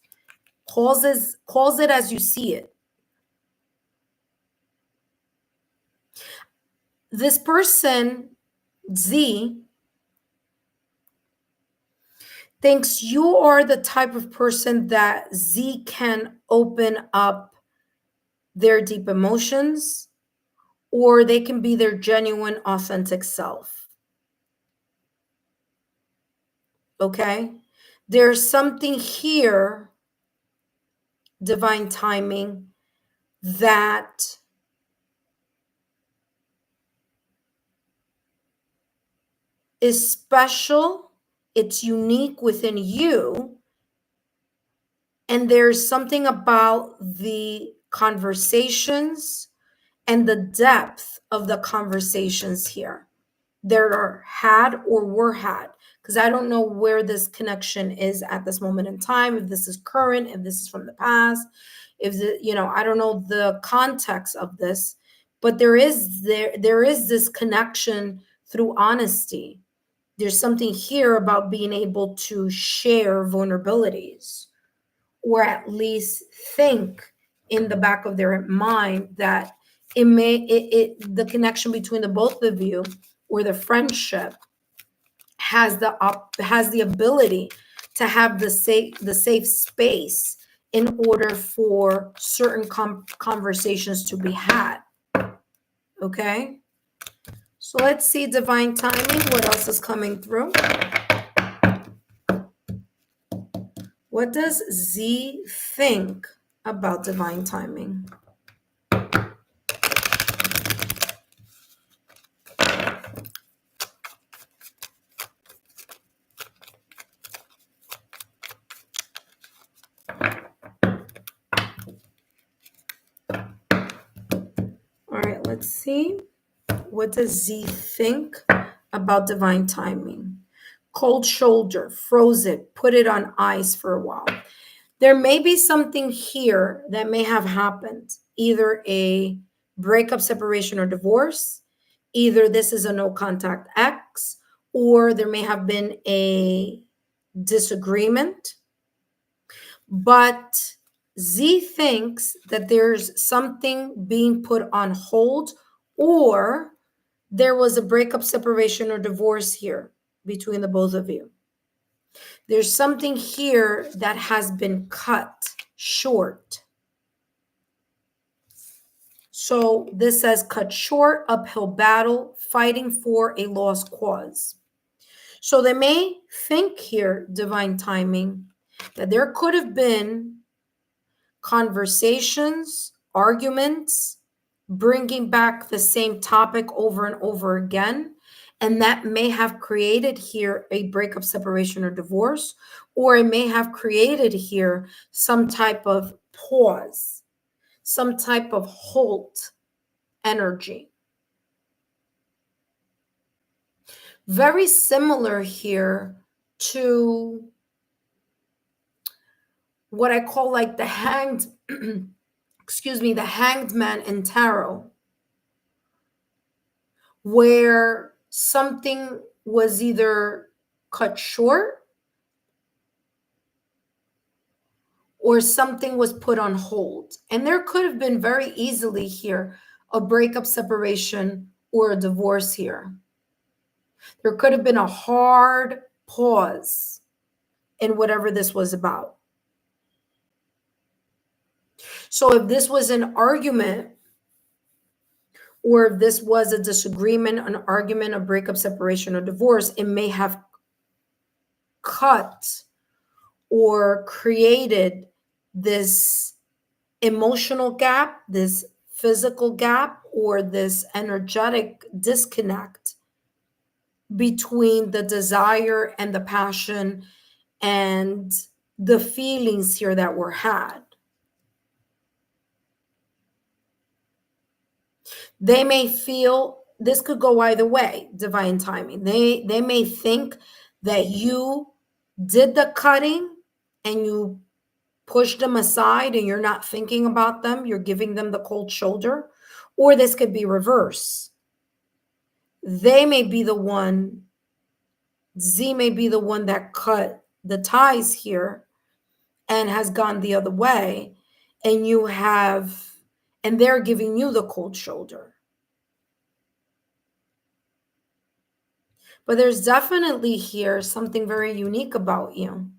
calls it as you see it. This person, Z, thinks you are the type of person that Z can open up their deep emotions, or they can be their genuine, authentic self. Okay? There's something here, divine timing, that is special, it's unique within you, and there's something about the conversations and the depth of the conversations here that are had or were had, because I don't know where this connection is at this moment in time, if this is current, if this is from the past, if I don't know the context of this, but there is this connection through honesty. There's something here about being able to share vulnerabilities, or at least think in the back of their mind that the connection between the both of you, or the friendship, has the ability to have the safe space in order for certain conversations to be had. Okay, So let's see divine timing. What else is coming through? What does Z think about divine timing? All right, let's see. What does Z think about divine timing? Cold shoulder, froze it, put it on ice for a while. There may be something here that may have happened, either a breakup, separation, or divorce. Either this is a no contact ex, or there may have been a disagreement. But Z thinks that there's something being put on hold, or there was a breakup, separation, or divorce here between the both of you. There's something here that has been cut short. So this says cut short, uphill battle, fighting for a lost cause. So they may think here, divine timing, that there could have been conversations, arguments, bringing back the same topic over and over again. And that may have created here a breakup, separation, or divorce, or it may have created here some type of pause, some type of halt energy. Very similar here to what I call like the hanged, the hanged man in tarot, where something was either cut short or something was put on hold. And there could have been very easily here a breakup, separation, or a divorce here. There could have been a hard pause in whatever this was about. So if this was an argument, or if this was a disagreement, an argument, a breakup, separation, or divorce, it may have cut or created this emotional gap, this physical gap, or this energetic disconnect between the desire and the passion and the feelings here that were had. They may feel, this could go either way, divine timing. They may think that you did the cutting and you pushed them aside and you're not thinking about them, you're giving them the cold shoulder. Or this could be reverse. They may be the one, Z may be the one that cut the ties here and has gone the other way, and you have, and they're giving you the cold shoulder. But there's definitely here something very unique about you.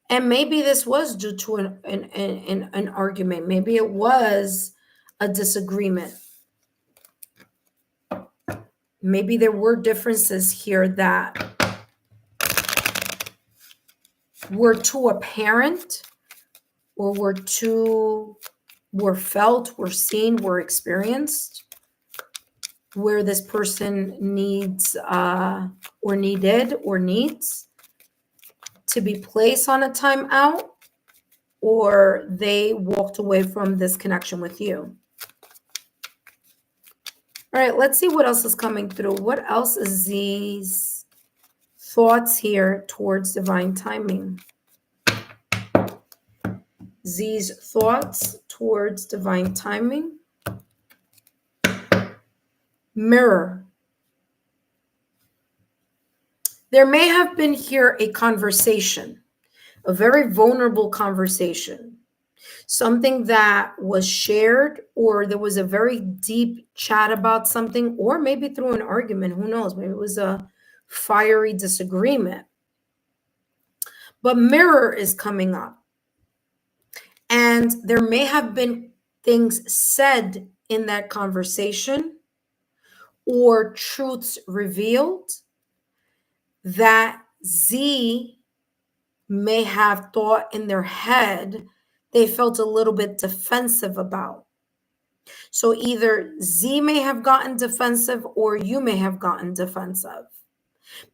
And maybe this was due to an argument. Maybe it was a disagreement. Maybe there were differences here that were too apparent, or were felt, were seen, were experienced, where this person needs or needed or needs to be placed on a timeout, or they walked away from this connection with you. All right, let's see what else is coming through. What else is these thoughts here towards divine timing? Z's thoughts towards divine timing. Mirror. There may have been here a conversation, a very vulnerable conversation, something that was shared, or there was a very deep chat about something, or maybe through an argument, who knows, maybe it was a fiery disagreement. But mirror is coming up. And there may have been things said in that conversation, or truths revealed that Z may have thought in their head they felt a little bit defensive about. So either Z may have gotten defensive or you may have gotten defensive,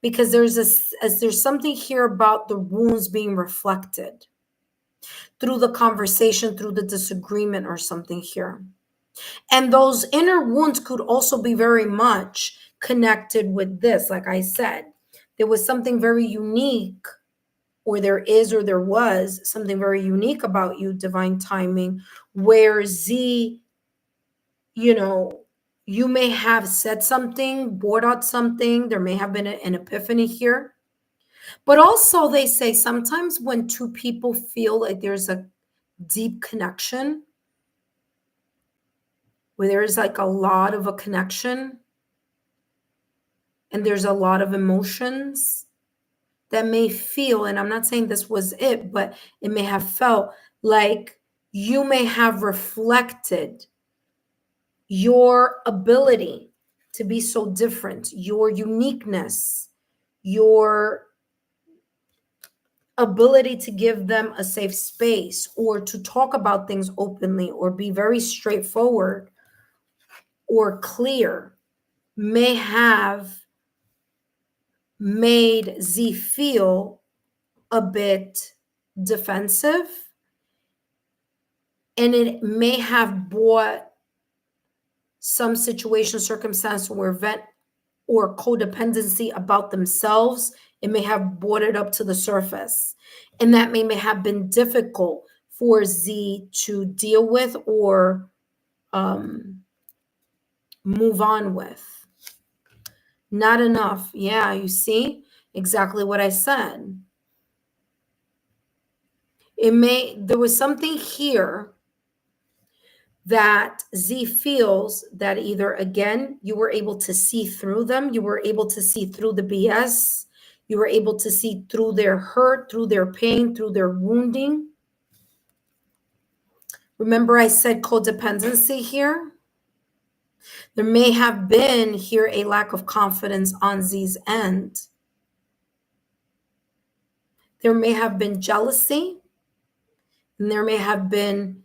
because there's something here about the wounds being reflected through the conversation, through the disagreement or something here. And those inner wounds could also be very much connected with this. Like I said, there was something very unique, or there is, or there was something very unique about you, divine timing, where Z, you may have said something, brought out something. There may have been an epiphany here. But also, they say sometimes when two people feel like there's a deep connection, where there is like a lot of a connection and there's a lot of emotions that may feel, and I'm not saying this was it, but it may have felt like you may have reflected your ability to be so different, your uniqueness, your ability to give them a safe space, or to talk about things openly, or be very straightforward or clear, may have made Z feel a bit defensive, and it may have brought some situation, circumstance, or event or codependency about themselves. It may have brought it up to the surface, and that may have been difficult for Z to deal with or move on with. Not enough. Yeah, you see exactly what I said. There was something here that Z feels that either, again, you were able to see through them, you were able to see through the BS, you were able to see through their hurt, through their pain, through their wounding. Remember I said codependency here? There may have been here a lack of confidence on Z's end. There may have been jealousy, and there may have been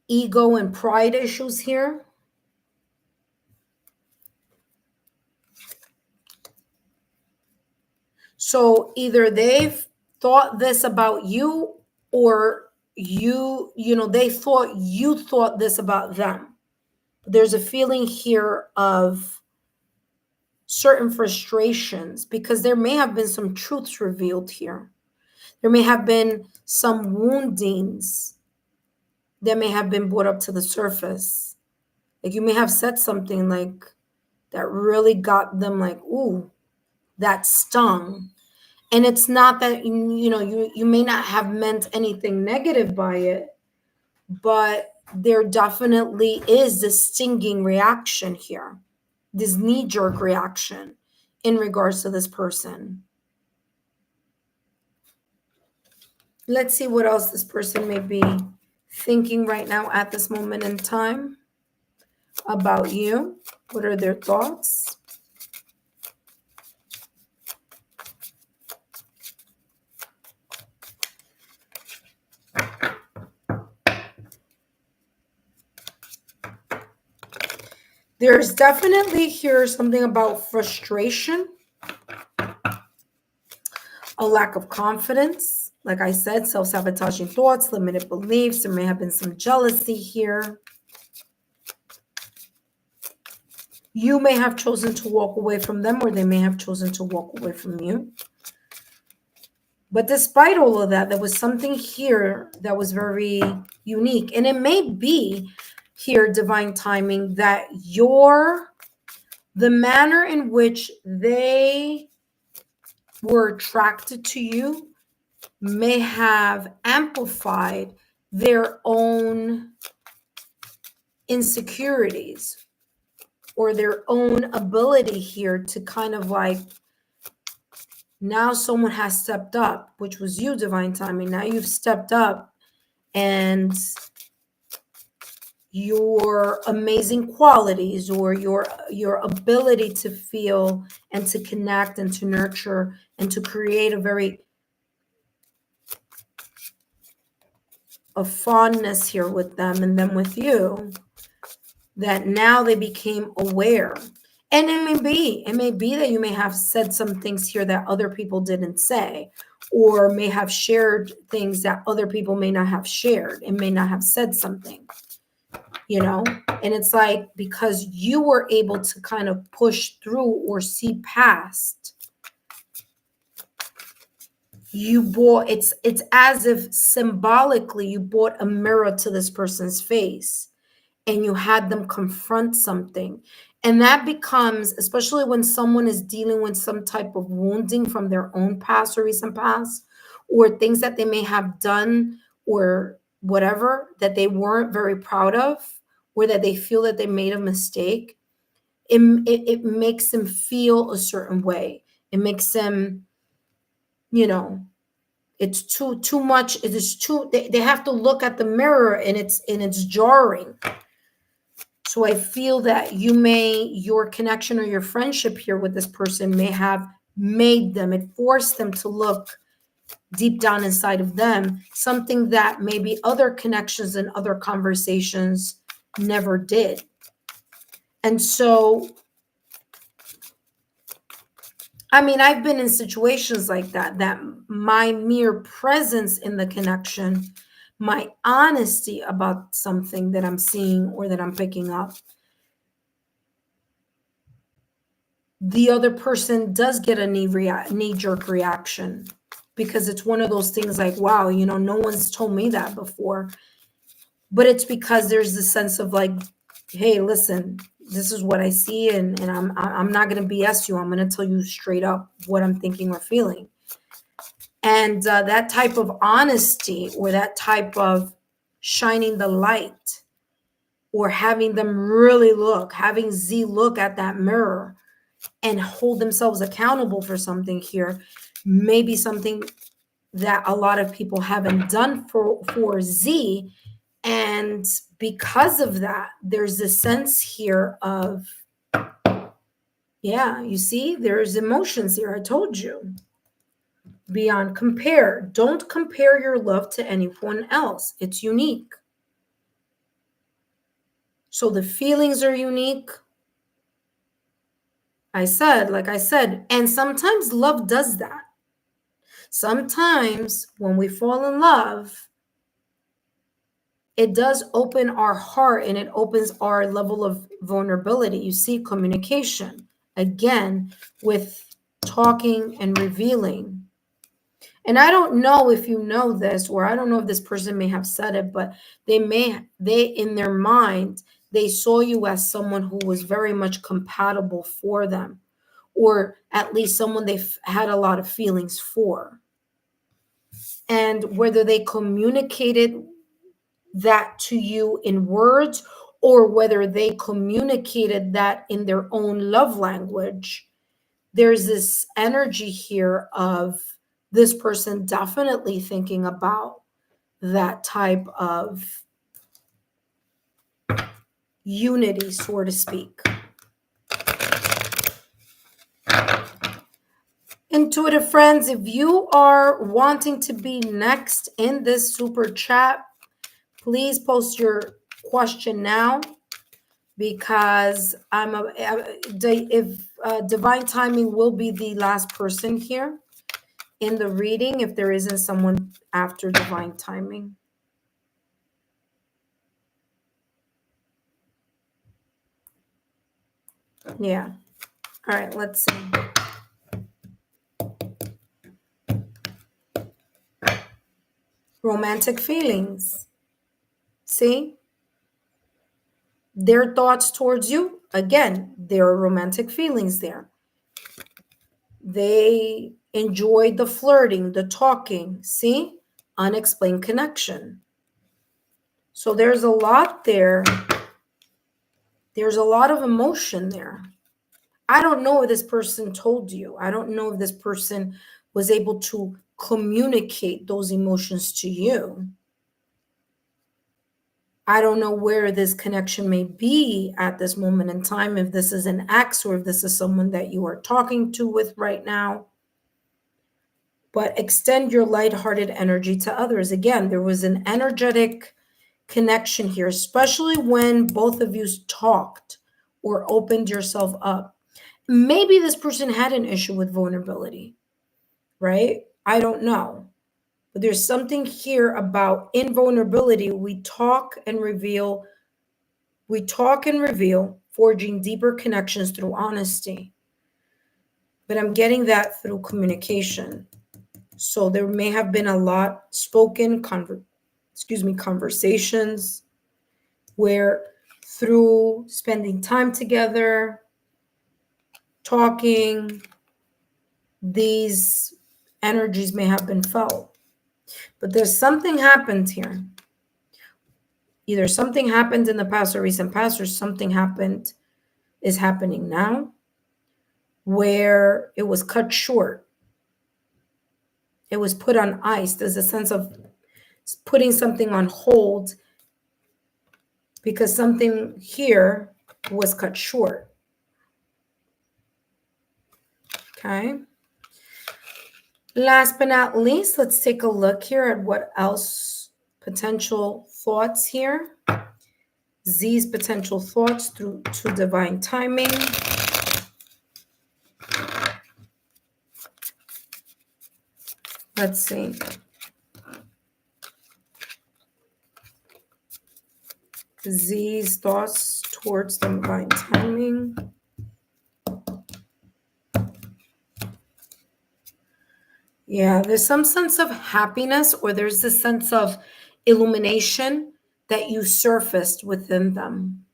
ego and pride issues here. So either they've thought this about you, or they thought you thought this about them. There's a feeling here of certain frustrations, because there may have been some truths revealed here. There may have been some woundings that may have been brought up to the surface. Like you may have said something like that really got them like, ooh, that stung. And it's not that, you may not have meant anything negative by it, but there definitely is this stinging reaction here, this knee-jerk reaction in regards to this person. Let's see what else this person may be thinking right now at this moment in time about you. What are their thoughts? There's definitely here something about frustration, a lack of confidence. Like I said, self-sabotaging thoughts, limited beliefs. There may have been some jealousy here. You may have chosen to walk away from them, or they may have chosen to walk away from you. But despite all of that, there was something here that was very unique. And it may be here, divine timing, that the manner in which they were attracted to you may have amplified their own insecurities, or their own ability here to kind of like, now someone has stepped up, which was you, divine timing. Now you've stepped up and your amazing qualities or your ability to feel and to connect and to nurture and to create a fondness here with them and them with you, that now they became aware. And it may be that you may have said some things here that other people didn't say, or may have shared things that other people may not have shared and may not have said something, and it's like, because you were able to kind of push through or see past, it's as if symbolically you brought a mirror to this person's face and you had them confront something. And that becomes, especially when someone is dealing with some type of wounding from their own past or recent past, or things that they may have done or whatever that they weren't very proud of, or that they feel that they made a mistake. It makes them feel a certain way. It makes them, it's too much. It is too, they have to look at the mirror, and it's jarring. So I feel that your connection or your friendship here with this person may have it forced them to look deep down inside of them, something that maybe other connections and other conversations never did. And so, I mean, I've been in situations like that my mere presence in the connection, my honesty about something that I'm seeing or that I'm picking up, the other person does get a knee-jerk reaction, because it's one of those things like, wow, no one's told me that before. But it's because there's this sense of like, hey, listen, this is what I see, and I'm not going to BS you. I'm going to tell you straight up what I'm thinking or feeling. And that type of honesty, or that type of shining the light, or having them really having Z look at that mirror and hold themselves accountable for something here, may be something that a lot of people haven't done for Z. And because of that, there's a sense here of, yeah, you see, there's emotions here. I told you. Beyond compare. Don't compare your love to anyone else. It's unique. So the feelings are unique. Like I said, and sometimes love does that. Sometimes when we fall in love, it does open our heart, and it opens our level of vulnerability. You see, communication, again, with talking and revealing. And I don't know if you know this, or I don't know if this person may have said it, but they in their mind, they saw you as someone who was very much compatible for them, or at least someone they've had a lot of feelings for. And whether they communicated that to you in words, or whether they communicated that in their own love language, there's this energy here of this person definitely thinking about that type of unity, so to speak. Intuitive friends, if you are wanting to be next in this super chat, please post your question now, because divine timing will be the last person here in the reading, if there isn't someone after divine timing. Yeah. All right, let's see. Romantic feelings. See? Their thoughts towards you, again, there are romantic feelings there. They enjoyed the flirting, the talking. See? Unexplained connection. So there's a lot there. There's a lot of emotion there. I don't know if this person told you. I don't know if this person was able to communicate those emotions to you. I don't know where this connection may be at this moment in time, if this is an ex or if this is someone that you are talking to with right now. But extend your lighthearted energy to others. Again, there was an energetic connection here, especially when both of you talked or opened yourself up. Maybe this person had an issue with vulnerability, right? I don't know. But there's something here about invulnerability. We talk and reveal, forging deeper connections through honesty. But I'm getting that through communication. So there may have been a lot spoken, conversations where through spending time together, talking, these energies may have been felt. But there's something happened here. Either something happened in the past or recent past, or something is happening now where it was cut short. It was put on ice. There's a sense of putting something on hold because something here was cut short. Okay. Last but not least, let's take a look here at what else potential thoughts here. Z's potential thoughts through to divine timing. Let's see. Z's thoughts towards divine timing. Yeah, there's some sense of happiness, or there's this sense of illumination that you surfaced within them.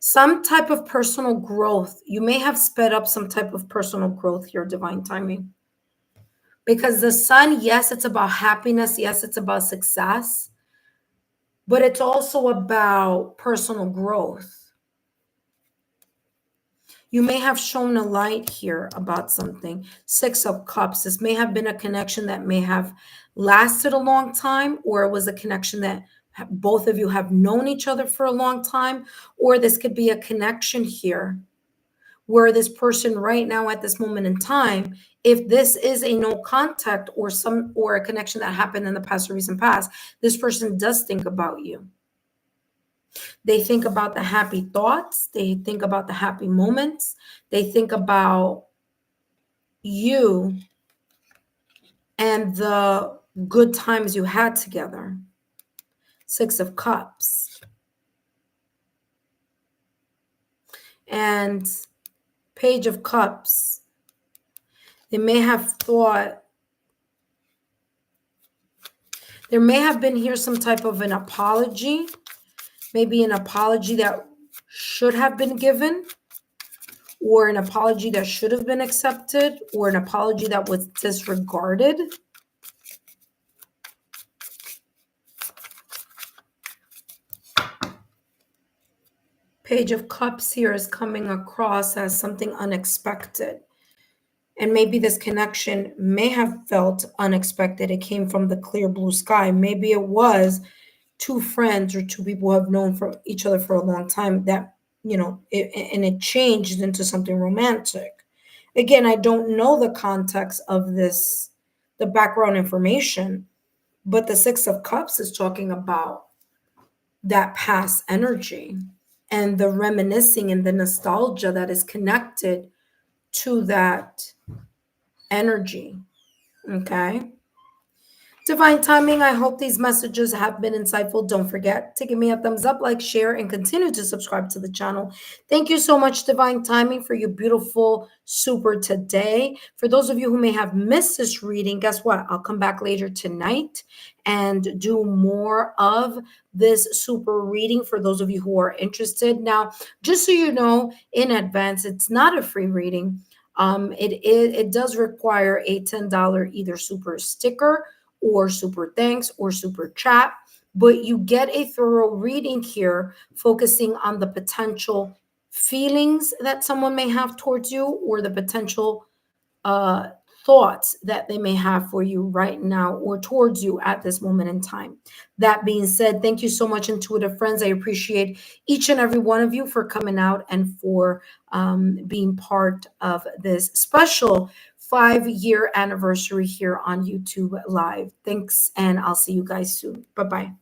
Some type of personal growth. You may have sped up some type of personal growth here, divine timing. Because the sun, yes, it's about happiness. Yes, it's about success. But it's also about personal growth. You may have shown a light here about something. 6 of Cups. This may have been a connection that may have lasted a long time, or it was a connection that both of you have known each other for a long time, or this could be a connection here where this person right now at this moment in time, if this is a no contact or a connection that happened in the past or recent past, this person does think about you. They think about the happy thoughts. They think about the happy moments. They think about you and the good times you had together. 6 of Cups. And Page of Cups. They may have thought, there may have been here some type of an apology. Maybe an apology that should have been given, or an apology that should have been accepted, or an apology that was disregarded. Page of Cups here is coming across as something unexpected. And maybe this connection may have felt unexpected. It came from the clear blue sky. Maybe it was 2 friends or 2 people who have known for each other for a long time that, it changed into something romantic. Again, I don't know the context of this, the background information, but the 6 of Cups is talking about that past energy and the reminiscing and the nostalgia that is connected to that energy. Okay. Divine timing. I hope these messages have been insightful. Don't forget to give me a thumbs up, like, share, and continue to subscribe to the channel. Thank you so much, Divine Timing, for your beautiful super today. For those of you who may have missed this reading, guess what? I'll come back later tonight and do more of this super reading for those of you who are interested. Now, just so you know in advance, it's not a free reading. It does require a $10 either super sticker or super thanks or super chat, but you get a thorough reading here focusing on the potential feelings that someone may have towards you, or the potential thoughts that they may have for you right now or towards you at this moment in time. That being said, thank you so much, intuitive friends. I appreciate each and every one of you for coming out and for being part of this special 5-year anniversary here on YouTube Live. Thanks, and I'll see you guys soon. Bye bye.